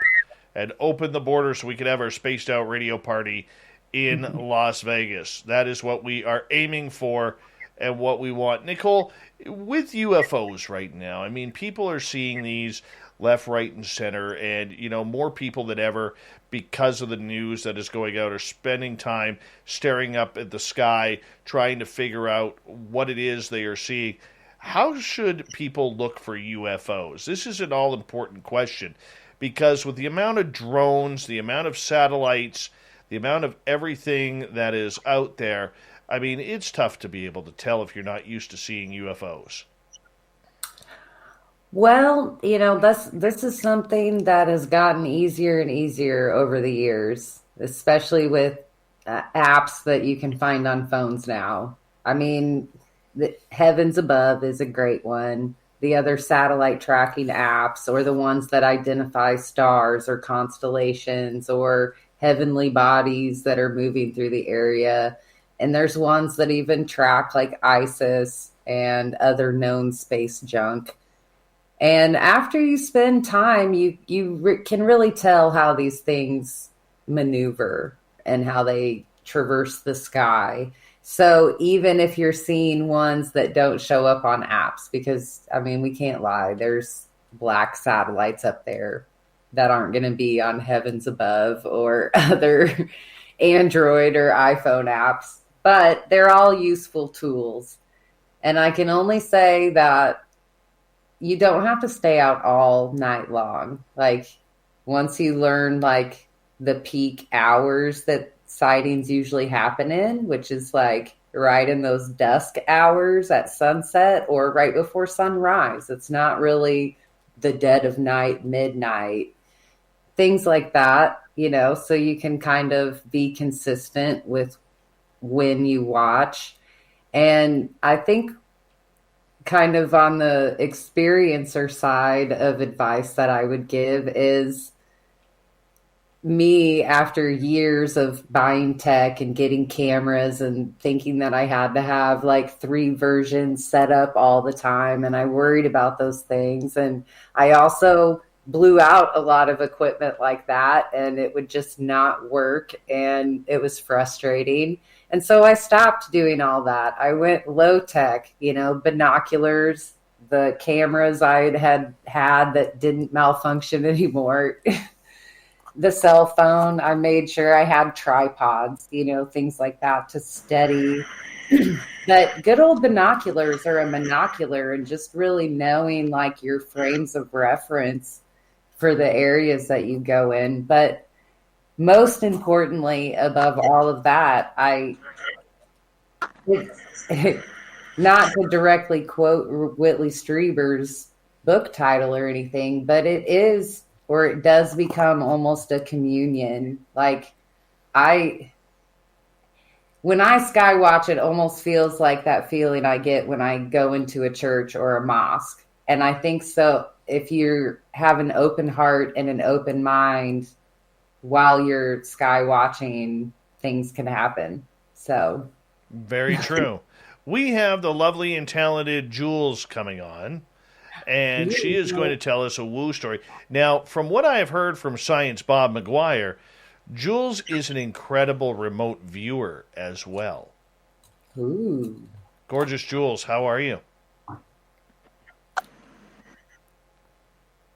and open the border so we can have our spaced out radio party in Las Vegas. That is what we are aiming for and what we want. Nicole, with UFOs right now, I mean, people are seeing these left, right, and center, and, you know, more people than ever, because of the news that is going out, are spending time staring up at the sky, trying to figure out what it is they are seeing. How should people look for UFOs? This is an all-important question, because with the amount of drones, the amount of satellites, the amount of everything that is out there, I mean, it's tough to be able to tell if you're not used to seeing UFOs. Well, you know, this is something that has gotten easier and easier over the years, especially with apps that you can find on phones now. I mean, the Heavens Above is a great one. The other satellite tracking apps, or the ones that identify stars or constellations or heavenly bodies that are moving through the area. And there's ones that even track like ISIS and other known space junk. And after you spend time, you can really tell how these things maneuver and how they traverse the sky. So even if you're seeing ones that don't show up on apps, because, I mean, we can't lie, there's black satellites up there that aren't going to be on Heavens Above or other Android or iPhone apps, but they're all useful tools. And I can only say that you don't have to stay out all night long. Like, once you learn, like, the peak hours that sightings usually happen in, which is like right in those dusk hours at sunset or right before sunrise. It's not really the dead of night, midnight, things like that, you know, so you can kind of be consistent with when you watch. And I think kind of on the experiencer side of advice that I would give is, me, after years of buying tech and getting cameras and thinking that I had to have like 3 versions set up all the time, and I worried about those things. And I also blew out a lot of equipment like that, and it would just not work, and it was frustrating. And so I stopped doing all that. I went low tech, you know, binoculars, the cameras I had that didn't malfunction anymore. the cell phone. I made sure I had tripods, things like that to steady. But good old binoculars or a monocular, and just really knowing like your frames of reference for the areas that you go in. But most importantly, above all of that, not to directly quote Whitley Strieber's book title or anything, but it does become almost a communion. Like when I skywatch, it almost feels like that feeling I get when I go into a church or a mosque. And I think so, if you have an open heart and an open mind while you're skywatching, things can happen. So very true. We have the lovely and talented Jules coming on, and she is going to tell us a woo story. Now, from what I have heard from Science Bob McGuire, Jules is an incredible remote viewer as well. Ooh. Gorgeous Jules, how are you?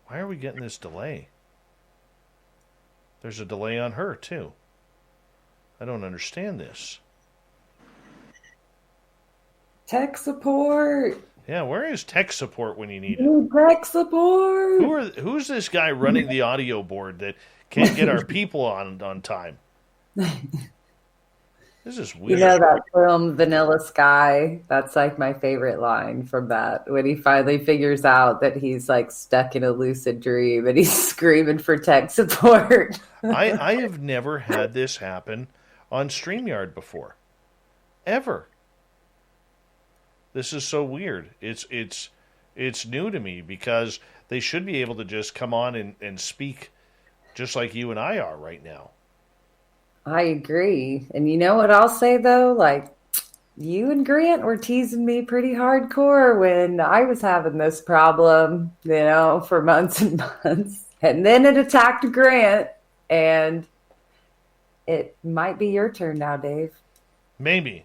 Why are we getting this delay? There's a delay on her, too. I don't understand this. Tech support. Yeah, where is tech support when you need it? Tech support. Who's this guy running the audio board that can't get our people on time? This is weird. That film Vanilla Sky? That's like my favorite line from that. When he finally figures out that he's like stuck in a lucid dream and he's screaming for tech support. I have never had this happen on StreamYard before. Ever. This is so weird. It's new to me, because they should be able to just come on and speak just like you and I are right now. I agree. And you know what I'll say, though? Like, you and Grant were teasing me pretty hardcore when I was having this problem, for months and months. And then it attacked Grant, and it might be your turn now, Dave. Maybe.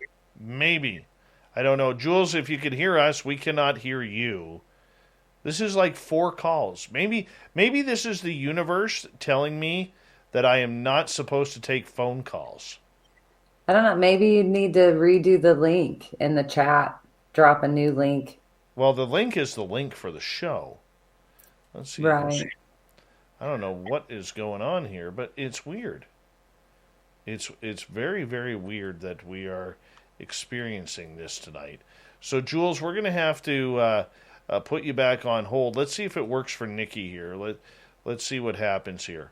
I don't know. Jules, if you could hear us, we cannot hear you. This is like 4 calls. Maybe this is the universe telling me that I am not supposed to take phone calls. I don't know. Maybe you need to redo the link in the chat. Drop a new link. Well, the link is the link for the show. Let's see. Right. I don't know what is going on here, but it's weird. It's very, very weird that we are experiencing this tonight. So, Jules, we're going to have to put you back on hold. Let's see if it works for Nikki here. Let's see what happens here.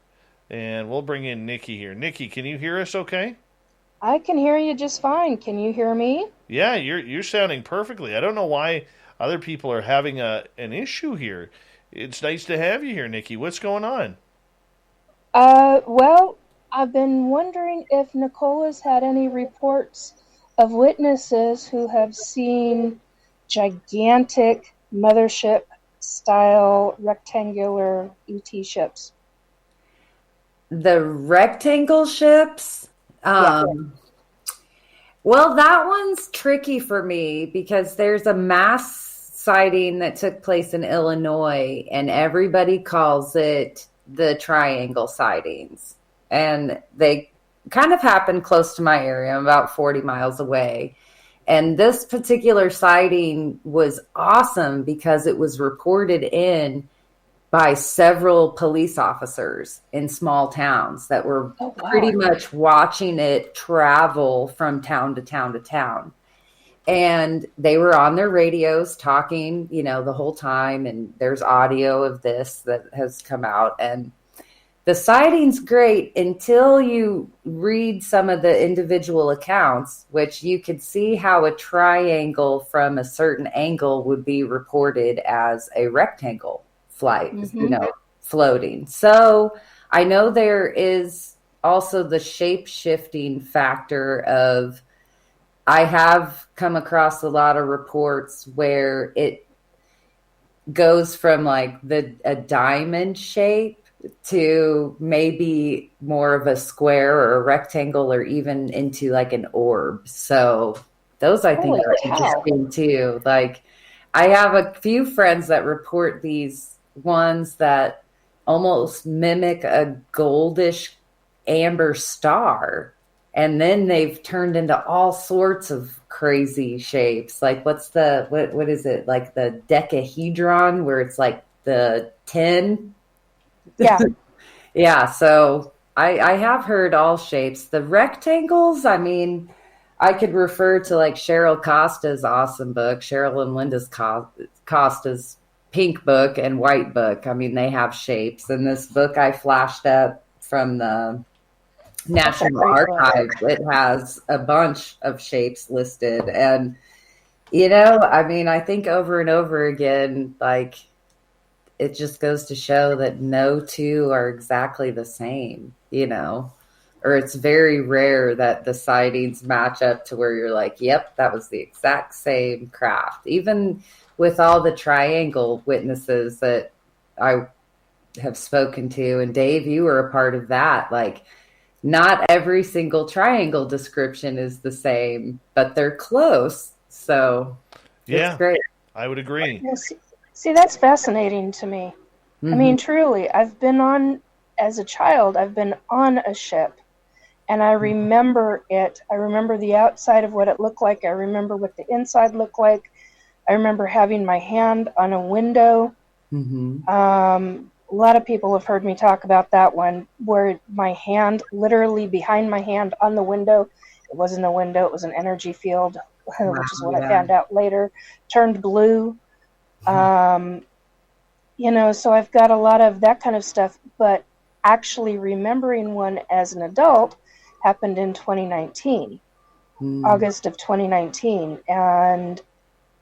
And we'll bring in Nikki here. Nikki, can you hear us okay? I can hear you just fine. Can you hear me? Yeah, you're sounding perfectly. I don't know why other people are having an issue here. It's nice to have you here, Nikki. What's going on? Well, I've been wondering if Nicole has had any reports of witnesses who have seen gigantic mothership-style rectangular ET ships. The rectangle ships? Yeah. Well, that one's tricky for me because there's a mass sighting that took place in Illinois, and everybody calls it the triangle sightings. And they kind of happened close to my area. I'm about 40 miles away. And this particular sighting was awesome because it was reported in by several police officers in small towns that were pretty much watching it travel from town to town to town. And they were on their radios talking, the whole time. And there's audio of this that has come out. And the sighting's great until you read some of the individual accounts, which you could see how a triangle from a certain angle would be reported as a rectangle flight, floating. So I know there is also the shape-shifting factor of, I have come across a lot of reports where it goes from like a diamond shape to maybe more of a square or a rectangle or even into like an orb. So those I think are interesting too. Like I have a few friends that report these ones that almost mimic a goldish amber star. And then they've turned into all sorts of crazy shapes. Like what is it? Like the decahedron, where it's like the 10. Yeah. Yeah. So I have heard all shapes. The rectangles, I mean, I could refer to like Cheryl Costa's awesome book, Cheryl and Linda's Costa's pink book and white book. I mean, they have shapes. And this book I flashed up from the National Archives, it has a bunch of shapes listed. And, you know, I mean, I think over and over again, like, it just goes to show that no two are exactly the same, you know, or it's very rare that the sightings match up to where you're like, yep, that was the exact same craft. Even with all the triangle witnesses that I have spoken to, and Dave, you were a part of that, like, not every single triangle description is the same, but they're close. So Yeah, it's great. I would agree. Yes. See, that's fascinating to me. Mm-hmm. I mean, truly, as a child, I've been on a ship, and I remember it. I remember the outside of what it looked like. I remember what the inside looked like. I remember having my hand on a window. Mm-hmm. A lot of people have heard me talk about that one, where my hand, literally behind my hand on the window, it wasn't a window, it was an energy field, which is what I found out later, turned blue. You know, so I've got a lot of that kind of stuff, but actually remembering one as an adult happened in 2019, August of 2019, and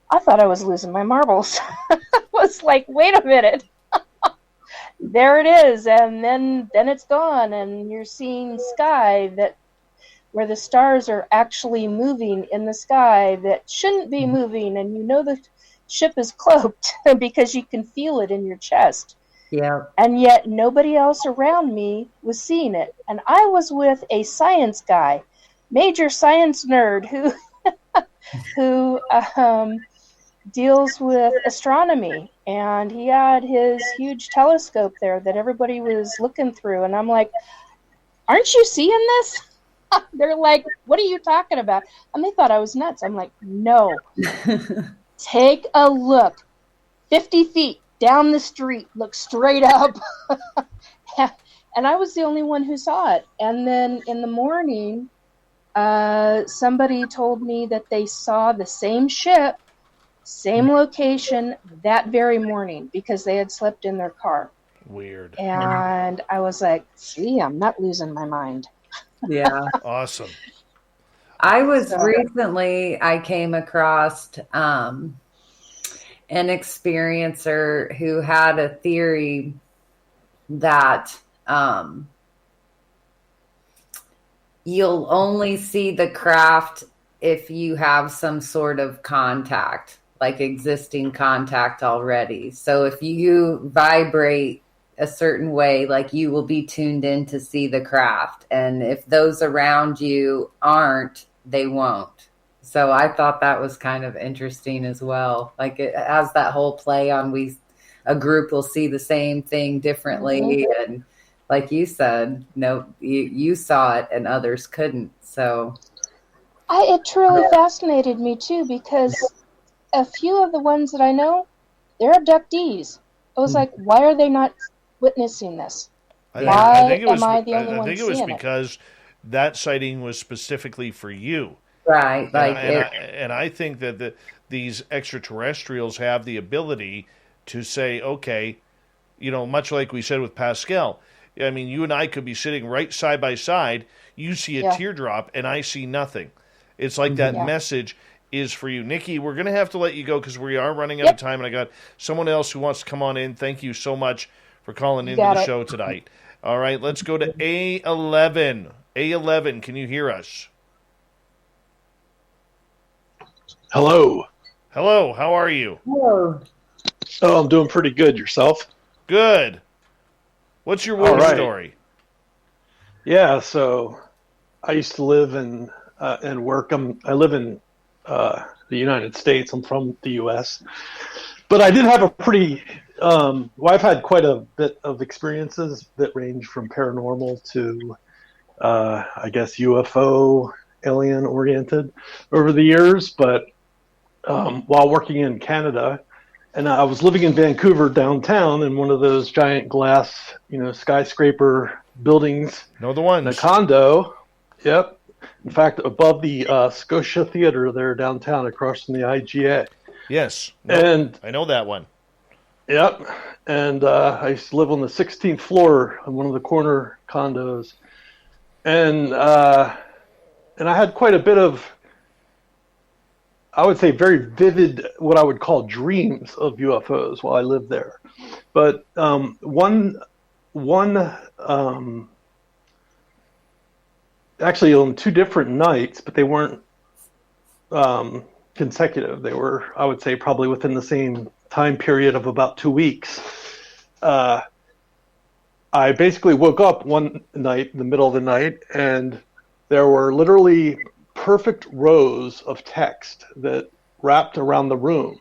I thought I was losing my marbles. I was like, wait a minute. There it is, and then it's gone, and you're seeing sky where the stars are actually moving in the sky that shouldn't be moving, and you know the ship is cloaked because you can feel it in your chest. Yeah. And yet nobody else around me was seeing it. And I was with a science guy, major science nerd who deals with astronomy. And he had his huge telescope there that everybody was looking through. And I'm like, aren't you seeing this? They're like, what are you talking about? And they thought I was nuts. I'm like, no. Take a look. 50 feet down the street. Look straight up. And I was the only one who saw it. And then in the morning, somebody told me that they saw the same ship, same location that very morning because they had slept in their car. Weird. And I was like, see, I'm not losing my mind. Yeah. Awesome. I came across an experiencer who had a theory that you'll only see the craft if you have some sort of contact, like existing contact already. So if you vibrate a certain way, like you will be tuned in to see the craft. And if those around you aren't, they won't. So I thought that was kind of interesting as well. Like it has that whole play on a group will see the same thing differently. Mm-hmm. And like you said, no, you saw it and others couldn't. So it truly fascinated me too, because a few of the ones that I know, they're abductees. I was like, why are they not witnessing this? Why am I the only one seeing it? I think it was because that sighting was specifically for you. Right. And I think that these extraterrestrials have the ability to say, okay, you know, much like we said with Pascal, I mean, you and I could be sitting right side by side. You see a teardrop and I see nothing. It's like that message is for you. Nikki, we're going to have to let you go because we are running out of time, and I got someone else who wants to come on in. Thank you so much for calling into the show tonight. All right, let's go to A11. A11, can you hear us? Hello. Hello, how are you? Hello. Oh, I'm doing pretty good. Yourself? Good. What's your weird story? Yeah, so I used to live and work. I live in the United States. I'm from the U.S. But I did have a pretty I've had quite a bit of experiences that range from paranormal to, I guess, UFO, alien oriented over the years. But while working in Canada, and I was living in Vancouver downtown in one of those giant glass, skyscraper buildings. Know the ones. In a condo. Yep. In fact, above the Scotia Theater there downtown across from the IGA. Yes. And I know that one. Yep. And I used to live on the 16th floor of one of the corner condos. And I had quite a bit of, I would say, very vivid, what I would call dreams of UFOs while I lived there. But one actually on 2 different nights, but they weren't consecutive. They were, I would say, probably within the same time period of about 2 weeks. I basically woke up one night in the middle of the night, and there were literally perfect rows of text that wrapped around the room,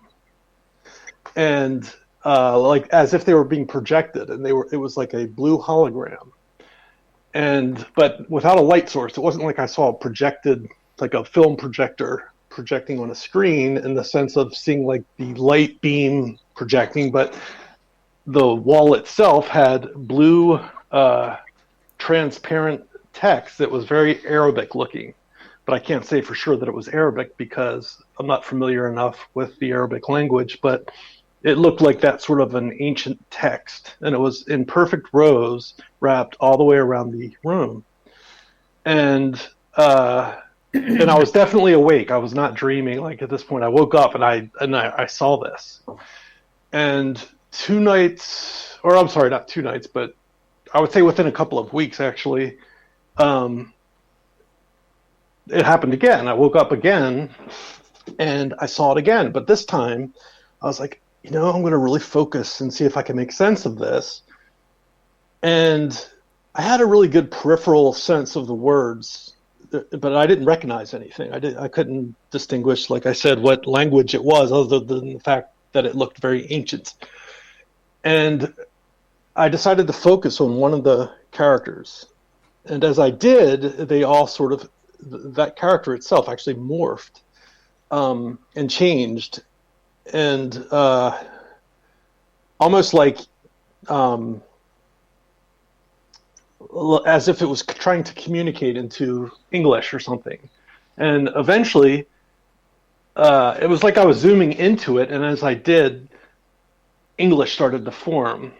and like as if they were being projected, and it was like a blue hologram, but without a light source. It wasn't like I saw projected, like a film projector projecting on a screen in the sense of seeing like the light beam projecting, but the wall itself had blue transparent text that was very Arabic looking. But I can't say for sure that it was Arabic because I'm not familiar enough with the Arabic language, but it looked like that sort of an ancient text, and it was in perfect rows wrapped all the way around the room. And I was definitely awake. I was not dreaming. Like at this point, I woke up and I saw this. And 2 nights, or I'm sorry, not 2 nights, but I would say within a couple of weeks, actually, it happened again. I woke up again and I saw it again. But this time I was like, I'm going to really focus and see if I can make sense of this. And I had a really good peripheral sense of the words, but I didn't recognize anything. I couldn't distinguish, like I said, what language it was, other than the fact that it looked very ancient. And I decided to focus on one of the characters. And as I did, they all sort of, that character itself actually morphed and changed. And almost like as if it was trying to communicate into English or something. And eventually, it was like I was zooming into it, and as I did, English started to form.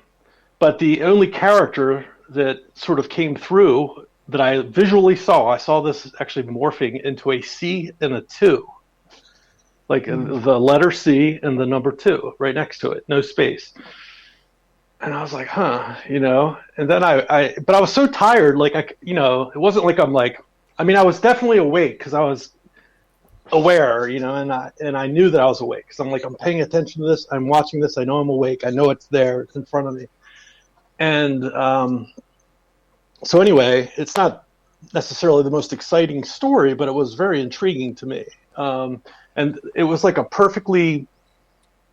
But the only character that sort of came through that I visually saw, I saw this actually morphing into a C and a 2. Like the letter C and the number 2 right next to it, no space. And I was like, and then but I was so tired, like, it wasn't like I was definitely awake because I was aware, and I knew that I was awake. So I'm paying attention to this. I'm watching this. I know I'm awake. I know it's there. It's in front of me. And so anyway, it's not necessarily the most exciting story, but it was very intriguing to me. And it was like a perfectly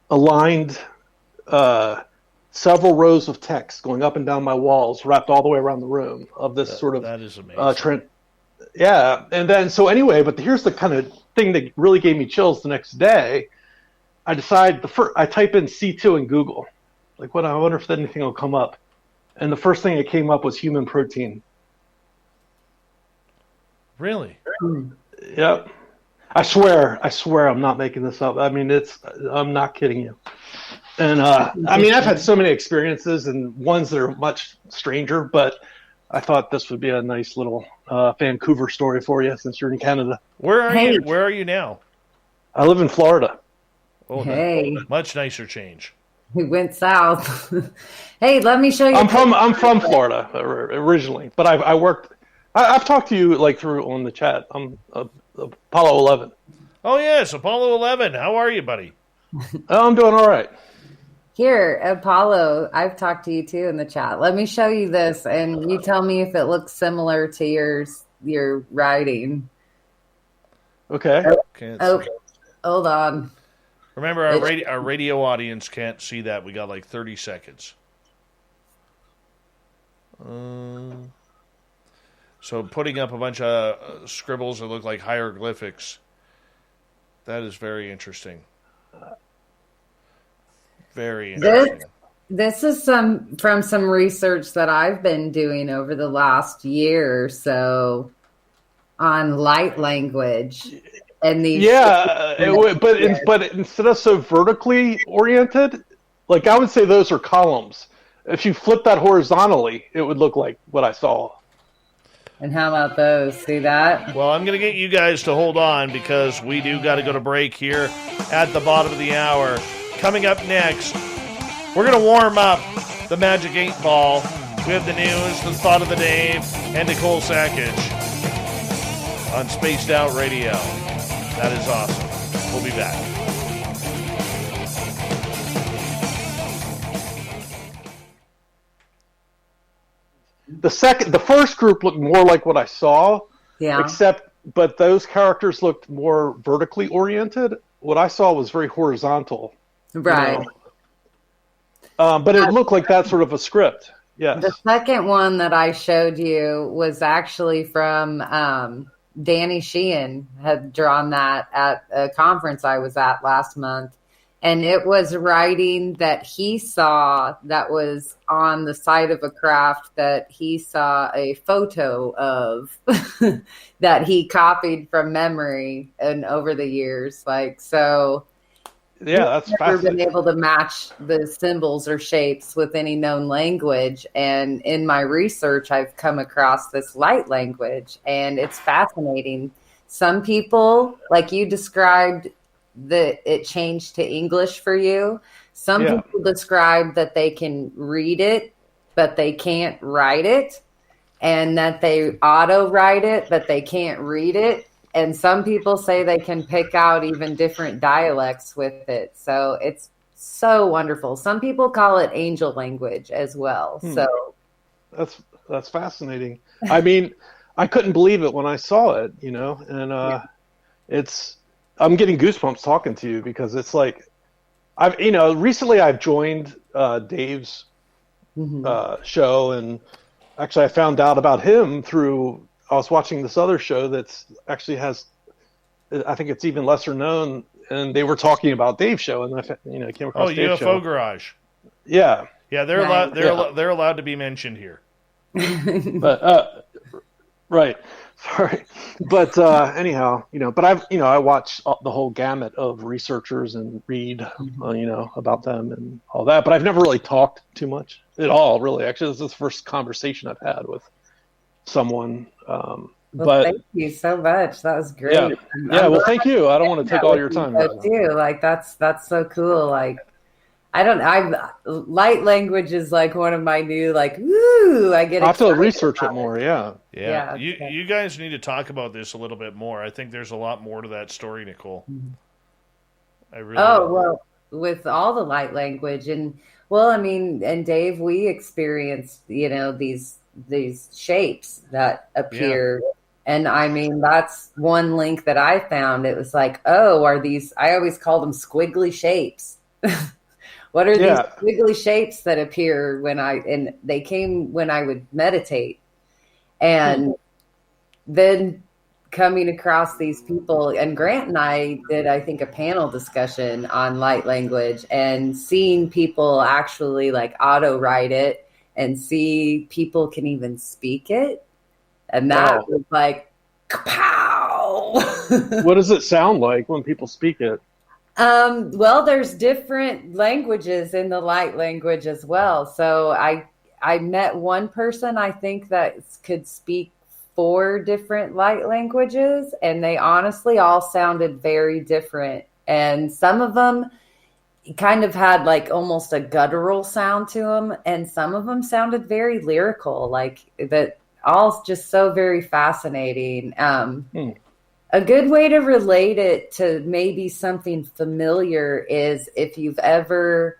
aligned several rows of text going up and down my walls, wrapped all the way around the room of this sort of... That is amazing. Yeah, and then, so anyway, but here's the kind of thing that really gave me chills the next day. I decide, I type in C2 in Google. I wonder if anything will come up. And the first thing that came up was human protein. Really? Yep. I swear I'm not making this up. I'm not kidding you. And I've had so many experiences and ones that are much stranger, but I thought this would be a nice little Vancouver story for you since you're in Canada. Where are you? Where are you now? I live in Florida. Oh, hey. Much nicer change. We went south. Hey, let me show you. I'm from Florida originally, but I worked. I've talked to you through on the chat. I'm Apollo 11. Oh yes, Apollo 11. How are you, buddy? I'm doing all right. Here, Apollo, I've talked to you too in the chat. Let me show you this, and you tell me if it looks similar to your writing. Okay. Oh, hold on. Remember, our radio audience can't see that. We got like 30 seconds. So putting up a bunch of scribbles that look like hieroglyphics, that is very interesting. Very interesting. This is from some research that I've been doing over the last year or so on light language. And these but instead of so vertically oriented, like I would say those are columns. If you flip that horizontally, it would look like what I saw. And how about those? See that? Well, I'm going to get you guys to hold on because we do got to go to break here at the bottom of the hour. Coming up next, we're going to warm up the Magic 8 Ball. We have the news, the thought of the day, and Nicole Sakach on Spaced Out Radio. That is awesome. We'll be back. The first group looked more like what I saw, but those characters looked more vertically oriented. What I saw was very horizontal. Right. You know? But it looked like that sort of a script. Yes. The second one that I showed you was actually from Danny Sheehan had drawn that at a conference I was at last month. And it was writing that he saw that was on the side of a craft that he saw a photo of that he copied from memory and over the years. Like, so that's never been able to match the symbols or shapes with any known language. And in my research, I've come across this light language, and it's fascinating. Some people, like you described, that it changed to English for you. Some people describe that they can read it, but they can't write it, and that they auto write it, but they can't read it. And some people say they can pick out even different dialects with it. So it's so wonderful. Some people call it angel language as well. So that's fascinating. I mean, I couldn't believe it when I saw it, you know, and I'm getting goosebumps talking to you because it's like, recently I've joined Dave's show, and actually I found out about him through, I was watching this other show that's actually I think it's even lesser known, and they were talking about Dave's show, and I came across Dave's show. UFO Garage. Yeah. Yeah, they're allowed to be mentioned here. But right. Sorry. But anyhow, but I watch the whole gamut of researchers and read, about them and all that. But I've never really talked too much at all, really. Actually, this is the first conversation I've had with someone. But thank you so much. That was great. Yeah. Well, thank you. I don't want to take all your time. Like that's so cool. Like, light language is like one of my new, like, woo, I get excited. I have to research it more, Yeah. You guys need to talk about this a little bit more. I think there's a lot more to that story, Nicole. I really well, with all the light language and Dave, we experienced, these shapes that appear. Yeah. And that's one link that I thought. It was like, are these, I always call them squiggly shapes. What are these wiggly shapes that appear and they came when I would meditate, and then coming across these people, and Grant and I did, I think, a panel discussion on light language, and seeing people actually like auto write it and see people can even speak it. And that was like, kapow! What does it sound like when people speak it? Well, there's different languages in the light language as well. So I met one person, I think, that could speak 4 different light languages, and they honestly all sounded very different. And some of them kind of had like almost a guttural sound to them, and some of them sounded very lyrical, like that. All just so very fascinating. A good way to relate it to maybe something familiar is if you've ever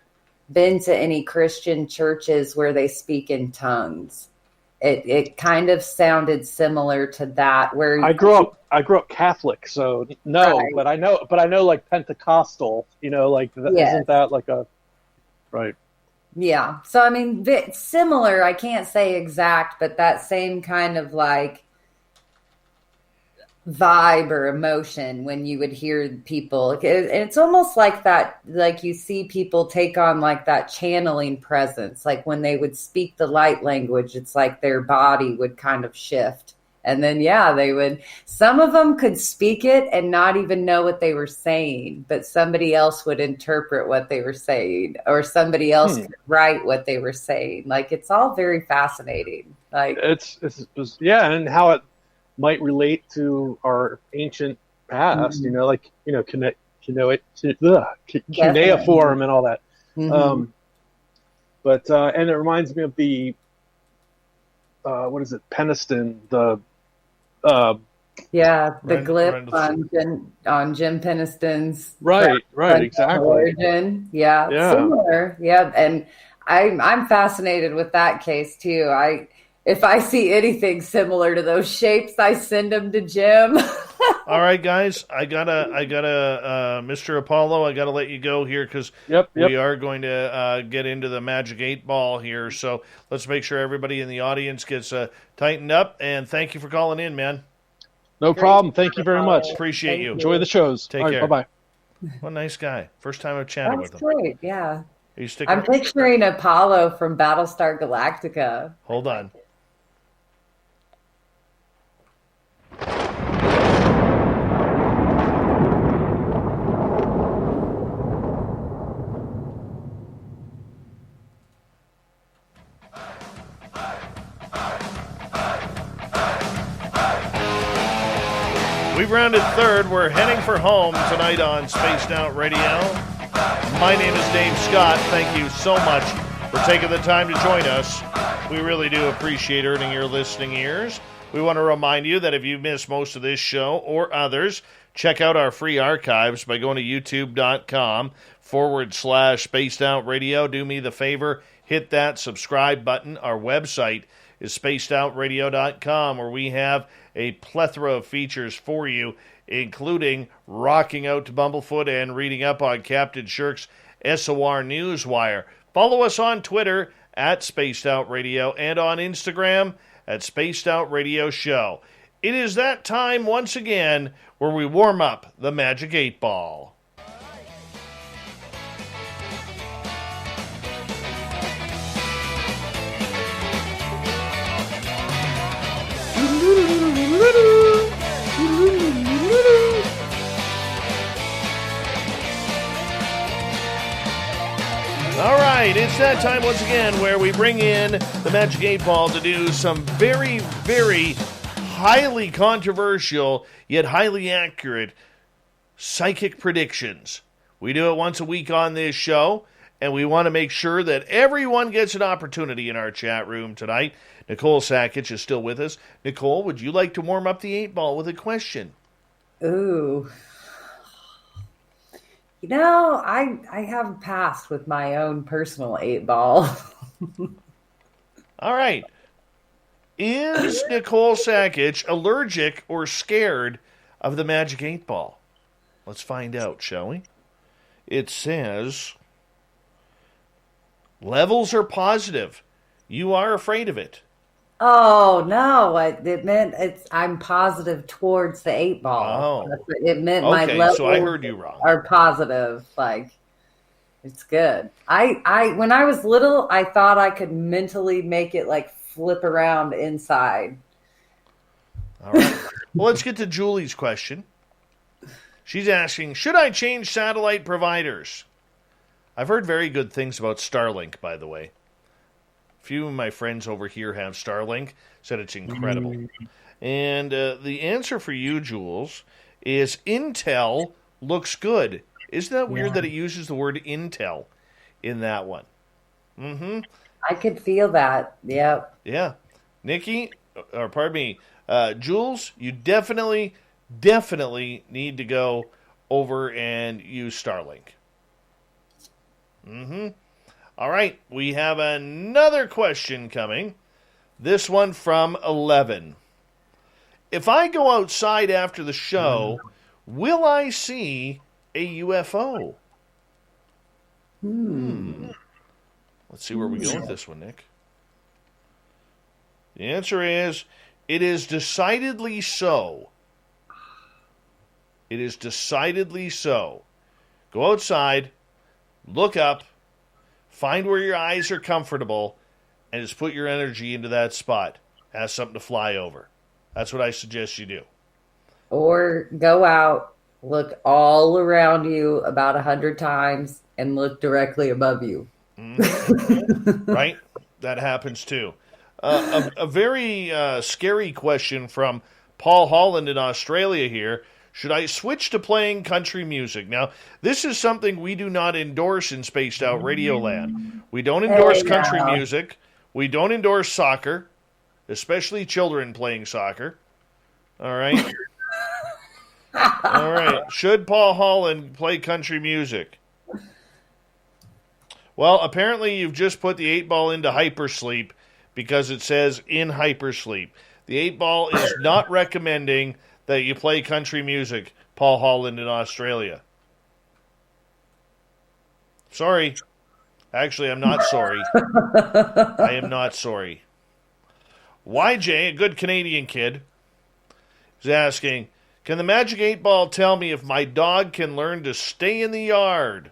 been to any Christian churches where they speak in tongues. It kind of sounded similar to that. Where I grew up Catholic, so no, Right. but I know like Pentecostal, like Yes. isn't that like a right? Yeah. So, I mean, similar, I can't say exact, but that same kind of like vibe or emotion when you would hear people. It's almost like that, like you see people take on like that channeling presence. Like when they would speak the light language, it's like their body would kind of shift. And then, some of them could speak it and not even know what they were saying, but somebody else would interpret what they were saying, or somebody else could write what they were saying. Like, it's all very fascinating. Like, It's and how it might relate to our ancient past, cuneiform and all that. Mhm. But and it reminds me of the what is it, Peniston, the the glyph Randall on Jim Peniston's right, exactly. origin. Yeah, similar. Yeah, and I'm fascinated with that case too. If I see anything similar to those shapes, I send them to Jim. All right, guys, I gotta, Mr. Apollo, I gotta let you go here because we are going to get into the Magic 8 Ball here. So let's make sure everybody in the audience gets tightened up. And thank you for calling in, man. No problem. Thank you very much. Appreciate you. Enjoy the shows. Take All right, care. Bye-bye. What a nice guy. First time I've chatted That's with him. great. Yeah, Are you sticking? I'm picturing Apollo from Battlestar Galactica. Hold on. We've rounded third. We're heading for home tonight on Spaced Out Radio. My name is Dave Scott. Thank you so much for taking the time to join us. We really do appreciate earning your listening ears. We want to remind you that if you missed most of this show or others, check out our free archives by going to youtube.com/Spaced Out Radio. Do me the favor, hit that subscribe button. Our website is spacedoutradio.com, where we have a plethora of features for you, including rocking out to Bumblefoot and reading up on Captain Shirk's SOR Newswire. Follow us on Twitter at Spaced Out Radio and on Instagram at Spaced Out Radio Show. It is that time once again where we warm up the Magic 8 Ball. All right, it's that time once again where we bring in the Magic 8 Ball to do some very, very highly controversial yet highly accurate psychic predictions. We do it once a week on this show, and we want to make sure that everyone gets an opportunity in our chat room tonight. Nicole Sakach is still with us. Nicole, would you like to warm up the 8 Ball with a question? Ooh. I have a past with my own personal 8 Ball. All right. Is Nicole Sakach allergic or scared of the Magic 8 Ball? Let's find out, shall we? It says, levels are positive. You are afraid of it. Oh, no. It meant I'm positive towards the 8 Ball. Oh. It meant my Okay, levels so I heard you wrong. are positive. Like, it's good. When I was little, I thought I could mentally make it like flip around inside. All right. Well, let's get to Julie's question. She's asking, should I change satellite providers? I've heard very good things about Starlink, by the way. A few of my friends over here have Starlink, said it's incredible. And the answer for you, Jules, is Intel looks good. Isn't that weird that it uses the word Intel in that one? Mm-hmm. I could feel that. Yep. Yeah. Nikki, or pardon me, Jules, you definitely need to go over and use Starlink. Mm-hmm. All right, we have another question coming This one from 11. If I go outside after the show, will I see a UFO? Let's see where we go with this one, Nick. The answer is, it is decidedly so. It is decidedly so. Go outside, look up, find where your eyes are comfortable, and just put your energy into that spot. Ask something to fly over. That's what I suggest you do. Or go out, look all around you about 100 times, and look directly above you. Right? That happens too. A very scary question from Paul Holland in Australia here. Should I switch to playing country music? Now, this is something we do not endorse in Spaced Out Radio Land. We don't endorse country music. We don't endorse soccer, especially children playing soccer. All right? All right. Should Paul Holland play country music? Well, apparently you've just put the 8-ball into hypersleep because it says in hypersleep. The 8-ball is not recommending that you play country music, Paul Holland in Australia. Sorry. Actually, I'm not sorry. I am not sorry. YJ, a good Canadian kid, is asking, can the Magic 8-ball tell me if my dog can learn to stay in the yard?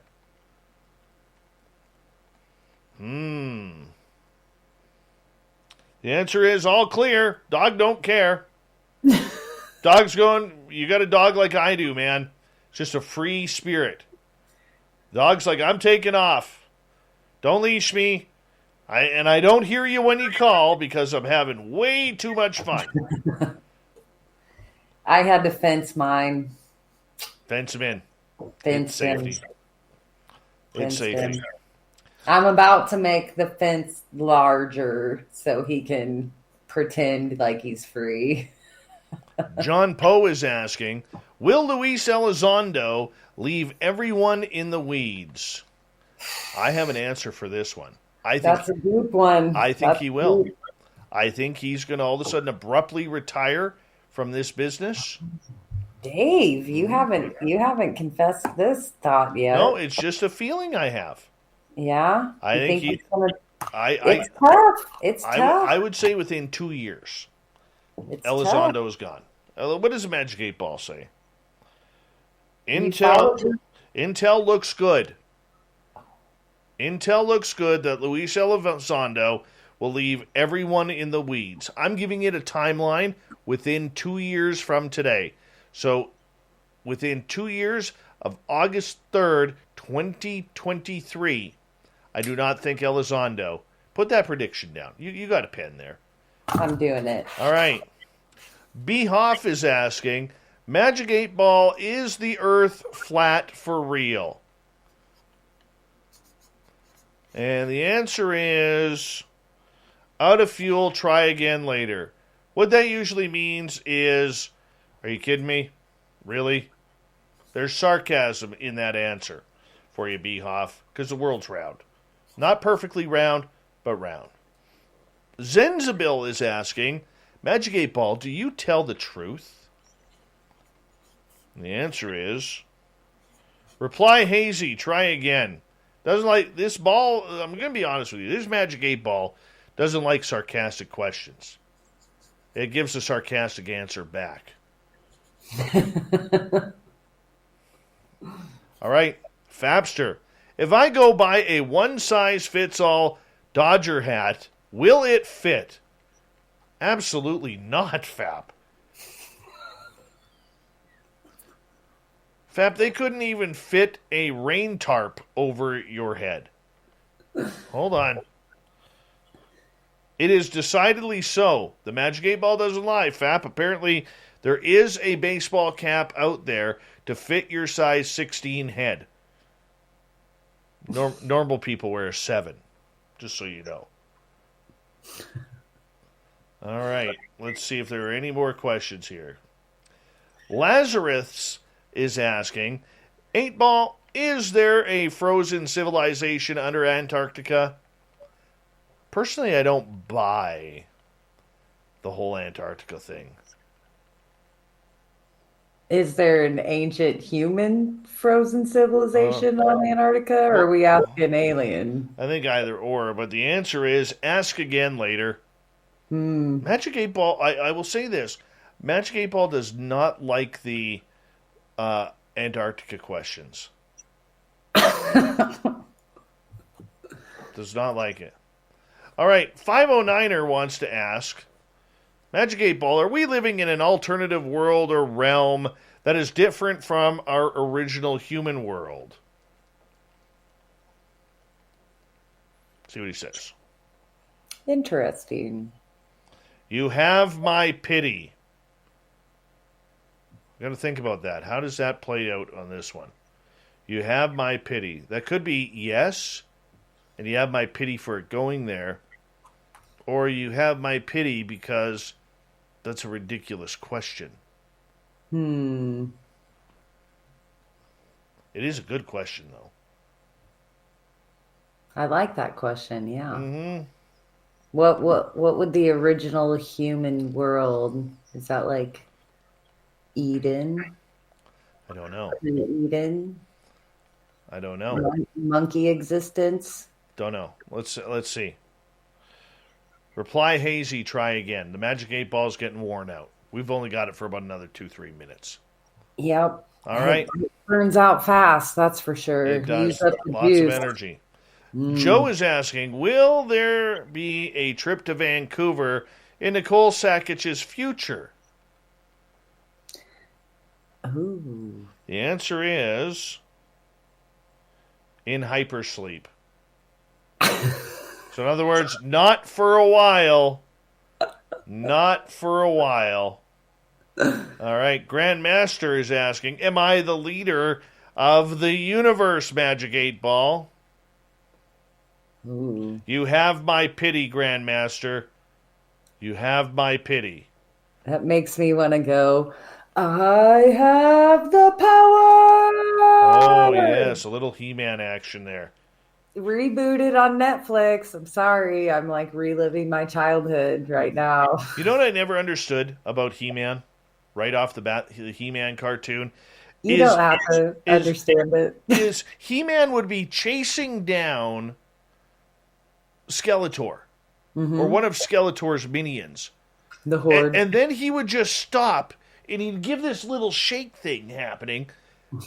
The answer is all clear. Dog don't care. Dog's going, you got a dog like I do, man. It's just a free spirit. Dog's like, I'm taking off. Don't leash me. I don't hear you when you call because I'm having way too much fun. I had to fence mine. Fence him in. Fence him. Safety. It's safety. I'm about to make the fence larger so he can pretend like he's free. John Poe is asking, will Luis Elizondo leave everyone in the weeds? I have an answer for this one. That's a good one. I think he will. I think he's going to all of a sudden abruptly retire from this business. Dave, you haven't confessed this thought yet. No, it's just a feeling I have. Yeah? I think it's tough. It's tough. I would say within 2 years, Elizondo is gone. What does the Magic 8-ball say? Intel looks good. Intel looks good that Luis Elizondo will leave everyone in the weeds. I'm giving it a timeline within 2 years from today. So within 2 years of August 3rd, 2023, I do not think Elizondo. Put that prediction down. You got a pen there. I'm doing it. All right. B. Hoff is asking, Magic 8-ball, is the Earth flat for real? And the answer is, out of fuel, try again later. What that usually means is, are you kidding me? Really? There's sarcasm in that answer for you, B. Hoff, because the world's round. Not perfectly round, but round. Zenzabil is asking, Magic 8-ball, do you tell the truth? And the answer is, reply hazy, try again. Doesn't like this ball, I'm going to be honest with you, this Magic 8-ball doesn't like sarcastic questions. It gives a sarcastic answer back. All right, Fabster. If I go buy a one-size-fits-all Dodger hat, will it fit? Absolutely not, Fab. Fab, they couldn't even fit a rain tarp over your head. Hold on. It is decidedly so. The Magic 8-ball doesn't lie, Fab. Apparently, there is a baseball cap out there to fit your size 16 head. Normal people wear a 7, just so you know. All right, let's see if there are any more questions here. Lazarus is asking, 8-ball, is there a frozen civilization under Antarctica? Personally, I don't buy the whole Antarctica thing. Is there an ancient human frozen civilization on Antarctica, or are we asking alien? I think either or, but the answer is ask again later. Magic 8 Ball, I will say this. Magic 8 Ball does not like the Antarctica questions. Does not like it. All right, 509er wants to ask, Magic 8 Ball, are we living in an alternative world or realm that is different from our original human world? See what he says. Interesting. You have my pity. Got to think about that. How does that play out on this one? You have my pity. That could be yes, and you have my pity for it going there, or you have my pity because that's a ridiculous question. It is a good question, though. I like that question, yeah. Mm-hmm. What would the original human world, is that like Eden? I don't know. Eden? I don't know. Monkey existence? Don't know. Let's see. Reply hazy, try again. The Magic 8 Ball's getting worn out. We've only got it for about another 2-3 minutes. Yep. All right. It burns out fast, that's for sure. It does. Use up the Lots juice. of energy. Joe is asking, will there be a trip to Vancouver in Nicole Sakic's future? Ooh. The answer is in hypersleep. So in other words, not for a while. Not for a while. All right. Grandmaster is asking, am I the leader of the universe, Magic 8 Ball? Ooh. You have my pity, Grandmaster. You have my pity. That makes me want to go, I have the power! Oh, yes. A little He-Man action there. Rebooted on Netflix. I'm sorry. I'm like reliving my childhood right now. You know what I never understood about He-Man? Right off the bat, the He-Man cartoon. You don't have to understand it. Is He-Man would be chasing down Skeletor, or one of Skeletor's minions. The Horde. And then he would just stop, and he'd give this little shake thing happening,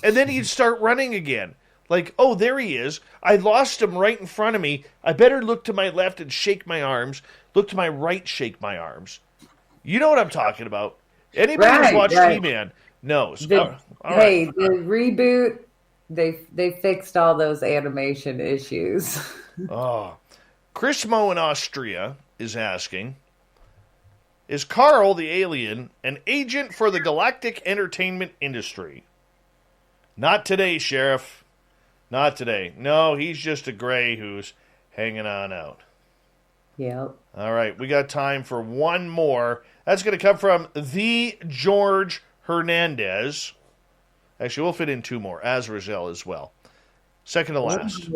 and then he'd start running again. Like, oh, there he is. I lost him right in front of me. I better look to my left and shake my arms. Look to my right, shake my arms. You know what I'm talking about. Anybody who's watched He-Man knows. The reboot, they fixed all those animation issues. Oh. Chris Moe in Austria is asking, is Carl the alien an agent for the galactic entertainment industry? Not today, Sheriff. Not today. No, he's just a gray who's hanging on out. Yep. All right, we got time for one more. That's going to come from the George Hernandez. Actually, we'll fit in two more. Azrael as well. Second to last.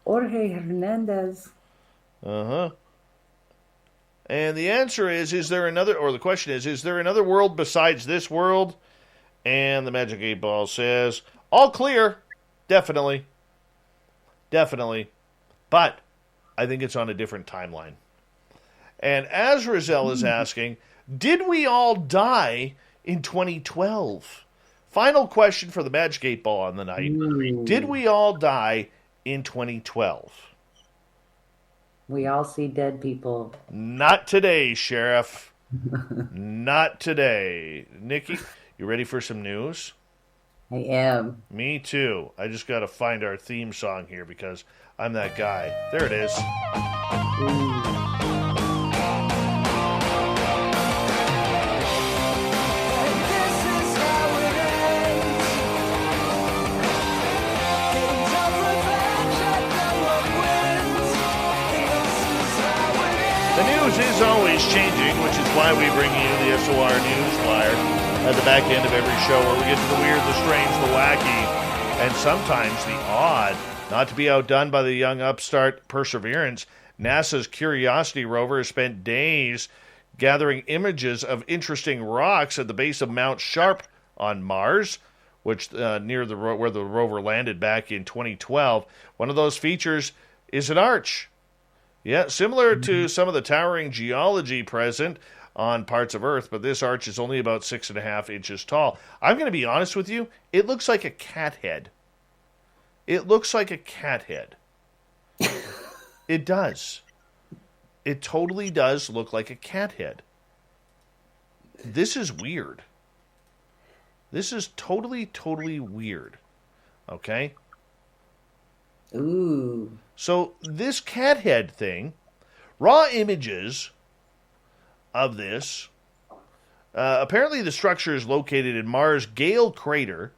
Jorge Hernandez. Uh-huh. And the answer is there another, or the question is there another world besides this world? And the Magic 8 Ball says, all clear. Definitely. Definitely. But I think it's on a different timeline. And Azrael is asking, did we all die in 2012? Final question for the Magic 8 Ball on the night. Did we all die in 2012? We all see dead people. Not today, Sheriff. Not today. Nikki, you ready for some news? I am. Me too. I just got to find our theme song here because I'm that guy. There it is. The news is always changing, which is why we bring you the SOR Newswire at the back end of every show, where we get to the weird, the strange, the wacky, and sometimes the odd. Not to be outdone by the young upstart Perseverance, NASA's Curiosity rover has spent days gathering images of interesting rocks at the base of Mount Sharp on Mars, which near where the rover landed back in 2012. One of those features is an arch. Yeah, similar to some of the towering geology present on parts of Earth, but this arch is only about 6.5 inches tall. I'm going to be honest with you, it looks like a cat head. It looks like a cat head. It does. It totally does look like a cat head. This is weird. This is totally weird. Okay? Ooh. So this cat head thing, raw images of this, apparently the structure is located in Mars' Gale Crater.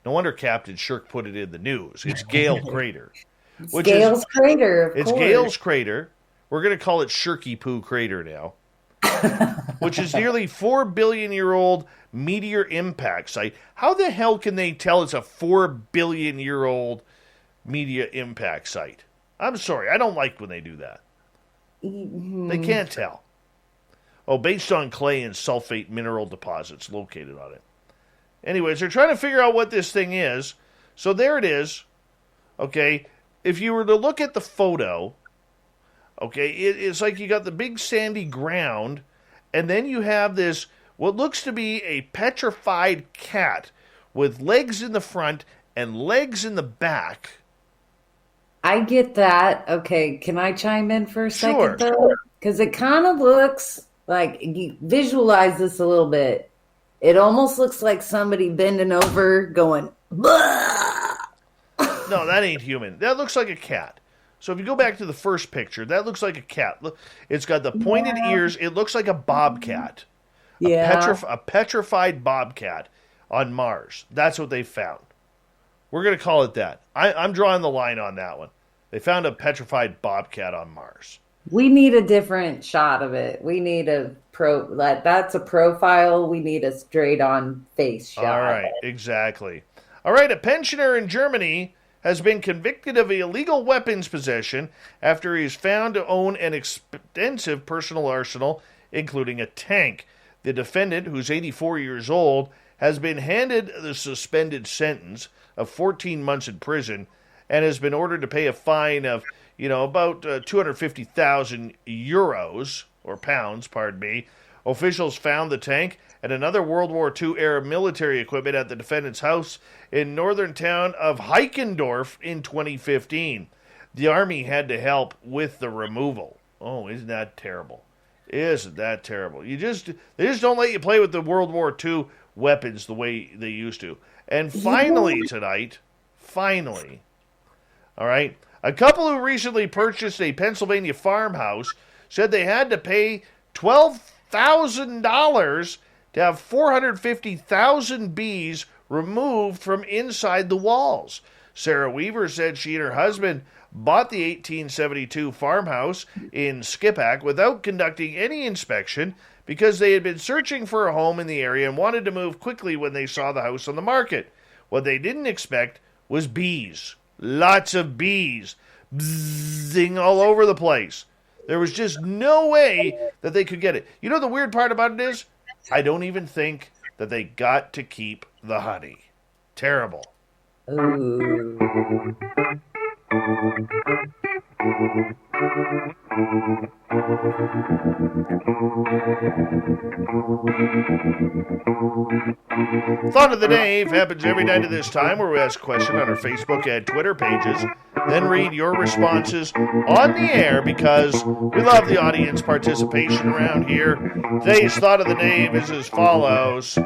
No wonder Captain Shirk put it in the news. It's Gale Crater. Gale's Crater, of It's course. Gale's Crater. We're going to call it Shirky Poo Crater now. Which is nearly 4 billion year old meteor impact site. How the hell can they tell it's a 4 billion year old meteor impact site? I'm sorry, I don't like when they do that. They can't tell. Oh, based on clay and sulfate mineral deposits located on it. Anyways, they're trying to figure out what this thing is. So there it is. Okay, if you were to look at the photo, okay, it's like you got the big sandy ground, and then you have this, what looks to be a petrified cat with legs in the front and legs in the back. I get that. Okay, can I chime in for a Sure. second, though? Because it kind of looks like, you visualize this a little bit. It almost looks like somebody bending over going, "Blah!" No, that ain't human. That looks like a cat. So if you go back to the first picture, that looks like a cat. Look, it's got the pointed ears. It looks like a bobcat. Yeah. A petrified bobcat on Mars. That's what they found. We're going to call it that. I'm drawing the line on that one. They found a petrified bobcat on Mars. We need a different shot of it. We need that's a profile. We need a straight on face shot. All right, exactly. All right, a pensioner in Germany has been convicted of illegal weapons possession after he is found to own an extensive personal arsenal, including a tank. The defendant, who's 84 years old, has been handed the suspended sentence of 14 months in prison and has been ordered to pay a fine of, about 250,000 euros, or pounds, pardon me. Officials found the tank and another World War II-era military equipment at the defendant's house in northern town of Heikendorf in 2015. The Army had to help with the removal. Oh, isn't that terrible? Isn't that terrible? They just don't let you play with the World War II weapons the way they used to. And finally tonight, all right, a couple who recently purchased a Pennsylvania farmhouse said they had to pay $12,000 to have 450,000 bees removed from inside the walls. Sarah Weaver said she and her husband bought the 1872 farmhouse in Skippack without conducting any inspection because they had been searching for a home in the area and wanted to move quickly when they saw the house on the market. What they didn't expect was bees. Lots of bees. Bzzing all over the place. There was just no way that they could get it. You know the weird part about it is, I don't even think that they got to keep the honey. Terrible. Ooh. Thought of the Day happens every night at this time, where we ask a question on our Facebook and Twitter pages, then read your responses on the air because we love the audience participation around here. Today's Thought of the Day is as follows.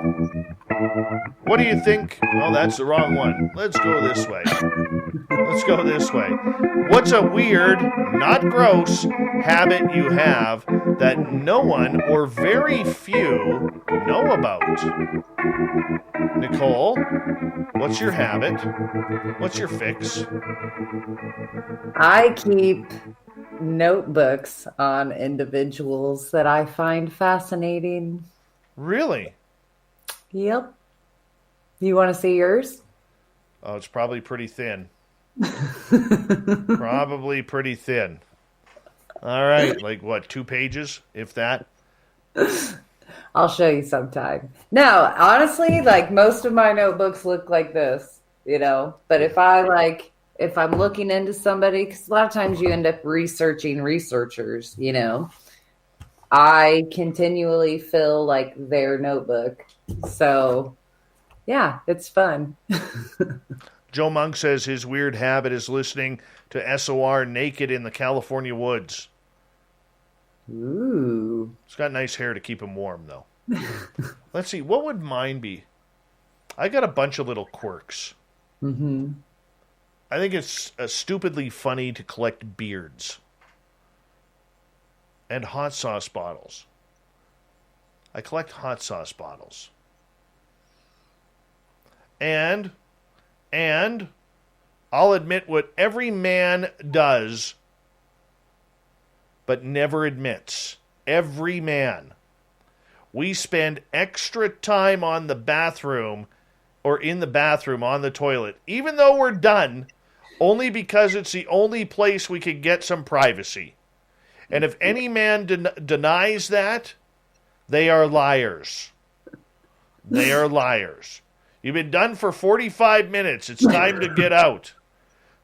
What do you think? Oh, that's the wrong one. Let's go this way. What's a weird, not gross, habit you have that no one or very few know about? Nicole, what's your habit? What's your fix? I keep notebooks on individuals that I find fascinating. Really? Yep. You want to see yours? Oh, it's probably pretty thin. Probably pretty thin. All right, like what, 2 pages, if that? I'll show you sometime. No, honestly, like most of my notebooks look like this, but if I'm looking into somebody, because a lot of times you end up researching researchers, I continually fill like their notebook. So yeah, it's fun. Joe Monk says his weird habit is listening to SOR naked in the California woods. Ooh. He's got nice hair to keep him warm, though. Let's see. What would mine be? I got a bunch of little quirks. Mm-hmm. I think it's stupidly funny to collect beards. And hot sauce bottles. I collect hot sauce bottles. And I'll admit what every man does, but never admits. Every man. We spend extra time on the bathroom or in the bathroom on the toilet, even though we're done, only because it's the only place we can get some privacy. And if any man denies that, they are liars. They are liars. You've been done for 45 minutes. It's time to get out.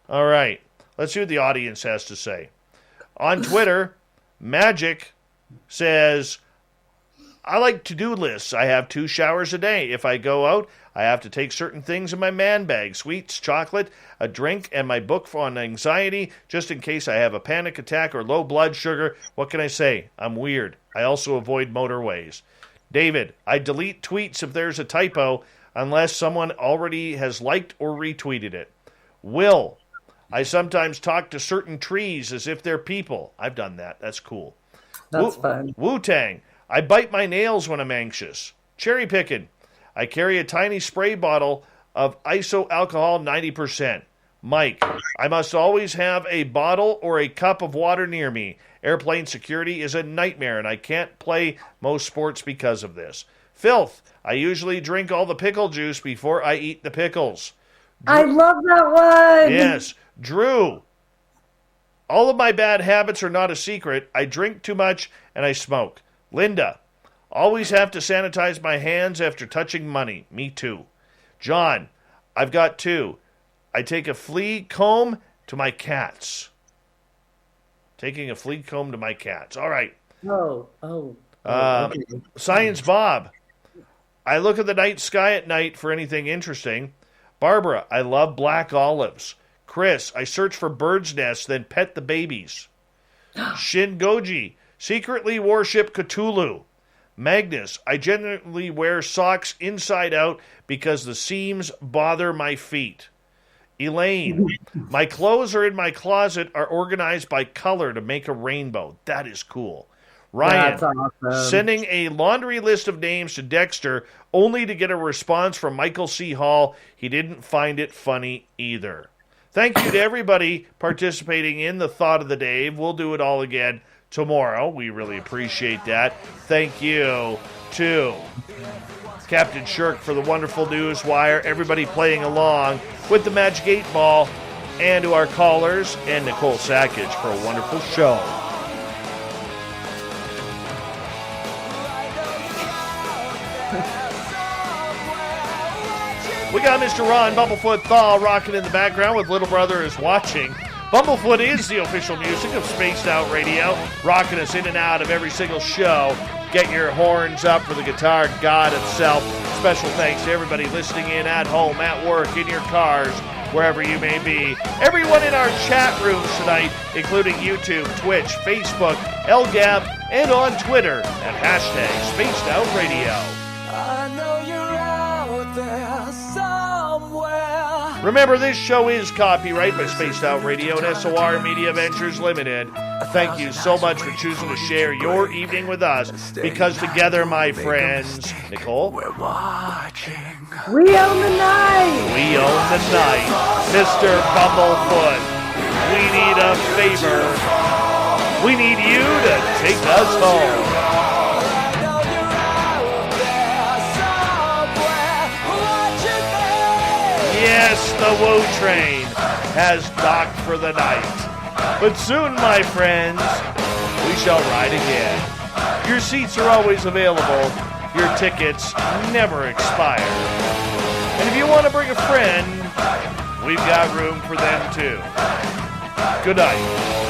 All right. Let's see what the audience has to say. On Twitter, Magic says, I like to-do lists. I have 2 showers a day. If I go out, I have to take certain things in my man bag. Sweets, chocolate, a drink, and my book on anxiety, just in case I have a panic attack or low blood sugar. What can I say? I'm weird. I also avoid motorways. David, I delete tweets if there's a typo, unless someone already has liked or retweeted it. Will, I sometimes talk to certain trees as if they're people. I've done that. That's cool. That's fun. Wu-Tang, I bite my nails when I'm anxious. Cherry picking, I carry a tiny spray bottle of iso alcohol 90%. Mike, I must always have a bottle or a cup of water near me. Airplane security is a nightmare, and I can't play most sports because of this. Filth, I usually drink all the pickle juice before I eat the pickles. I love that one. Yes. Drew, all of my bad habits are not a secret. I drink too much and I smoke. Linda, always have to sanitize my hands after touching money. Me too. John, I've got 2. I take a flea comb to my cats. Taking a flea comb to my cats. All right. Okay. Science Bob, I look at the night sky at night for anything interesting. Barbara, I love black olives. Chris, I search for birds' nests, then pet the babies. Shin Goji, secretly worship Cthulhu. Magnus, I generally wear socks inside out because the seams bother my feet. Elaine, my clothes are in my closet are organized by color to make a rainbow. That is cool. Ryan, that's awesome. Sending a laundry list of names to Dexter only to get a response from Michael C. Hall. He didn't find it funny either. Thank you to everybody participating in the Thought of the Day. We'll do it all again tomorrow. We really appreciate that. Thank you to Captain Shirk for the wonderful news wire, everybody playing along with the Magic 8 Ball, and to our callers and Nicole Sakach for a wonderful show. We got Mr. Ron Bumblefoot Thaw rocking in the background with Little Brother is Watching. Bumblefoot is the official music of Spaced Out Radio, rocking us in and out of every single show. Get your horns up for the guitar god itself. Special thanks to everybody listening in at home, at work, in your cars, wherever you may be. Everyone in our chat rooms tonight, including YouTube, Twitch, Facebook, LGAB, and on Twitter at hashtag Spaced Out Radio. I know you're out there somewhere. Remember, this show is copyright by Spaced Out Radio and SOR Media Ventures Limited. Thank you so much for choosing to share your evening with us, because together, my friends, Nicole, We're watching. We own the night. we own the night. Mr. Bumblefoot, we need a favor. We need you to take us home. Yes, the Woo train has docked for the night. But soon, my friends, we shall ride again. Your seats are always available. Your tickets never expire. And if you want to bring a friend, we've got room for them too. Good night.